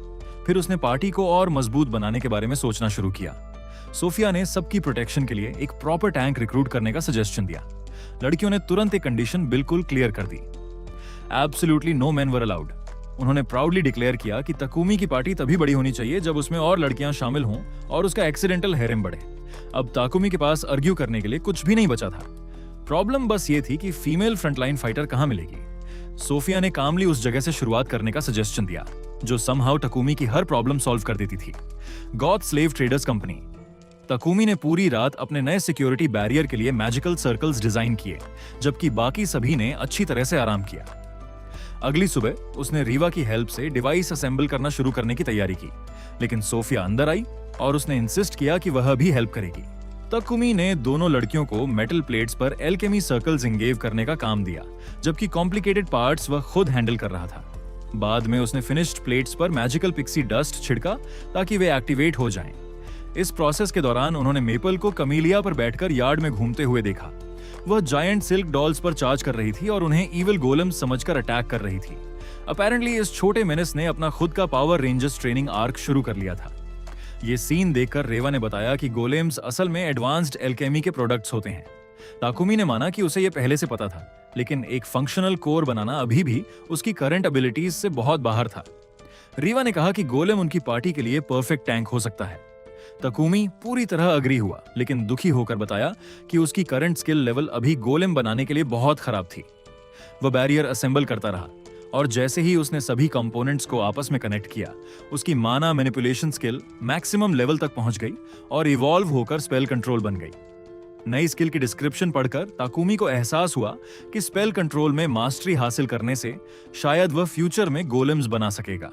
फिर उसने पार्टी को और मजबूत बनाने के बारे में सोचना शुरू किया। सोफिया ने सबकी प्रोटेक्शन के लिए एक प्रॉपर टैंक रिक्रूट करने का सजेशन दिया। लड़कियों ने तुरंत एक कंडीशन बिल्कुल क्लियर कर दी। Absolutely no men were allowed. उन्होंने प्राउडली डिक्लेयर किया कि तकुमी की पार्टी तभी बड़ी होनी चाहिए जब उसमें और लड़कियां शामिल हों और उसका एक्सीडेंटल हेरेम बढ़े। अब ताकुमी के पास आर्ग्यू करने के लिए कुछ भी नहीं बचा था। प्रॉब्लम बस ये थी कि फीमेल फ्रंटलाइन फाइटर कहां मिलेगी। सोफिया ने कामली उस जगह से शुरुआत करने का सजेशन दिया, जो समहाउ तकुमी की हर प्रॉब्लम सॉल्व कर देती थी। God slave traders company. Takumi ने पूरी रात अपने नए सिक्योरिटी बैरियर के लिए मैजिकल सर्कल्स डिजाइन किए, जबकि बाकी सभी ने अच्छी तरह से आराम किया। अगली सुबह उसने रीवा की हेल्प से डिवाइस असेंबल करना शुरू करने की तैयारी की, लेकिन सोफिया अंदर आई और उसने इंसिस्ट किया कि वह भी हेल्प करेगी। तकुमी ने दोनों लड़कियों को मेटल प्लेट्स पर एल्केमी सर्कल्स इंगेव करने का काम दिया, जबकि कॉम्प्लिकेटेड पार्ट्स वह खुद हैंडल कर रहा था। बाद में उसने फिनिश्ड प्लेट्स पर मैजिकल पिक्सी डस्ट छिड़का ताकि वे एक्टिवेट हो जाएं। इस प्रोसेस के दौरान उन्होंने मेपल को कमीलिया पर बैठकर यार्ड में घूमते हुए देखा। वह जायंट सिल्क डॉल्स पर चार्ज कर रही थी और उन्हें इविल गोलेम्स समझकर अटैक कर रही थी। अपैरेंटली इस छोटे मेनिस ने अपना खुद का पावर रेंजर्स ट्रेनिंग आर्क शुरू कर लिया था। ये सीन देखकर रेवा ने बताया कि गोलेम्स असल में एडवांस्ड एल्केमी के प्रोडक्ट्स होते हैं। ताकुमी ने माना कि उसे यह पहले से पता था, लेकिन एक फंक्शनल कोर बनाना अभी भी उसकी करंट एबिलिटीज से बहुत बाहर था। रीवा ने कहा कि गोलेम उनकी पार्टी के लिए परफेक्ट टैंक हो सकता है। तकुमी पूरी तरह अग्री हुआ, लेकिन दुखी होकर बताया कि उसकी करंट स्किल लेवल अभी गोलेम बनाने के लिए बहुत खराब थी। वह बैरियर असेंबल करता रहा और जैसे ही उसने सभी कंपोनेंट्स को आपस में कनेक्ट किया, उसकी माना मैनिपुलेशन स्किल मैक्सिमम लेवल तक पहुंच गई और इवॉल्व होकर स्पेल कंट्रोल बन गई। नई स्किल की डिस्क्रिप्शन पढ़कर ताकुमी को एहसास हुआ कि स्पेल कंट्रोल में मास्टरी हासिल करने से शायद वह फ्यूचर में गोलेम्स बना सकेगा।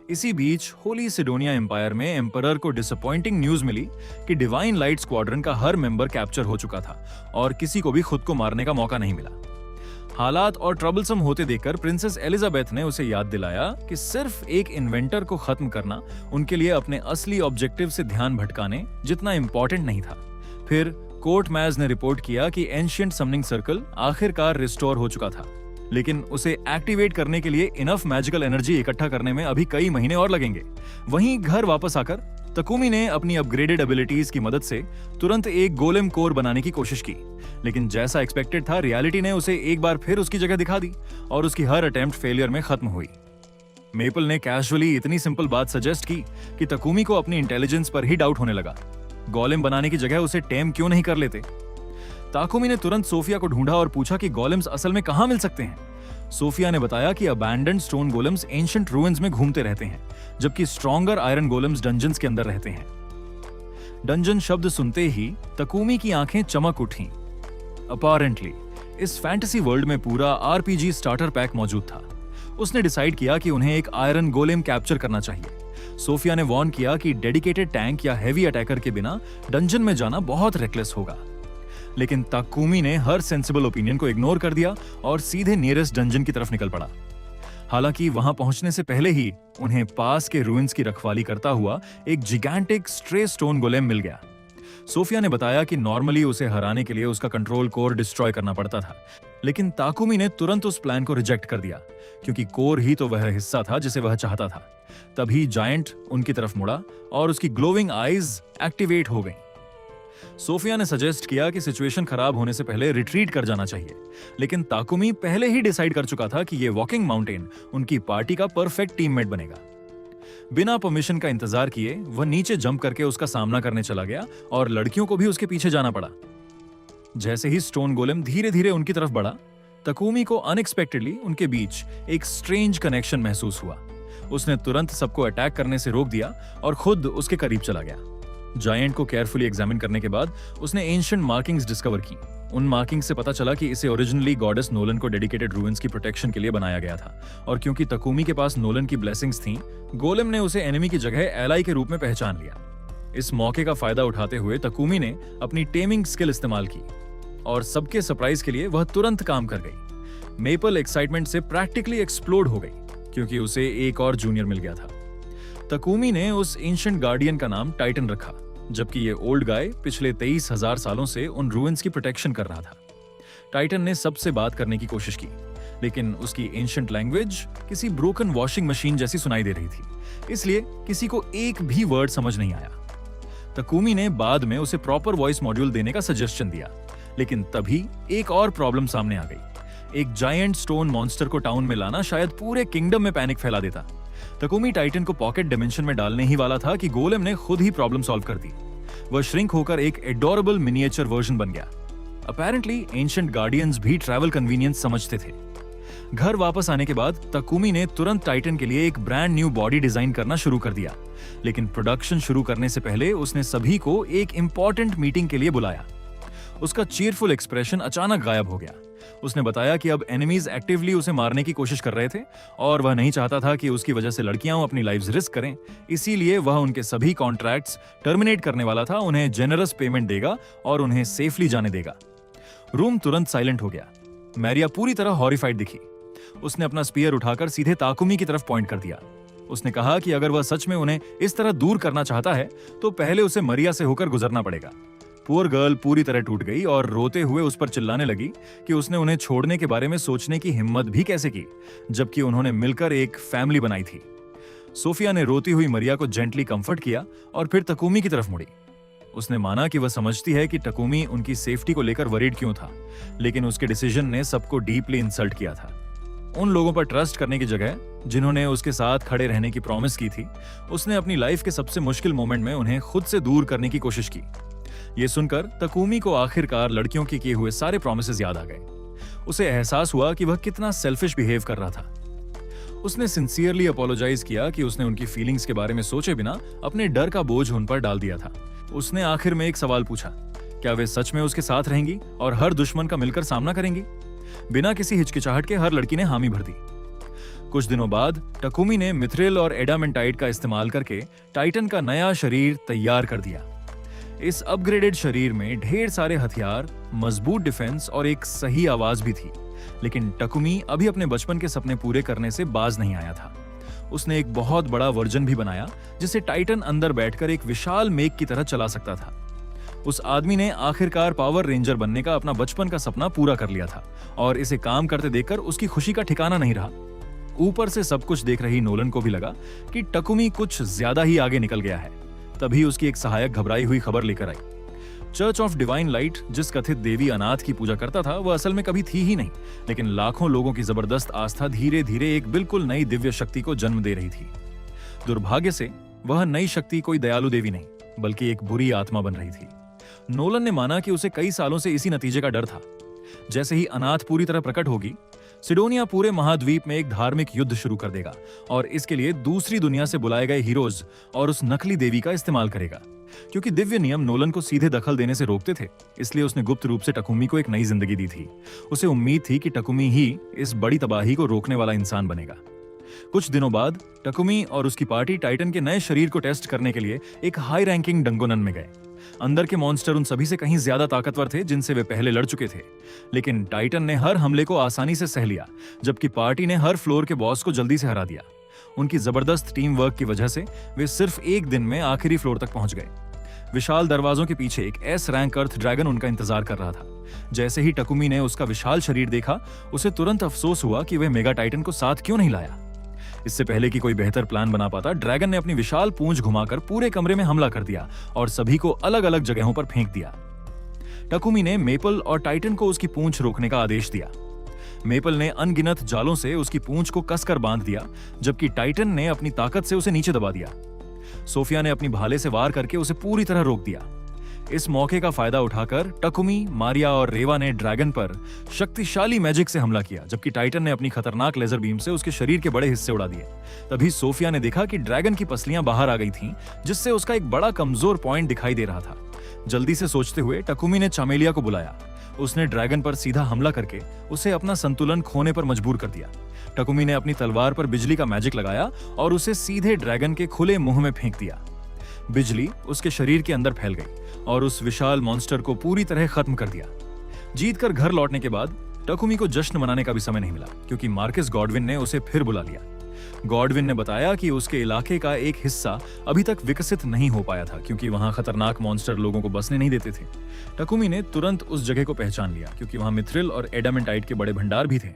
इसी बीच होली सिडोनिया एम्पायर में एम्परर को डिसअपॉइंटिंग न्यूज मिली कि डिवाइन लाइट स्क्वाड्रन का हर मेंबर कैप्चर हो चुका था और किसी को भी खुद को मारने का मौका नहीं मिला। हालात और ट्रबलसम होते देखकर प्रिंसेस एलिजाबेथ ने उसे याद दिलाया कि सिर्फ एक इन्वेंटर को खत्म करना उनके लिए अपने असली ऑब्जेक्टिव से ध्यान भटकाने जितना इंपॉर्टेंट नहीं था। फिर कोर्ट मैज ने रिपोर्ट किया कि एंशिएंट समनिंग सर्कल आखिरकार रिस्टोर हो चुका था, लेकिन उसे एक्टिवेट करने के लिए इनफ मैजिकल एनर्जी इकट्ठा करने में अभी कई महीने और लगेंगे। वहीं घर वापस आकर तकुमी ने अपनी अपग्रेडेड एबिलिटीज की मदद से तुरंत एक गोलेम कोर बनाने की कोशिश की, लेकिन जैसा एक्सपेक्टेड था, रियलिटी ने उसे एक बार फिर उसकी जगह दिखा दी और उसकी हर अटेम्प्ट फेलियर में खत्म हुई। मेपल ने कैजुअली इतनी सिंपल बात सजेस्ट की कि तकुमी को अपनी इंटेलिजेंस पर ही डाउट होने लगा। गोलेम बनाने की जगह उसे टेम क्यों नहीं कर लेते? ताकुमी ने तुरंत सोफिया को ढूंढा और पूछा कि गोलेम्स असल में कहां मिल सकते हैं। सोफिया ने बताया कि abandoned stone golems ancient ruins में घूमते रहते हैं, जबकि स्ट्रॉन्गर आयरन गोलेम्स डंजन्स के अंदर रहते हैं। डंजन शब्द सुनते ही तकुमी की आंखें चमक उठीं। अपैरेंटली इस फैंटेसी वर्ल्ड में पूरा आरपीजी स्टार्टर पैक मौजूद था। उसने डिसाइड किया कि उन्हें एक आयरन गोलेम कैप्चर करना चाहिए। सोफिया ने वार्न किया कि डेडिकेटेड टैंक या हेवी अटैकर के बिना डंजन में जाना बहुत रेकलेस होगा, लेकिन ताकुमी ने हर सेंसिबल ओपिनियन को इग्नोर कर दिया और सीधे नियरेस्ट डंजन की तरफ निकल पड़ा। हालांकि वहां पहुंचने से पहले ही उन्हें पास के रूइंस की रखवाली करता हुआ एक जिगैंटिक स्ट्रे स्टोन गोलेम मिल गया। सोफिया ने बताया कि नॉर्मली उसे हराने के लिए उसका कंट्रोल कोर डिस्ट्रॉय करना पड़ता था, लेकिन ताकुमी ने तुरंत उस प्लान को रिजेक्ट कर दिया, क्योंकि कोर ही तो वह हिस्सा था जिसे वह चाहता था। तभी जायंट उनकी तरफ मुड़ा और उसकी ग्लोविंग आईज एक्टिवेट हो गईं। सोफिया ने सजेस्ट किया कि सिचुएशन खराब होने से पहले रिट्रीट कर जाना चाहिए, लेकिन ताकुमी पहले ही डिसाइड कर चुका था कि ये वॉकिंग माउंटेन उनकी पार्टी का परफेक्ट टीममेट बनेगा। बिना परमिशन का इंतजार किए वह नीचे जंप करके उसका सामना करने चला गया और लड़कियों को भी उसके पीछे जाना पड़ा। जैसे ही स्टोन गोलेम धीरे धीरे उनकी तरफ बढ़ा, तकुमी को अनएक्सपेक्टेडली उनके बीच एक स्ट्रेंज कनेक्शन महसूस हुआ। उसने तुरंत सबको अटैक करने से रोक दिया और खुद उसके करीब चला गया। जायंट को केयरफुली एग्जामिन करने के बाद उसने एंशिएंट मार्किंग्स डिस्कवर की। उन मार्किंग से पता चला कि इसे ओरिजिनली गॉडेस नोलन को डेडिकेटेड रूइंस की प्रोटेक्शन के लिए बनाया गया था, और क्योंकि तकुमी के पास नोलन की ब्लेसिंग्स थीं, गोलेम ने उसे एनिमी की जगह एलाई के रूप में पहचान लिया। इस मौके का फायदा उठाते हुए तकुमी ने अपनी टेमिंग स्किल इस्तेमाल की और सबके सरप्राइज के लिए वह तुरंत काम कर गई। मेपल एक्साइटमेंट से प्रैक्टिकली एक्सप्लोड हो गई, क्योंकि उसे एक और जूनियर मिल गया था। तकुमी ने उस एंशिएंट गार्डियन का नाम टाइटन रखा, जबकि ये ओल्ड गाय पिछले 23,000 सालों से उन रूइंस की प्रोटेक्शन कर रहा था। टाइटन ने सबसे बात करने की कोशिश की, लेकिन उसकी एंशिएंट लैंग्वेज किसी ब्रोकन वॉशिंग मशीन जैसी सुनाई दे रही थी, इसलिए किसी को एक भी वर्ड समझ नहीं आया। तकुमी ने बाद में उसे प्रॉपर वॉइस मॉड्यूल देने का सजेशन दिया, लेकिन तभी एक और प्रॉब्लम सामने आ गई। एक जायंट स्टोन मॉन्स्टर को टाउन में लाना शायद पूरे किंगडम में पैनिक फैला देता। तकुमी टाइटन को पॉकेट डिमेंशन में डालने ही वाला था कि गोलेम ने खुद ही प्रॉब्लम सॉल्व कर दी। वह श्रिंक होकर एक एडोरेबल मिनिएचर वर्जन बन गया। अपैरेंटली एंशिएंट गार्डियंस भी ट्रैवल कन्वीनियंस समझते थे। घर वापस आने के बाद तकुमी ने तुरंत टाइटन के लिए एक ब्रांड न्यू बॉडी डिजाइन करना शुरू कर दिया, लेकिन प्रोडक्शन शुरू करने से पहले उसने सभी को एक इंपॉर्टेंट मीटिंग के लिए बुलाया। उसका चीयरफुल एक्सप्रेशन अचानक गायब हो गया। उसने बताया कि अब एनिमीज एक्टिवली उसे मारने की कोशिश कर रहे थे और वह नहीं चाहता था कि उसकी वजह से लड़कियां अपनी लाइव्स रिस्क करें, इसीलिए वह उनके सभी कॉन्ट्रैक्ट्स टर्मिनेट करने वाला था, उन्हें जेनरस पेमेंट देगा और उन्हें सेफली जाने देगा। रूम तुरंत साइलेंट हो गया। मैरिया पूरी तरह हॉरिफाइड दिखी। उसने अपना स्पीयर उठाकर सीधे ताकुमी की तरफ पॉइंट कर दिया। उसने कहा कि अगर वह सच में उन्हें इस तरह दूर करना चाहता है तो पहले उसे मरिया से होकर गुजरना पड़ेगा। पुअर गर्ल पूरी तरह टूट गई और रोते हुए उस पर चिल्लाने लगी कि उसने उन्हें छोड़ने के बारे में सोचने की हिम्मत भी कैसे की, जबकि उन्होंने मिलकर एक फैमिली बनाई थी। सोफिया ने रोती हुई मरिया को जेंटली कंफर्ट किया और फिर तकुमी की तरफ मुड़ी। उसने माना कि वह समझती है कि तकुमी उनकी सेफ्टी को लेकर वरीड क्यों था, लेकिन उसके डिसीजन ने सबको डीपली इंसल्ट किया था। उन लोगों पर ट्रस्ट करने की जगह जिन्होंने उसके साथ खड़े रहने की प्रॉमिस की थी, उसने अपनी लाइफ के सबसे मुश्किल मोमेंट में उन्हें खुद से दूर करने की कोशिश की। ये सुनकर तकुमी को आखिरकार लड़कियों के किए हुए सारे प्रॉमिसेस याद आ गए। उसे एहसास हुआ कि वह कितना सेल्फिश बिहेव कर रहा था। उसने सिंसियरली अपोलोजाइज किया कि उसने उनकी फीलिंग्स के बारे में सोचे बिना अपने डर का बोझ उन पर डाल दिया था। उसने आखिर में एक सवाल पूछा, क्या वे सच में उसके साथ रहेंगी और हर दुश्मन का मिलकर सामना करेंगी? बिना किसी हिचकिचाहट के हर लड़की ने हामी भर दी। कुछ दिनों बाद टकुमी ने मिथ्रिल और एडामेंटाइट का इस्तेमाल करके टाइटन का नया शरीर तैयार कर दिया। इस अपग्रेडेड शरीर में ढेर सारे हथियार, मजबूत डिफेंस और एक सही आवाज भी थी, लेकिन टकुमी अभी अपने बचपन के सपने पूरे करने से बाज नहीं आया था। उसने एक बहुत बड़ा वर्जन भी बनाया जिसे टाइटन अंदर बैठकर एक विशाल मेघ की तरह चला सकता था। उस आदमी ने आखिरकार पावर रेंजर बनने का अपना बचपन का सपना पूरा कर लिया था और इसे काम करते देखकर उसकी खुशी का ठिकाना नहीं रहा। ऊपर से सब कुछ देख रही नोलन को भी लगा कि टकुमी कुछ ज्यादा ही आगे निकल गया है। तभी उसकी एक सहायक घबराई हुई खबर लेकर आई। चर्च ऑफ डिवाइन लाइट, जिस कथित देवी अनाथ की पूजा करता था, वह असल में कभी थी ही नहीं, लेकिन लाखों लोगों की जबरदस्त आस्था धीरे धीरे एक बिल्कुल नई दिव्य शक्ति को जन्म दे रही थी। दुर्भाग्य से वह नई शक्ति कोई दयालु देवी नहीं, बल्कि एक बुरी आत्मा बन रही थी। नोलन ने माना कि उसे कई सालों से इसी नतीजे का डर था। जैसे ही अनाथ पूरी तरह प्रकट होगी, सिडोनिया पूरे महाद्वीप में एक धार्मिक युद्ध शुरू कर देगा और इसके लिए दूसरी दुनिया से बुलाए गए हीरोज और उस नकली देवी का इस्तेमाल करेगा। क्योंकि दिव्य नियम नोलन को सीधे दखल देने से रोकते थे, इसलिए उसने गुप्त रूप से टकुमी को एक नई जिंदगी दी थी। उसे उम्मीद थी कि टकुमी ही इस बड़ी तबाही को रोकने वाला इंसान बनेगा। कुछ दिनों बाद टकुमी और उसकी पार्टी टाइटन के नए शरीर को टेस्ट करने के लिए एक हाई रैंकिंग डंगोनन में गए। अंदर के मॉन्स्टर उन सभी से कहीं ज्यादा ताकतवर थे जिनसे वे पहले लड़ चुके थे, लेकिन टाइटन ने हर हमले को आसानी से सह लिया, जबकि पार्टी ने हर फ्लोर के बॉस को जल्दी से हरा दिया। उनकी जबरदस्त टीम वर्क की वजह से वे सिर्फ एक दिन में आखिरी फ्लोर तक पहुंच गए। विशाल दरवाजों के पीछे एक एस रैंक अर्थ ड्रैगन उनका इंतजार कर रहा था। जैसे ही टकुमी ने उसका विशाल शरीर देखा, उसे तुरंत अफसोस हुआ कि वह मेगा टाइटन को साथ क्यों नहीं लाया। इससे पहले कि कोई बेहतर प्लान बना पाता, ड्रैगन ने अपनी विशाल पूंछ घुमाकर पूरे कमरे में हमला कर दिया और सभी को अलग अलग जगहों पर फेंक दिया। टकुमी ने मेपल और टाइटन को उसकी पूंछ रोकने का आदेश दिया। मेपल ने अनगिनत जालों से उसकी पूंछ को कसकर बांध दिया, जबकि टाइटन ने अपनी ताकत से उसे नीचे दबा दिया। सोफिया ने अपनी भाले से वार करके उसे पूरी तरह रोक दिया। इस मौके का फायदा उठाकर टकुमी, मारिया और रेवा ने ड्रैगन पर शक्तिशाली मैजिक से हमला किया, जबकि टाइटन ने अपनी खतरनाक लेजर बीम से उसके शरीर के बड़े हिस्से उड़ा दिए। तभी सोफिया ने देखा कि ड्रैगन की पसलियां बाहर आ गई थीं, जिससे उसका एक बड़ा कमजोर पॉइंट दिखाई दे रहा था। जल्दी से सोचते हुए टकुमी ने चमेलिया को बुलाया। उसने ड्रैगन पर सीधा हमला करके उसे अपना संतुलन खोने पर मजबूर कर दिया। टकुमी ने अपनी तलवार पर बिजली का मैजिक लगाया और उसे सीधे ड्रैगन के खुले मुंह में फेंक दिया। बिजली उसके शरीर के अंदर फैल गई और उस विशाल मॉन्स्टर को पूरी तरह खत्म कर दिया। जीतकर घर लौटने के बाद टकुमी को जश्न मनाने का भी समय नहीं मिला, क्योंकि मार्कस गॉडविन ने उसे फिर बुला लिया। गॉडविन ने बताया कि उसके इलाके का एक हिस्सा अभी तक विकसित नहीं हो पाया था, क्योंकि वहां खतरनाक मॉन्स्टर लोगों को बसने नहीं देते थे। टकुमी ने तुरंत उस जगह को पहचान लिया, क्योंकि वहां मिथ्रिल और एडामेंटाइट के बड़े भंडार भी थे।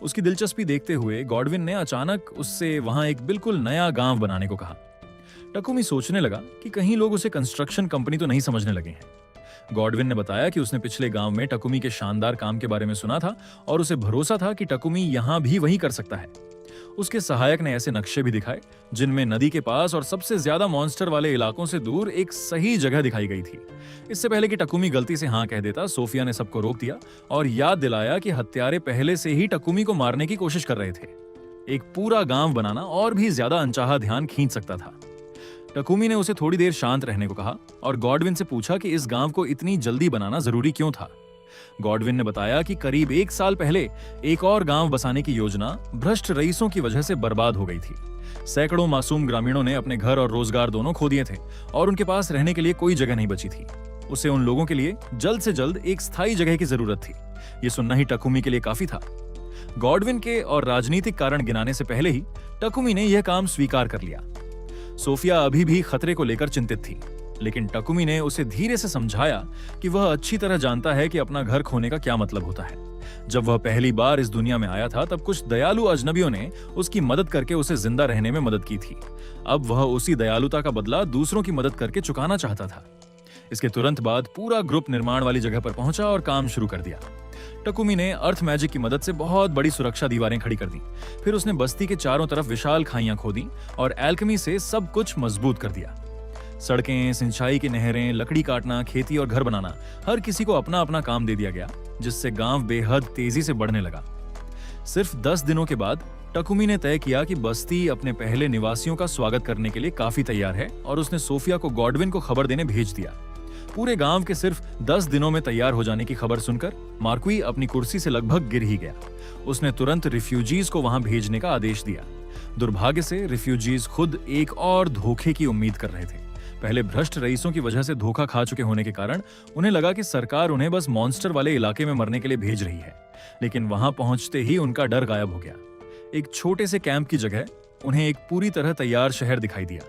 उसकी दिलचस्पी देखते हुए गॉडविन ने अचानक उससे वहां एक बिल्कुल नया गांव बनाने को कहा। टकुमी सोचने लगा कि कहीं लोग उसे कंस्ट्रक्शन कंपनी तो नहीं समझने लगे हैं। गॉडविन ने बताया कि उसने पिछले गांव में टकुमी के शानदार काम के बारे में सुना था और उसे भरोसा था कि टकुमी यहां भी वही कर सकता है। उसके सहायक ने ऐसे नक्शे भी दिखाए जिनमें नदी के पास और सबसे ज्यादा मॉन्स्टर वाले इलाकों से दूर एक सही जगह दिखाई गई थी। इससे पहले कि टकुमी गलती से हाँ कह देता, सोफिया ने सबको रोक दिया और याद दिलाया कि हत्यारे पहले से ही टकुमी को मारने की कोशिश कर रहे थे। एक पूरा गांव बनाना और भी ज्यादा अनचाहा ध्यान खींच सकता था। टकुमी ने उसे थोड़ी देर शांत रहने को कहा और गॉडविन से पूछा कि इस गांव को इतनी जल्दी बनाना जरूरी क्यों था। गॉडविन ने बताया कि करीब 1 साल पहले एक और गांव बसाने की योजना भ्रष्ट रईसों की वजह से बर्बाद हो गई थी। सैकड़ों मासूम ग्रामीणों ने अपने घर और रोजगार दोनों खो दिए थे और उनके पास रहने के लिए कोई जगह नहीं बची थी। उसे उन लोगों के लिए जल्द से जल्द एक स्थायी जगह की जरूरत थी। ये सुनना ही टकुमी के लिए काफी था। गॉडविन के और राजनीतिक कारण गिनाने से पहले ही टकुमी ने यह काम स्वीकार कर लिया। सोफिया अभी भी खतरे को लेकर चिंतित थी, लेकिन टकुमी ने उसे धीरे से समझाया कि वह अच्छी तरह जानता है कि अपना घर खोने का क्या मतलब होता है। जब वह पहली बार इस दुनिया में आया था, तब कुछ दयालु अजनबियों ने उसकी मदद करके उसे जिंदा रहने में मदद की थी। अब वह उसी दयालुता का बदला दूसरों की मदद करके चुकाना चाहता था। इसके तुरंत बाद पूरा ग्रुप निर्माण वाली जगह पर पहुंचा और काम शुरू कर दिया। टकुमी ने अर्थ मैजिक की मदद से बहुत बड़ी सुरक्षा दीवारें खड़ी कर दी। फिर उसने बस्ती के चारों तरफ विशाल खाइयां खोदी और एल्केमी से सब कुछ मजबूत कर दिया। सड़कें, सिंचाई की नहरें, लकड़ी काटना, खेती और घर बनाना, हर किसी को अपना अपना काम दे दिया गया, जिससे गांव बेहद तेजी से बढ़ने लगा। सिर्फ 10 दिनों के बाद टकुमी ने तय किया कि बस्ती अपने पहले निवासियों का स्वागत करने के लिए काफी तैयार है और उसने सोफिया को गॉडविन को खबर देने भेज दिया। पूरे गांव के सिर्फ 10 दिनों में तैयार हो जाने की खबर सुनकर मार्क्वी अपनी कुर्सी से लगभग गिर ही गया। उसने तुरंत रिफ्यूजीज को वहां भेजने का आदेश दिया। दुर्भाग्य से रिफ्यूजीज खुद एक और धोखे की उम्मीद कर रहे थे। पहले भ्रष्ट रईसों की वजह से धोखा खा चुके होने के कारण उन्हें लगा कि सरकार उन्हें बस मॉन्स्टर वाले इलाके में मरने के लिए भेज रही है, लेकिन वहां पहुंचते ही उनका डर गायब हो गया। एक छोटे से कैंप की जगह उन्हें एक पूरी तरह तैयार शहर दिखाई दिया।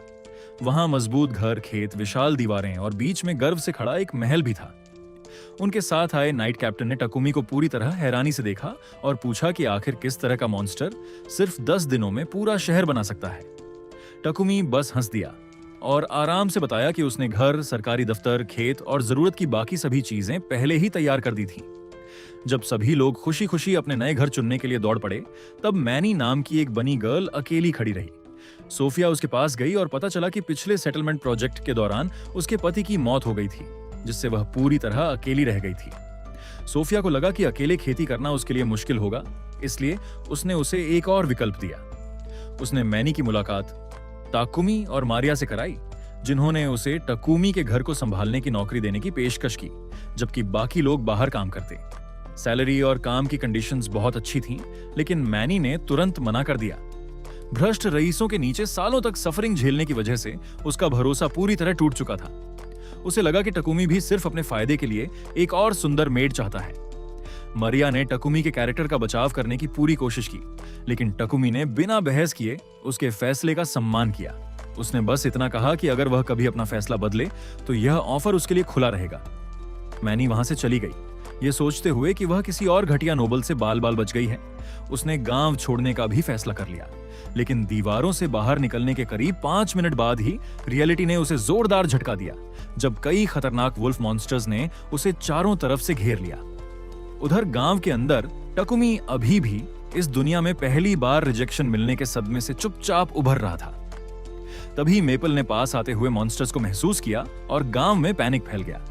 वहां मजबूत घर, खेत, विशाल दीवारें और बीच में गर्व से खड़ा एक महल भी था। उनके साथ आए नाइट कैप्टन ने टकुमी को पूरी तरह हैरानी से देखा और पूछा कि आखिर किस तरह का मॉन्स्टर सिर्फ 10 दिनों में पूरा शहर बना सकता है। टकुमी बस हंस दिया और आराम से बताया कि उसने घर, सरकारी दफ्तर, खेत और जरूरत की बाकी सभी चीजें पहले ही तैयार कर दी थी। जब सभी लोग खुशी खुशी अपने नए घर चुनने के लिए दौड़ पड़े, तब मैनी नाम की एक बनी गर्ल अकेली खड़ी रही। सोफिया उसके पास गई और पता चला कि पिछले सेटलमेंट प्रोजेक्ट के दौरान उसके पति की मौत हो गई थी, जिससे वह पूरी तरह अकेली रह गई थी। सोफिया को लगा कि अकेले खेती करना उसके लिए मुश्किल होगा, इसलिए उसने उसे एक और विकल्प दिया। उसने मैनी की मुलाकात ताकुमी और मारिया से कराई, जिन्होंने उसे टकुमी के घर को संभालने की नौकरी देने की पेशकश की, जबकि बाकी लोग बाहर काम करते। सैलरी और काम की कंडीशंस बहुत अच्छी थीं, लेकिन मैनी ने तुरंत मना कर दिया। भ्रष्ट रईसों के नीचे सालों तक सफरिंग झेलने की वजह से उसका भरोसा पूरी तरह टूट चुका था। उसे लगा कि टकुमी भी सिर्फ अपने फायदे के लिए एक और सुंदर मेड चाहता है। मारिया ने टकुमी के कैरेक्टर का बचाव करने की पूरी कोशिश की, लेकिन टकुमी ने बिना बहस किए उसके फैसले का सम्मान किया। उसने बस इतना कहा कि अगर वह कभी अपना फैसला बदले तो यह ऑफर उसके लिए खुला रहेगा। मैनी वहां से चली गई, ये सोचते हुए कि वह किसी और घटिया नोबल से बाल बाल बच गई है। उसने गांव छोड़ने का भी फैसला कर लिया, लेकिन दीवारों से बाहर निकलने के करीब 5 मिनट बाद ही रियलिटी ने उसे जोरदार झटका दिया, जब कई खतरनाक वुल्फ मॉन्स्टर्स ने उसे चारों तरफ से घेर लिया। उधर गांव के अंदर टकुमी अभी भी इस दुनिया में पहली बार रिजेक्शन मिलने के सदमे से चुपचाप उभर रहा था। तभी मेपल ने पास आते हुए मॉन्स्टर्स को महसूस किया और गांव में पैनिक फैल गया।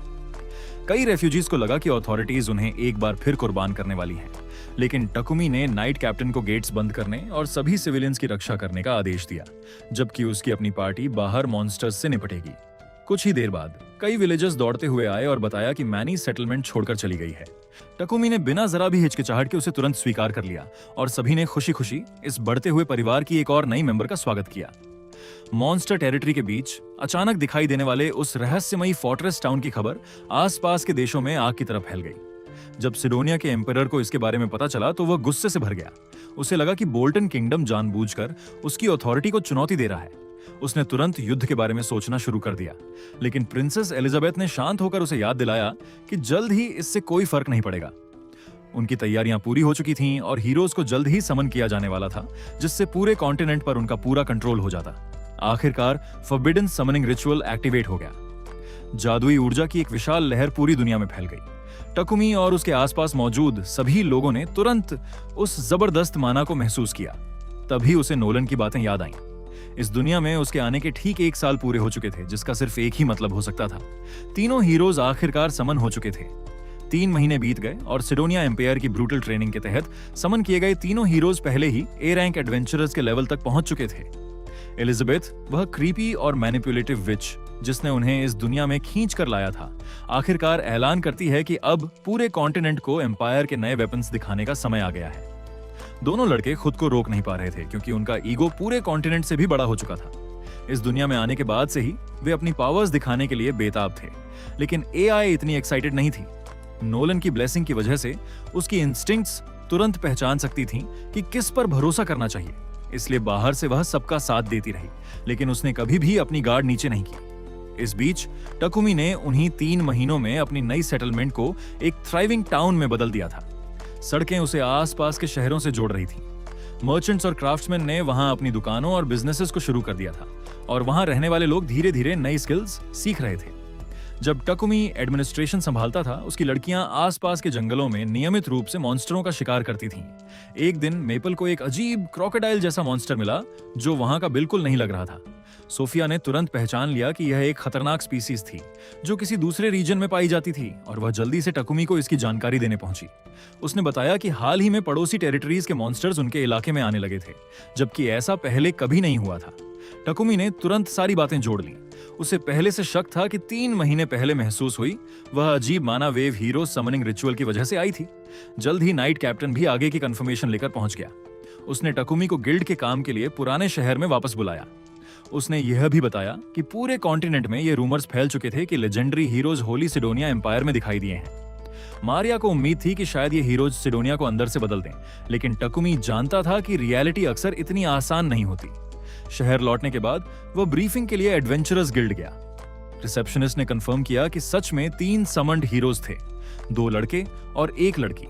कई रेफ्यूजीज को लगा कि अथॉरिटीज उन्हें एक बार फिर कुर्बान करने वाली हैं, लेकिन टकुमी ने नाइट कैप्टन को गेट्स बंद करने और सभी सिविलियंस की रक्षा करने का आदेश दिया, जबकि उसकी अपनी पार्टी बाहर मॉन्स्टर्स से निपटेगी। कुछ ही देर बाद कई विलेजर्स दौड़ते हुए आए और बताया कि मैनी सेटलमेंट छोड़कर चली गई है। टकुमी ने बिना जरा भी हिचकिचाहट के उसे तुरंत स्वीकार कर लिया और सभी ने खुशी खुशी इस बढ़ते हुए परिवार की एक और नई मेंबर का स्वागत किया। मॉन्स्टर टेरिटरी के बीच अचानक दिखाई देने वाले उस रहस्यमयी फोर्ट्रेस टाउन की खबर आसपास के देशों में आग की तरह फैल गई। जब सिडोनिया के एम्परर को इसके बारे में पता चला तो वह गुस्से से भर गया। उसे लगा कि बोल्टन किंगडम जानबूझकर उसकी अथॉरिटी को चुनौती दे रहा है। उसने तुरंत युद्ध के बारे में सोचना शुरू कर दिया, लेकिन प्रिंसेस एलिजाबेथ ने शांत होकर उसे याद दिलाया कि जल्द ही इससे कोई फर्क नहीं पड़ेगा। उनकी तैयारियां पूरी हो चुकी थीं और हीरोज को जल्द ही समन किया जाने वाला था, जिससे पूरे कॉन्टिनेंट पर उनका पूरा कंट्रोल हो जाता। आखिरकार फॉरबिडन समनिंग रिचुअल एक्टिवेट हो गया। जादुई ऊर्जा की एक विशाल लहर पूरी दुनिया में फैल गई। टकुमी और उसके आसपास मौजूद सभी लोगों ने तुरंत उस जबरदस्त माना को महसूस किया। तभी उसे नोलन की बातें याद आईं। इस दुनिया में उसके आने के ठीक 1 साल पूरे हो चुके थे, जिसका सिर्फ एक ही मतलब हो सकता था। तीनों हीरोज आखिरकार समन हो चुके थे। 3 महीने बीत गए और सिडोनिया एम्पायर की ब्रूटल ट्रेनिंग के तहत समन किए गए तीनों हीरोज पहले ही ए रैंक एडवेंचरर्स के लेवल तक पहुंच चुके थे। एलिजाबेथ, वह क्रीपी और मैनिपुलेटिव विच जिसने उन्हें इस दुनिया में खींच कर लाया था, आखिरकार ऐलान करती है कि अब पूरे कॉन्टिनेंट को एम्पायर के नए वेपन्स दिखाने का समय आ गया है। दोनों लड़के खुद को रोक नहीं पा रहे थे, क्योंकि उनका ईगो पूरे कॉन्टिनेंट से भी बड़ा हो चुका था। इस दुनिया में आने के बाद से ही वे अपनी पावर्स दिखाने के लिए बेताब थे, लेकिन एआई इतनी एक्साइटेड नहीं थी। नोलन की ब्लेसिंग की वजह से उसकी इंस्टिंक्ट्स तुरंत पहचान सकती थीं कि किस पर भरोसा करना चाहिए, इसलिए बाहर से वह सबका साथ देती रही, लेकिन उसने कभी भी अपनी गार्ड नीचे नहीं की। इस बीच टकुमी ने उन्हीं 3 महीनों में अपनी नई सेटलमेंट को एक थ्राइविंग टाउन में बदल दिया था। सड़कें उसे आसपास के शहरों से जोड़ रही थीं। मर्चेंट्स और क्राफ्ट्समैन ने वहां अपनी दुकानों और बिजनेसेस को शुरू कर दिया था, और वहां रहने वाले लोग धीरे धीरे नई स्किल्स सीख रहे थे। जब टकुमी एडमिनिस्ट्रेशन संभालता था, उसकी लड़कियां आसपास के जंगलों में नियमित रूप से मॉन्स्टरों का शिकार करती थीं। एक दिन मेपल को एक अजीब क्रोकोडाइल जैसा मॉन्स्टर मिला जो वहां का बिल्कुल नहीं लग रहा था। सोफिया ने तुरंत पहचान लिया कि यह एक खतरनाक स्पीसीज थी जो किसी दूसरे रीजन में पाई जाती थी, और वह जल्दी से टकुमी को इसकी जानकारी देने पहुंची। उसने बताया कि हाल ही में पड़ोसी टेरिटरीज के मॉन्स्टर्स उनके इलाके में आने लगे थे, जबकि ऐसा पहले कभी नहीं हुआ था। टकुमी ने तुरंत सारी बातें जोड़ ली। उसे पहले से शक था कि 3 महीने पहले महसूस हुई वह अजीब माना वेव हीरो समनिंग रिचुअल की वजह से आई थी। जल्द ही नाइट कैप्टन भी आगे की कंफर्मेशन लेकर पहुंच गया। उसने टकुमी को गिल्ड के काम के लिए पुराने शहर में वापस बुलाया। उसने यह भी बताया कि पूरे कॉन्टिनेंट में ये रूमर्स फैल चुके थे कि legendary heroes Holi Sidonia empire में दिखाई दिए हैं। मारिया को उम्मीद थी कि शायद ये हीरोज सिडोनिया को अंदर से बदल दें, लेकिन टकुमी जानता था कि रियलिटी अक्सर इतनी आसान नहीं होती। शहर लौटने के बाद वह ब्रीफिंग के लिए एडवेंचरर्स गिल्ड गया। रिसेप्शनिस्ट ने कंफर्म किया कि सच में 3 समन्ड हीरोज थे, 2 लड़के और 1 लड़की।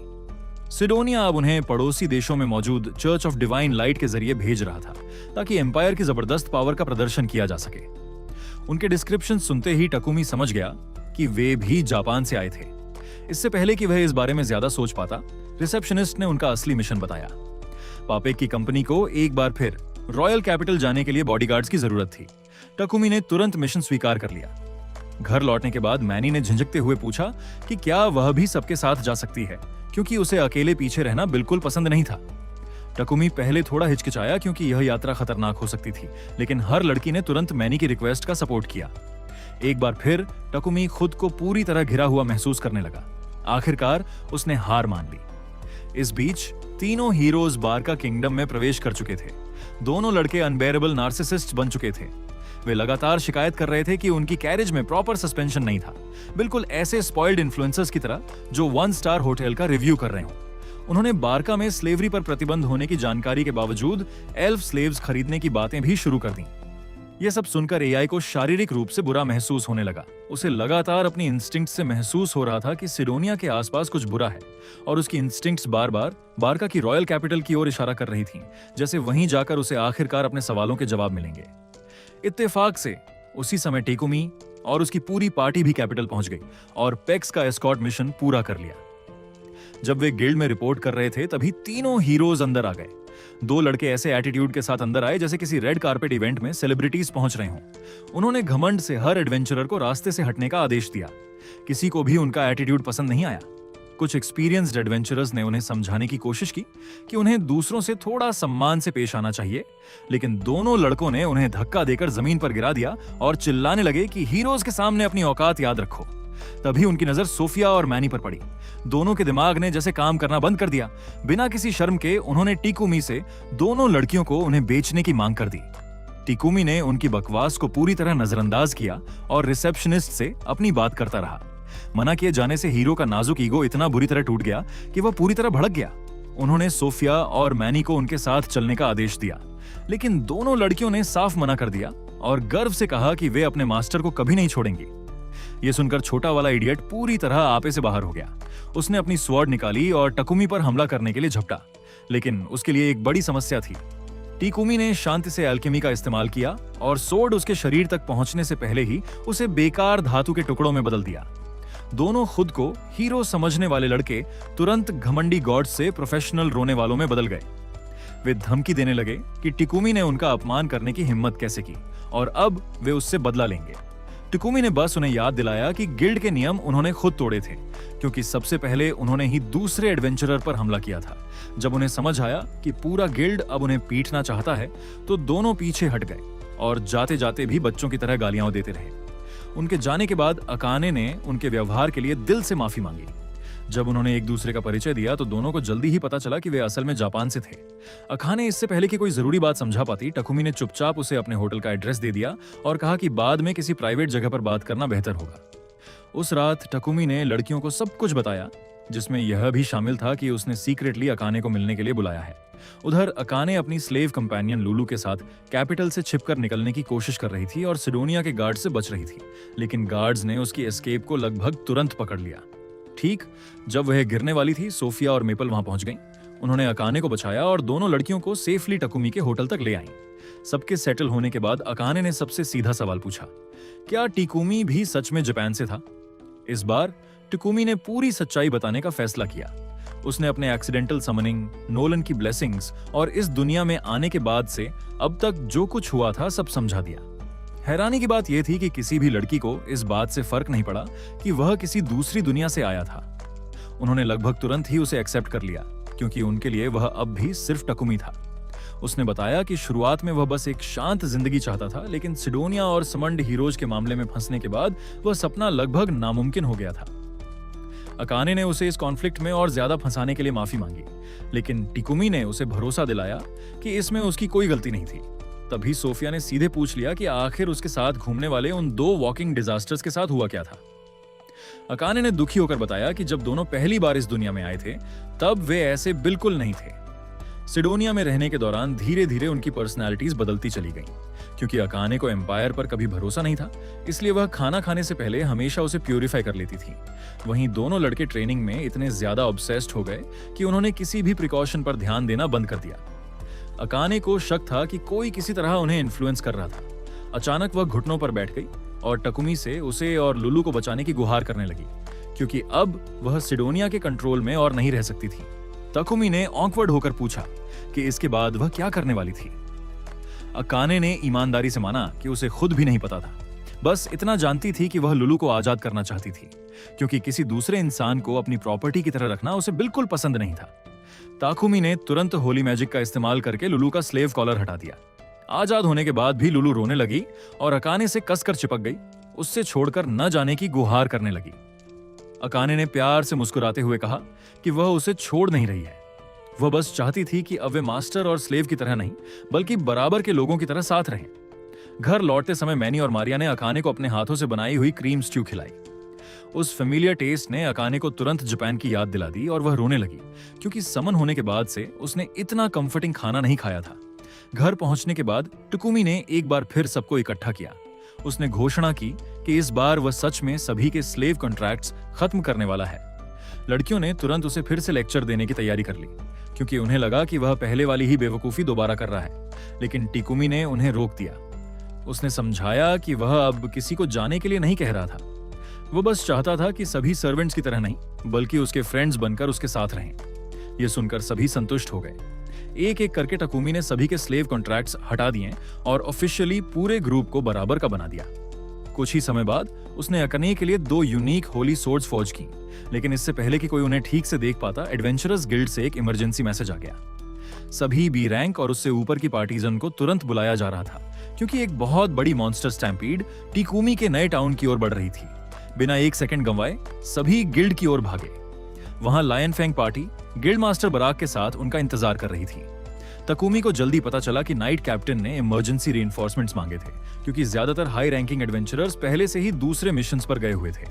सिडोनिया अब उन्हें पड़ोसी देशों में मौजूद चर्च ऑफ डिवाइन लाइट के जरिए भेज रहा था, ताकि एम्पायर की जबरदस्त पावर का प्रदर्शन किया जा सके। उनके डिस्क्रिप्शन सुनते ही टकुमी समझ गया कि वे भी जापान से आए थे। इससे पहले कि वह इस बारे में ज्यादा सोच पाता, रिसेप्शनिस्ट ने उनका असली मिशन बताया। पापेक की कंपनी को एक बार फिर रॉयल कैपिटल जाने के लिए बॉडीगार्ड्स की जरूरत थी। टकुमी ने तुरंत मिशन स्वीकार कर लिया। घर लौटने के बाद मैनी ने झिझकते हुए पूछा कि क्या वह भी सबके साथ जा सकती है, क्योंकि उसे अकेले पीछे रहना बिल्कुल पसंद नहीं था। टकुमी पहले थोड़ा हिचकिचाया क्योंकि यह यात्रा खतरनाक हो सकती थी, लेकिन हर लड़की ने तुरंत मैनी की रिक्वेस्ट का सपोर्ट किया। एक बार फिर टकुमी खुद को पूरी तरह घिरा हुआ महसूस करने लगा। आखिरकार उसने हार मान ली। इस बीच तीनों हीरोज बारका किंगडम में प्रवेश कर चुके थे। दोनों लड़के अनबेरेबल नार्सिसिस्ट बन चुके थे। वे लगातार शिकायत कर रहे थे कि उनकी कैरेज में प्रॉपर सस्पेंशन नहीं था, बिल्कुल ऐसे स्पॉइल्ड इन्फ्लुएंसर्स की तरह जो 1 स्टार होटल का रिव्यू कर रहे हों। उन्होंने बारका में स्लेवरी पर प्रतिबंध होने की जानकारी के बावजूद एल्फ स्लेव्स खरीदने की बातें भी शुरू कर दी। ये सब सुनकर एआई को शारीरिक रूप से बुरा महसूस होने लगा। उसे लगातार अपनी इंस्टिंक्ट से महसूस हो रहा था कि सिडोनिया के आसपास कुछ बुरा है, और उसकी इंस्टिंक्ट्स बार-बार बारका की रॉयल कैपिटल की ओर इशारा कर रही थीं, जैसे वहीं जाकर उसे आखिरकार अपने सवालों के जवाब मिलेंगे। इत्तेफाक से उसी समय टेकुमी और उसकी पूरी पार्टी भी कैपिटल पहुंच गई और पेक्स का एस्कॉर्ट मिशन पूरा कर लिया। जब वे गिल्ड में रिपोर्ट कर रहे थे तभी तीनों हीरोज अंदर आ गए। 2 लड़के ऐसे एटीट्यूड के साथ अंदर आए जैसे किसी रेड कारपेट इवेंट में सेलिब्रिटीज पहुंच रहे हों। उन्होंने घमंड से हर एडवेंचरर को रास्ते से हटने का आदेश दिया। किसी को भी उनका एटीट्यूड पसंद नहीं आया। कुछ एक्सपीरियंस्ड एडवेंचरर्स ने उन्हें समझाने की कोशिश की कि उन्हें दूसरों से थोड़ा सम्मान से पेश आना चाहिए, लेकिन दोनों लड़कों ने उन्हें धक्का देकर जमीन पर गिरा दिया और चिल्लाने लगे कि हीरोज के सामने अपनी औकात याद रखो। तभी उनकी नजर सोफिया और मैनी पर पड़ी। दोनों के दिमाग ने जैसे काम करना बंद कर दिया। बिना किसी शर्म के उन्होंने टिकुमी से दोनों लड़कियों को उन्हें बेचने की मांग कर दी। टिकुमी ने उनकी बकवास को पूरी तरह नजरअंदाज किया और रिसेप्शनिस्ट से अपनी बात करता रहा। मना किए जाने से हीरो का नाजुक ईगो इतना बुरी तरह टूट गया कि वह पूरी तरह भड़क गया। उन्होंने सोफिया और मैनी को उनके साथ चलने का आदेश दिया, लेकिन दोनों लड़कियों ने साफ मना कर दिया और गर्व से कहा कि वे अपने मास्टर को कभी नहीं छोड़ेंगी। यह सुनकर छोटा वाला इडियट पूरी तरह आपे से बाहर हो गया। उसने अपनी स्वॉर्ड निकाली और टकुमी पर हमला करने के लिए झपटा, लेकिन उसके लिए एक बड़ी समस्या थी। टिकुमी ने शांति से एल्केमी का इस्तेमाल किया और सोर्ड उसके शरीर तक पहुंचने से पहले ही उसे बेकार धातु के टुकड़ों में बदल दिया। दोनों खुद को हीरो समझने वाले लड़के तुरंत घमंडी गॉड से प्रोफेशनल रोने वालों में बदल गए। वे धमकी देने लगे कि टिकुमी ने उनका अपमान करने की हिम्मत कैसे की और अब वे उससे बदला लेंगे। टिकुमी ने बस उन्हें याद दिलाया कि गिल्ड के नियम उन्होंने खुद तोड़े थे, क्योंकि सबसे पहले उन्होंने ही दूसरे एडवेंचरर पर हमला किया था। जब उन्हें समझ आया कि पूरा गिल्ड अब उन्हें पीटना चाहता है, तो दोनों पीछे हट गए और जाते जाते भी बच्चों की तरह गालियां देते रहे। उनके जाने के बाद अकाने ने उनके व्यवहार के लिए दिल से माफी मांगी। जब उन्होंने एक दूसरे का परिचय दिया तो दोनों को जल्दी ही पता चला कि वे असल में जापान से थे। अकाने इससे पहले कि कोई जरूरी बात समझा पाती, टकुमी ने चुपचाप उसे अपने होटल का एड्रेस दे दिया और कहा कि बाद में किसी प्राइवेट जगह पर बात करना बेहतर होगा। उस रात टकुमी ने लड़कियों को सब कुछ बताया, जिसमें यह भी शामिल था कि उसने सीक्रेटली अकाने को मिलने के लिए बुलाया है। उधर अकाने अपनी स्लेव कंपेनियन लुलू के साथ कैपिटल से छिपकर निकलने की कोशिश कर रही थी और सिडोनिया के गार्ड से बच रही थी, लेकिन गार्ड्स ने उसकी एस्केप को लगभग तुरंत पकड़ लिया। ठीक जब वह गिरने वाली थी, सोफिया और मेपल वहां पहुंच गईं। उन्होंने अकाने को बचाया और दोनों लड़कियों को सेफली टकुमी के होटल तक ले आईं। सबके सेटल होने के बाद अकाने ने सबसे सीधा सवाल पूछा, क्या टिकुमी भी सच में जापान से था? इस बार टिकुमी ने पूरी सच्चाई बताने का फैसला किया। उसने अपने एक्सीडेंटल समनिंग, नोलन की ब्लेसिंग्स और इस दुनिया में आने के बाद से अब तक जो कुछ हुआ था सब समझा दिया। हैरानी की बात यह थी कि किसी भी लड़की को इस बात से फर्क नहीं पड़ा कि वह किसी दूसरी दुनिया से आया था। उन्होंने लगभग तुरंत ही उसे एक्सेप्ट कर लिया, क्योंकि उनके लिए वह अब भी सिर्फ टकुमी था। उसने बताया कि शुरुआत में वह बस एक शांत जिंदगी चाहता था, लेकिन सिडोनिया और समंड हीरोज के मामले में फंसने के बाद वह सपना लगभग नामुमकिन हो गया था। अकाने ने उसे इस कॉन्फ्लिक्ट में और ज्यादा फंसाने के लिए माफी मांगी, लेकिन टिकुमी ने उसे भरोसा दिलाया कि इसमें उसकी कोई गलती नहीं थी। तभी सोफिया ने सीधे पूछ लिया कि आखिर उसके साथ घूमने वाले उन 2 वॉकिंग डिजास्टर्स के साथ हुआ क्या था। अकाने ने दुखी होकर बताया कि जब दोनों पहली बार इस दुनिया में आए थे तब वे ऐसे बिल्कुल नहीं थे। सिडोनिया में रहने के दौरान धीरे धीरे उनकी पर्सनैलिटीज बदलती चली गईं। क्योंकि अकाने को एम्पायर पर कभी भरोसा नहीं था, इसलिए वह खाना खाने से पहले हमेशा उसे प्यूरिफाई कर लेती थी। वहीं दोनों लड़के ट्रेनिंग में इतने ज्यादा ऑब्सेस्ड हो गए कि उन्होंने किसी भी प्रिकॉशन पर ध्यान देना बंद कर दिया। अकाने को शक था कि कोई किसी तरह उन्हें इन्फ्लुएंस कर रहा था। अचानक वह घुटनों पर बैठ गई और टकुमी से उसे और लुलू को बचाने की गुहार करने लगी, क्योंकि अब वह सिडोनिया के कंट्रोल में और नहीं रह सकती थी। टकुमी ने ऑकवर्ड होकर पूछा कि इसके बाद वह क्या करने वाली थी। अकाने ने ईमानदारी से माना कि उसे खुद भी नहीं पता था, बस इतना जानती थी कि वह लुलू को आजाद करना चाहती थी, क्योंकि किसी दूसरे इंसान को अपनी प्रॉपर्टी की तरह रखना उसे बिल्कुल पसंद नहीं था। ताकुमी ने तुरंत होली मैजिक का इस्तेमाल करके लुलू का स्लेव कॉलर हटा दिया। आजाद होने के बाद भी लुलू रोने लगी और अकाने से कसकर चिपक गई, उससे छोड़कर न जाने की गुहार करने लगी। अकाने ने प्यार से मुस्कुराते हुए कहा कि वह उसे छोड़ नहीं रही है। वह बस चाहती थी कि अब वे मास्टर और स्लेव की तरह नहीं, बल्कि बराबर के लोगों की तरह साथ रहें। घर लौटते समय मैनी और मारिया ने अकाने को अपने हाथों से बनाई हुई क्रीम स्ट्यू खिलाई। उस फेमिलियर टेस्ट ने अकाने को तुरंत जापान की याद दिला दी और वह रोने लगी, क्योंकि समन होने के बाद से उसने इतना कंफर्टिंग खाना नहीं खाया था। घर पहुंचने के बाद टकुमी ने एक बार फिर सबको इकट्ठा किया। उसने घोषणा की कि इस बार वह सच में सभी के स्लेव कॉन्ट्रैक्ट्स खत्म करने वाला है। लड़कियों ने तुरंत उसे फिर से लेक्चर देने की तैयारी कर ली, क्योंकि उन्हें लगा कि वह पहले वाली ही बेवकूफी दोबारा कर रहा है। लेकिन टिकुमी ने उन्हें रोक दिया। उसने समझाया कि वह अब किसी को जाने के लिए नहीं कह रहा था। वो बस चाहता था कि सभी सर्वेंट्स की तरह नहीं, बल्कि उसके फ्रेंड्स बनकर उसके साथ रहें। ये सुनकर सभी संतुष्ट हो गए। एक एक करके टकुमी ने सभी के स्लेव कॉन्ट्रैक्ट्स हटा दिए और ऑफिशियली पूरे ग्रुप को बराबर का बना दिया। कुछ ही समय बाद उसने अकाने के लिए 2 यूनिक होली सोर्ड्स फॉर्ज की, लेकिन इससे पहले कि कोई उन्हें ठीक से देख पाता, एडवेंचरर्स गिल्ड से एक इमरजेंसी मैसेज आ गया। सभी बी रैंक और उससे ऊपर की पार्टीजन को तुरंत बुलाया जा रहा था, क्योंकि एक बहुत बड़ी मॉन्स्टर स्टैम्पीड टिकुमी के नए टाउन की ओर बढ़ रही थी। बिना एक सेकंड गंवाए सभी गिल्ड की ओर भागे। वहां lion fang party guild master Barack के साथ उनका इंतजार कर रही थी। तकुमी को जल्दी पता चला कि नाइट कैप्टन ने इमरजेंसी रीइंफोर्समेंट्स मांगे थे, क्योंकि ज्यादातर हाई रैंकिंग एडवेंचरर्स पहले से ही दूसरे मिशंस पर गए हुए थे।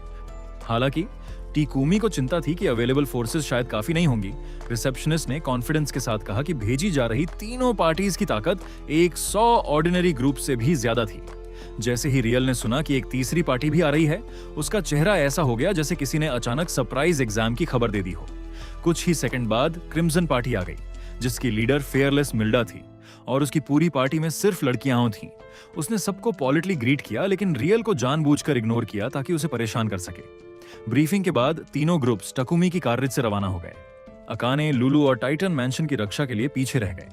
हालांकि टिकुमी को चिंता थी कि अवेलेबल फोर्सेस शायद काफी नहीं होंगी। रिसेप्शनिस्ट ने कॉन्फिडेंस के साथ कहा कि भेजी जा रही तीनों पार्टीज की ताकत 100 ऑर्डिनरी ग्रुप से भी ज्यादा थी। जैसे ही रियल ने सुना कि एक तीसरी पार्टी भी आ रही है, उसका चेहरा ऐसा हो गया जैसे किसी ने अचानक सरप्राइज एग्जाम की खबर दे दी हो। कुछ ही सेकंड बाद क्रिम्सन पार्टी आ गई, जिसकी लीडर फेयरलेस मिल्डा थी और उसकी पूरी पार्टी में सिर्फ लड़कियां थीं। उसने सबको पॉलिटली ग्रीट किया, लेकिन रियल को जानबूझकर इग्नोर किया ताकि उसे परेशान कर सके। ब्रीफिंग के बाद तीनों ग्रुप्स टकुमी की कार्रिज से रवाना हो गए। अकाने, लुलू और टाइटन मैंशन की रक्षा के लिए पीछे रह गए।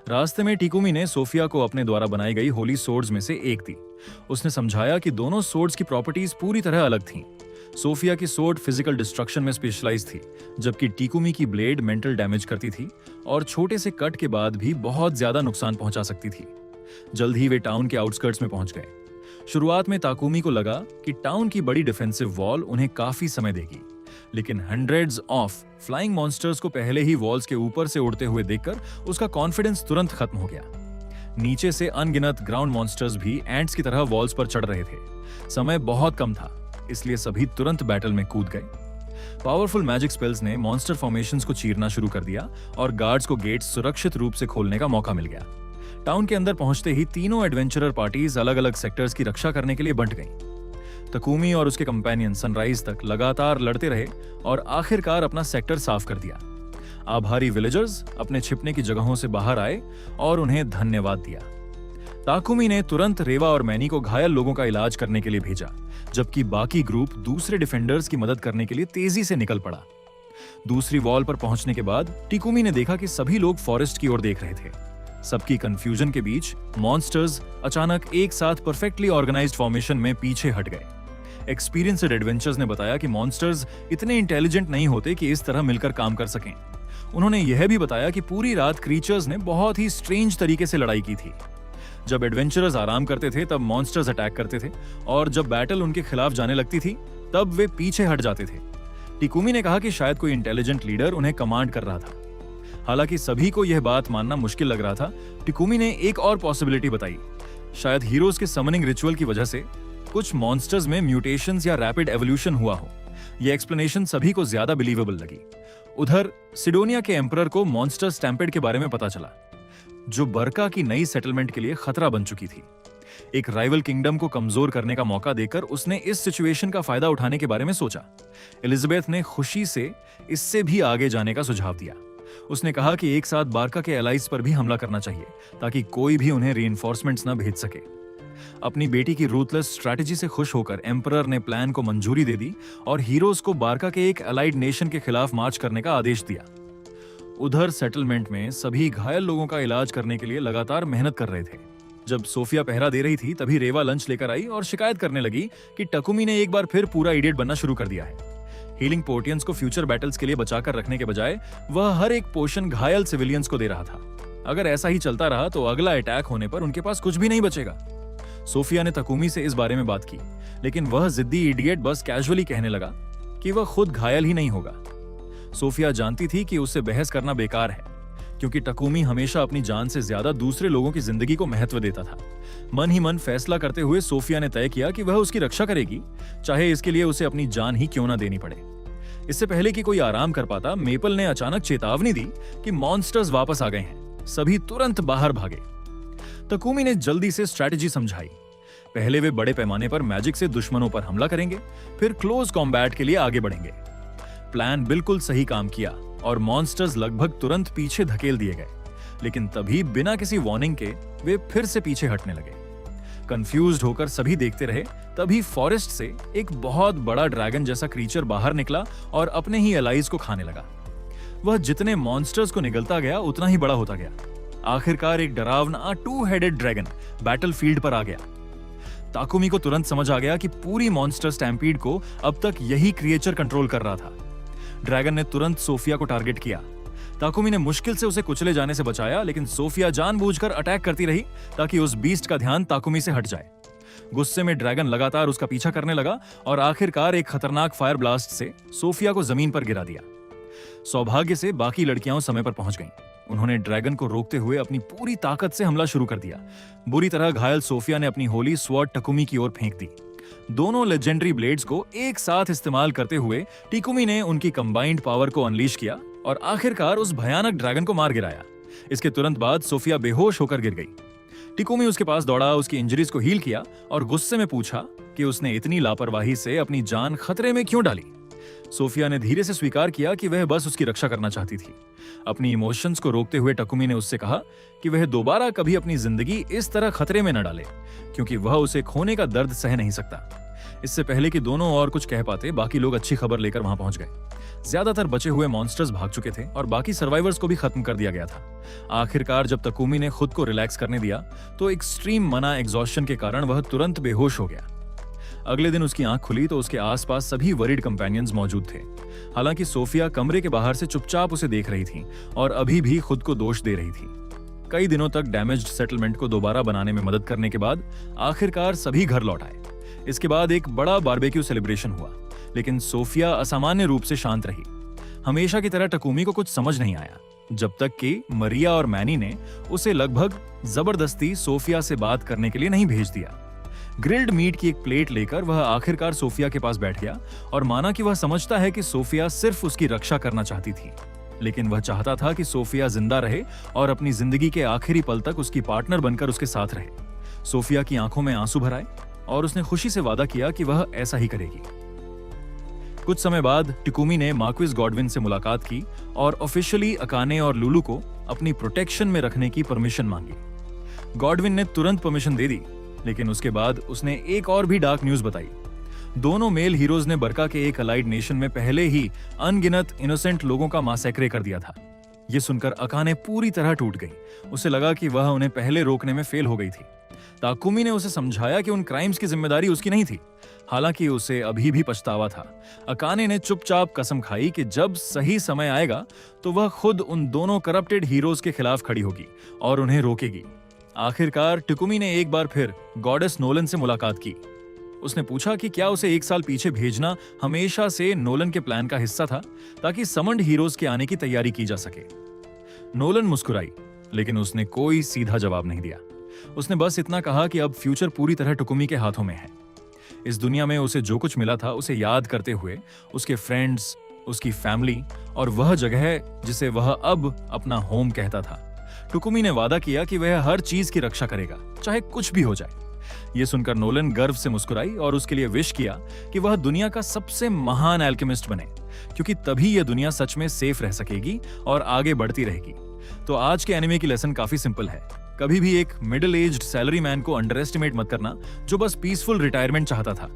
रास्ते में टिकुमी ने सोफिया को अपने द्वारा बनाई गई होली सोर्ड्स में से एक दी। उसने समझाया कि दोनों सोर्ड्स की प्रॉपर्टीज पूरी तरह अलग थीं। सोफिया की सोर्ड फिजिकल डिस्ट्रक्शन में स्पेशलाइज थी, जबकि टिकुमी की ब्लेड मेंटल डैमेज करती थी और छोटे से कट के बाद भी बहुत ज्यादा नुकसान पहुंचा सकती थी। जल्द ही वे टाउन के आउटस्कर्ट्स में पहुंच गए। शुरुआत में ताकुमी को लगा कि टाउन की बड़ी डिफेंसिव वॉल उन्हें काफी समय देगी, लेकिन हंड्रेड्स ऑफ फ्लाइंग मॉन्स्टर्स को पहले ही वॉल्स के ऊपर से उड़ते हुए देखकर उसका कॉन्फिडेंस तुरंत खत्म हो गया। नीचे से अनगिनत ग्राउंड मॉन्स्टर्स भी एंट्स की तरह वॉल्स पर चढ़ रहे थे। समय बहुत कम था, इसलिए सभी तुरंत बैटल में कूद गए। पावरफुल मैजिक स्पेल्स ने मॉन्स्टर फॉर्मेशंस को चीरना शुरू कर दिया और गार्ड्स को गेट्स सुरक्षित रूप से खोलने का मौका मिल गया। टाउन के अंदर पहुंचते ही तीनों एडवेंचरर पार्टीज अलग अलग सेक्टर्स की रक्षा करने के लिए बंट गईं। तकुमी और उसके कंपेनियन सनराइज तक लगातार लड़ते रहे और आखिरकार अपना सेक्टर साफ कर दिया। आभारी विलेजर्स अपने छिपने की जगहों से बाहर आए और उन्हें धन्यवाद दिया। ताकुमी ने तुरंत रेवा और मैनी को घायल लोगों का इलाज करने के लिए भेजा, जबकि बाकी ग्रुप दूसरे डिफेंडर्स की मदद करने के लिए तेजी से निकल पड़ा। दूसरी वॉल पर पहुंचने के बाद टिकुमी ने देखा कि सभी लोग फॉरेस्ट की ओर देख रहे थे। सबकी कंफ्यूजन के बीच मॉन्स्टर्स अचानक एक साथ परफेक्टली ऑर्गेनाइज्ड फॉर्मेशन में पीछे हट गए। एक्सपीरियंस्ड एडवेंचर्स ने बताया कि मॉन्स्टर्स इतने इंटेलिजेंट नहीं होते कि इस तरह मिलकर काम कर सकें। उन्होंने यह भी बताया कि पूरी रात क्रीचर्स ने बहुत ही स्ट्रेंज तरीके से लड़ाई की थी। जब एडवेंचरर्स आराम करते थे तब मॉन्स्टर्स अटैक करते थे, और जब बैटल उनके खिलाफ जाने लगती थी तब वे पीछे हट जाते थे। टिकुमी ने कहा कि शायद कोई इंटेलिजेंट लीडर उन्हें कमांड कर रहा था। हालांकि सभी को यह बात मानना मुश्किल लग रहा था। टिकुमी ने एक और पॉसिबिलिटी बताई। शायद हीरोज के समनिंग रिचुअल की वजह से कुछ मॉन्स्टर्स में म्यूटेशंस या रैपिड एवोल्यूशन हुआ हो। यह एक्सप्लेनेशन सभी को ज्यादा बिलीवेबल लगी। उधर सिडोनिया के एम्परर को मॉन्स्टर स्टैम्पेड के बारे में पता चला, जो बरका की नई सेटलमेंट के लिए खतरा बन चुकी थी। एक राइवल किंगडम को कमजोर करने का मौका देकर उसने इस सिचुएशन का फायदा उठाने के बारे में सोचा। एलिजाबेथ ने खुशी से इससे भी आगे जाने का सुझाव दिया। उसने कहा कि एक साथ बारका के एलाइज पर भी हमला करना चाहिए, ताकि कोई भी उन्हें रीइंफोर्समेंट्स न भेज सके। अपनी बेटी की रूथलेस स्ट्रैटेजी से खुश होकर एम्परर ने प्लान को मंजूरी दे दी और हीरोज को बारका के एक अलाइड नेशन के खिलाफ मार्च करने का आदेश दिया। उधर सेटलमेंट में सभी घायल लोगों का इलाज करने के लिए लगातार मेहनत कर रहे थे। जब सोफिया पहरा दे रही थी तभी रेवा लंच लेकर आई और शिकायत करने लगी कि टकुमी ने एक बार फिर पूरा इडियट बनना शुरू कर दिया है। हीलिंग पोर्टियंस को फ्यूचर बैटल्स के लिए बचाकर रखने के बजाय वह हर एक पोशन घायल सिविलियंस को दे रहा था। अगर ऐसा ही चलता रहा तो अगला अटैक होने पर उनके पास कुछ भी नहीं बचेगा। सोफिया ने तकुमी से इस बारे में बात की, लेकिन वह जिद्दी इडियट बस कैजुअली कहने लगा कि वह खुद घायल ही नहीं होगा। सोफिया जानती थी कि उससे बहस करना बेकार है, क्योंकि टकुमी हमेशा अपनी जान से ज्यादा दूसरे लोगों की जिंदगी को महत्व देता था। मन ही मन फैसला करते हुए सोफिया ने तय किया कि वह उसकी रक्षा करेगी, चाहे इसके लिए उसे अपनी जान ही क्यों ना देनी पड़े। इससे पहले कि कोई आराम कर पाता, मेपल ने अचानक चेतावनी दी कि मॉन्स्टर्स वापस आ गए हैं। सभी तुरंत बाहर भागे। टकुमी ने जल्दी से स्ट्रैटेजी समझाई। पहले वे बड़े पैमाने पर मैजिक से दुश्मनों पर हमला करेंगे, फिर क्लोज कॉम्बैट के लिए आगे बढ़ेंगे। प्लान बिल्कुल सही काम किया और मॉन्स्टर्स लगभग तुरंत पीछे धकेल दिए गए। लेकिन तभी बिना किसी वार्निंग के वे फिर से पीछे हटने लगे। कंफ्यूज्ड होकर सभी देखते रहे। तभी फॉरेस्ट से एक बहुत बड़ा ड्रैगन जैसा क्रीचर बाहर निकला और अपने ही एलाइज को खाने लगा। वह जितने मॉन्स्टर्स को निगलता गया उतना ही बड़ा होता गया। आखिरकार एक डरावना 2-हेडेड ड्रैगन बैटलफील्ड पर आ गया। ताकुमी को तुरंत समझ आ गया कि पूरी मॉन्स्टर स्टैम्पीड को अब तक यही क्रिएचर कंट्रोल कर रहा था। ड्रैगन ने तुरंत सोफिया को टारगेट किया। ताकुमी ने मुश्किल से उसे कुचले जाने से बचाया, लेकिन सोफिया जानबूझकर अटैक करती रही ताकि उस बीस्ट का ध्यान ताकुमी से हट जाए। गुस्से में ड्रैगन लगातार उसका पीछा करने लगा और आखिरकार एक खतरनाक फायर ब्लास्ट से सोफिया को जमीन पर गिरा दिया। सौभाग्य से बाकी लड़कियां समय पर पहुंच गईं। उन्होंने ड्रैगन को रोकते हुए अपनी पूरी ताकत से हमला शुरू कर दिया। बुरी तरह घायल सोफिया ने अपनी होली स्वॉर्ड टकुमी की ओर फेंक दी। दोनों लेजेंडरी ब्लेड्स को एक साथ इस्तेमाल करते हुए टिकुमी ने उनकी कंबाइंड पावर को अनलीश किया और आखिरकार उस भयानक ड्रैगन को मार गिराया। इसके तुरंत बाद सोफिया बेहोश होकर गिर गई। टिकुमी उसके पास दौड़ा, उसकी इंजरीज को हील किया और गुस्से में पूछा कि उसने इतनी लापरवाही से अपनी जान खतरे में क्यों डाली। सोफिया ने धीरे से स्वीकार किया कि वह बस उसकी रक्षा करना चाहती थी। अपनी इमोशंस को रोकते हुए टकुमी ने उससे कहा कि वह दोबारा कभी अपनी जिंदगी इस तरह खतरे में न डाले, क्योंकि वह उसे खोने का दर्द सह नहीं सकता। इससे पहले कि दोनों और कुछ कह पाते, बाकी लोग अच्छी खबर लेकर वहां पहुंच गए। ज्यादातर बचे हुए मॉन्स्टर्स भाग चुके थे और बाकी सर्वाइवर्स को भी खत्म कर दिया गया था। आखिरकार जब टकुमी ने खुद को रिलैक्स करने दिया तो एक्सट्रीम मना एग्जॉस्शन के कारण वह तुरंत बेहोश हो गया। अगले दिन उसकी आंख खुली तो उसके आसपास सभी वरीड कंपेनियंस मौजूद थे। हालांकि सोफिया कमरे के बाहर से चुपचाप उसे देख रही थी और अभी भी खुद को दोष दे रही थी। कई दिनों तक डैमेज्ड सेटलमेंट को दोबारा बनाने में मदद करने के बाद आखिरकार सभी घर लौट आए। इसके बाद एक बड़ा बारबेक्यू सेलिब्रेशन हुआ, लेकिन सोफिया असामान्य रूप से शांत रही। हमेशा की तरह टकुमी को कुछ समझ नहीं आया, जब तक कि मरिया और मैनी ने उसे लगभग जबरदस्ती सोफिया से बात करने के लिए नहीं भेज दिया। ग्रिल्ड मीट की एक प्लेट लेकर वह आखिरकार सोफिया के पास बैठ गया और माना कि वह समझता है कि सोफिया सिर्फ उसकी रक्षा करना चाहती थी, लेकिन वह चाहता था कि सोफिया जिंदा रहे और अपनी जिंदगी के आखिरी पल तक उसकी पार्टनर बनकर उसके साथ रहे। सोफिया की आंखों में आंसू भर आए और उसने खुशी से वादा किया कि वह ऐसा ही करेगी। कुछ समय बाद टिकुमी ने मार्क्विस गॉडविन से मुलाकात की और ऑफिशियली अकाने और लुलू को अपनी प्रोटेक्शन में रखने की परमिशन मांगी। गॉडविन ने तुरंत परमिशन दे दी, लेकिन उसके बाद उसने एक और भी डार्क न्यूज बताई। दोनों मेल हीरोज ने बरका के एक अलाइड नेशन में पहले ही अनगिनत इनोसेंट लोगों का मासैक्रे कर दिया था। यह सुनकर अकाने पूरी तरह टूट गई। उसे लगा कि वह उन्हें पहले रोकने में फेल हो गई थी। ताकुमी ने उसे समझाया कि उन क्राइम्स की जिम्मेदारी उसकी नहीं थी, हालांकि उसे अभी भी पछतावा था। अकाने ने चुपचाप कसम खाई कि जब सही समय आएगा तो वह खुद उन दोनों करप्टेड हीरोज के खिलाफ खड़ी होगी और उन्हें रोकेगी। आखिरकार टिकुमी ने एक बार फिर गॉडेस नोलन से मुलाकात की। उसने पूछा कि क्या उसे 1 साल पीछे भेजना हमेशा से नोलन के प्लान का हिस्सा था, ताकि समन्ड हीरोज के आने की तैयारी की जा सके। नोलन मुस्कुराई, लेकिन उसने कोई सीधा जवाब नहीं दिया। उसने बस इतना कहा कि अब फ्यूचर पूरी तरह टकुमी के हाथों में है। इस दुनिया में उसे जो कुछ मिला था उसे याद करते हुए उसके फ्रेंड्स, उसकी फैमिली और वह जगह जिसे वह अब अपना होम कहता था, टकुमी ने वादा किया कि वह हर चीज की रक्षा करेगा, चाहे कुछ भी हो जाए। यह सुनकर नोलन गर्व से मुस्कुराई और उसके लिए विश किया कि वह दुनिया का सबसे महान एल्केमिस्ट बने, क्योंकि तभी यह दुनिया सच में सेफ रह सकेगी और आगे बढ़ती रहेगी। तो आज के एनिमे की लेसन काफी सिंपल है। कभी भी एक मिडिल एज्ड सैलरी मैन को अंडर एस्टिमेट मत करना जो बस पीसफुल रिटायरमेंट चाहता था,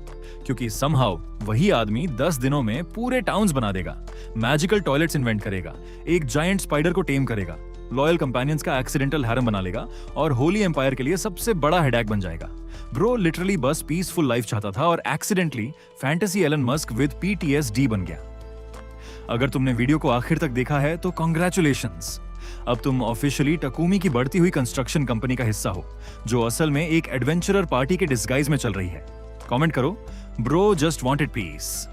क्योंकि समहाउ वही आदमी 10 दिनों में पूरे टाउन्स बना देगा, मैजिकल टॉयलेट्स इन्वेंट करेगा, एक जायंट स्पाइडर को टेम करेगा, लॉयल कंपेनियंस का एक्सीडेंटल हैरम बना लेगा और होली एम्पायर के लिए सबसे बड़ा हेडेक बन जाएगा। ब्रो लिटरली बस पीसफुल लाइफ चाहता था और accidentally fantasy Elon Musk with PTSD बन गया। अगर तुमने वीडियो को आखिर तक देखा है तो कांग्रेचुलेशंस, अब तुम ऑफिशियली टकुमी की बढ़ती हुई कंस्ट्रक्शन कंपनी का हिस्सा हो, जो असल में एक एडवेंचरर पार्टी के डिस्गाइज में चल रही है। कमेंट करो, ब्रो जस्ट वांटेड पीस।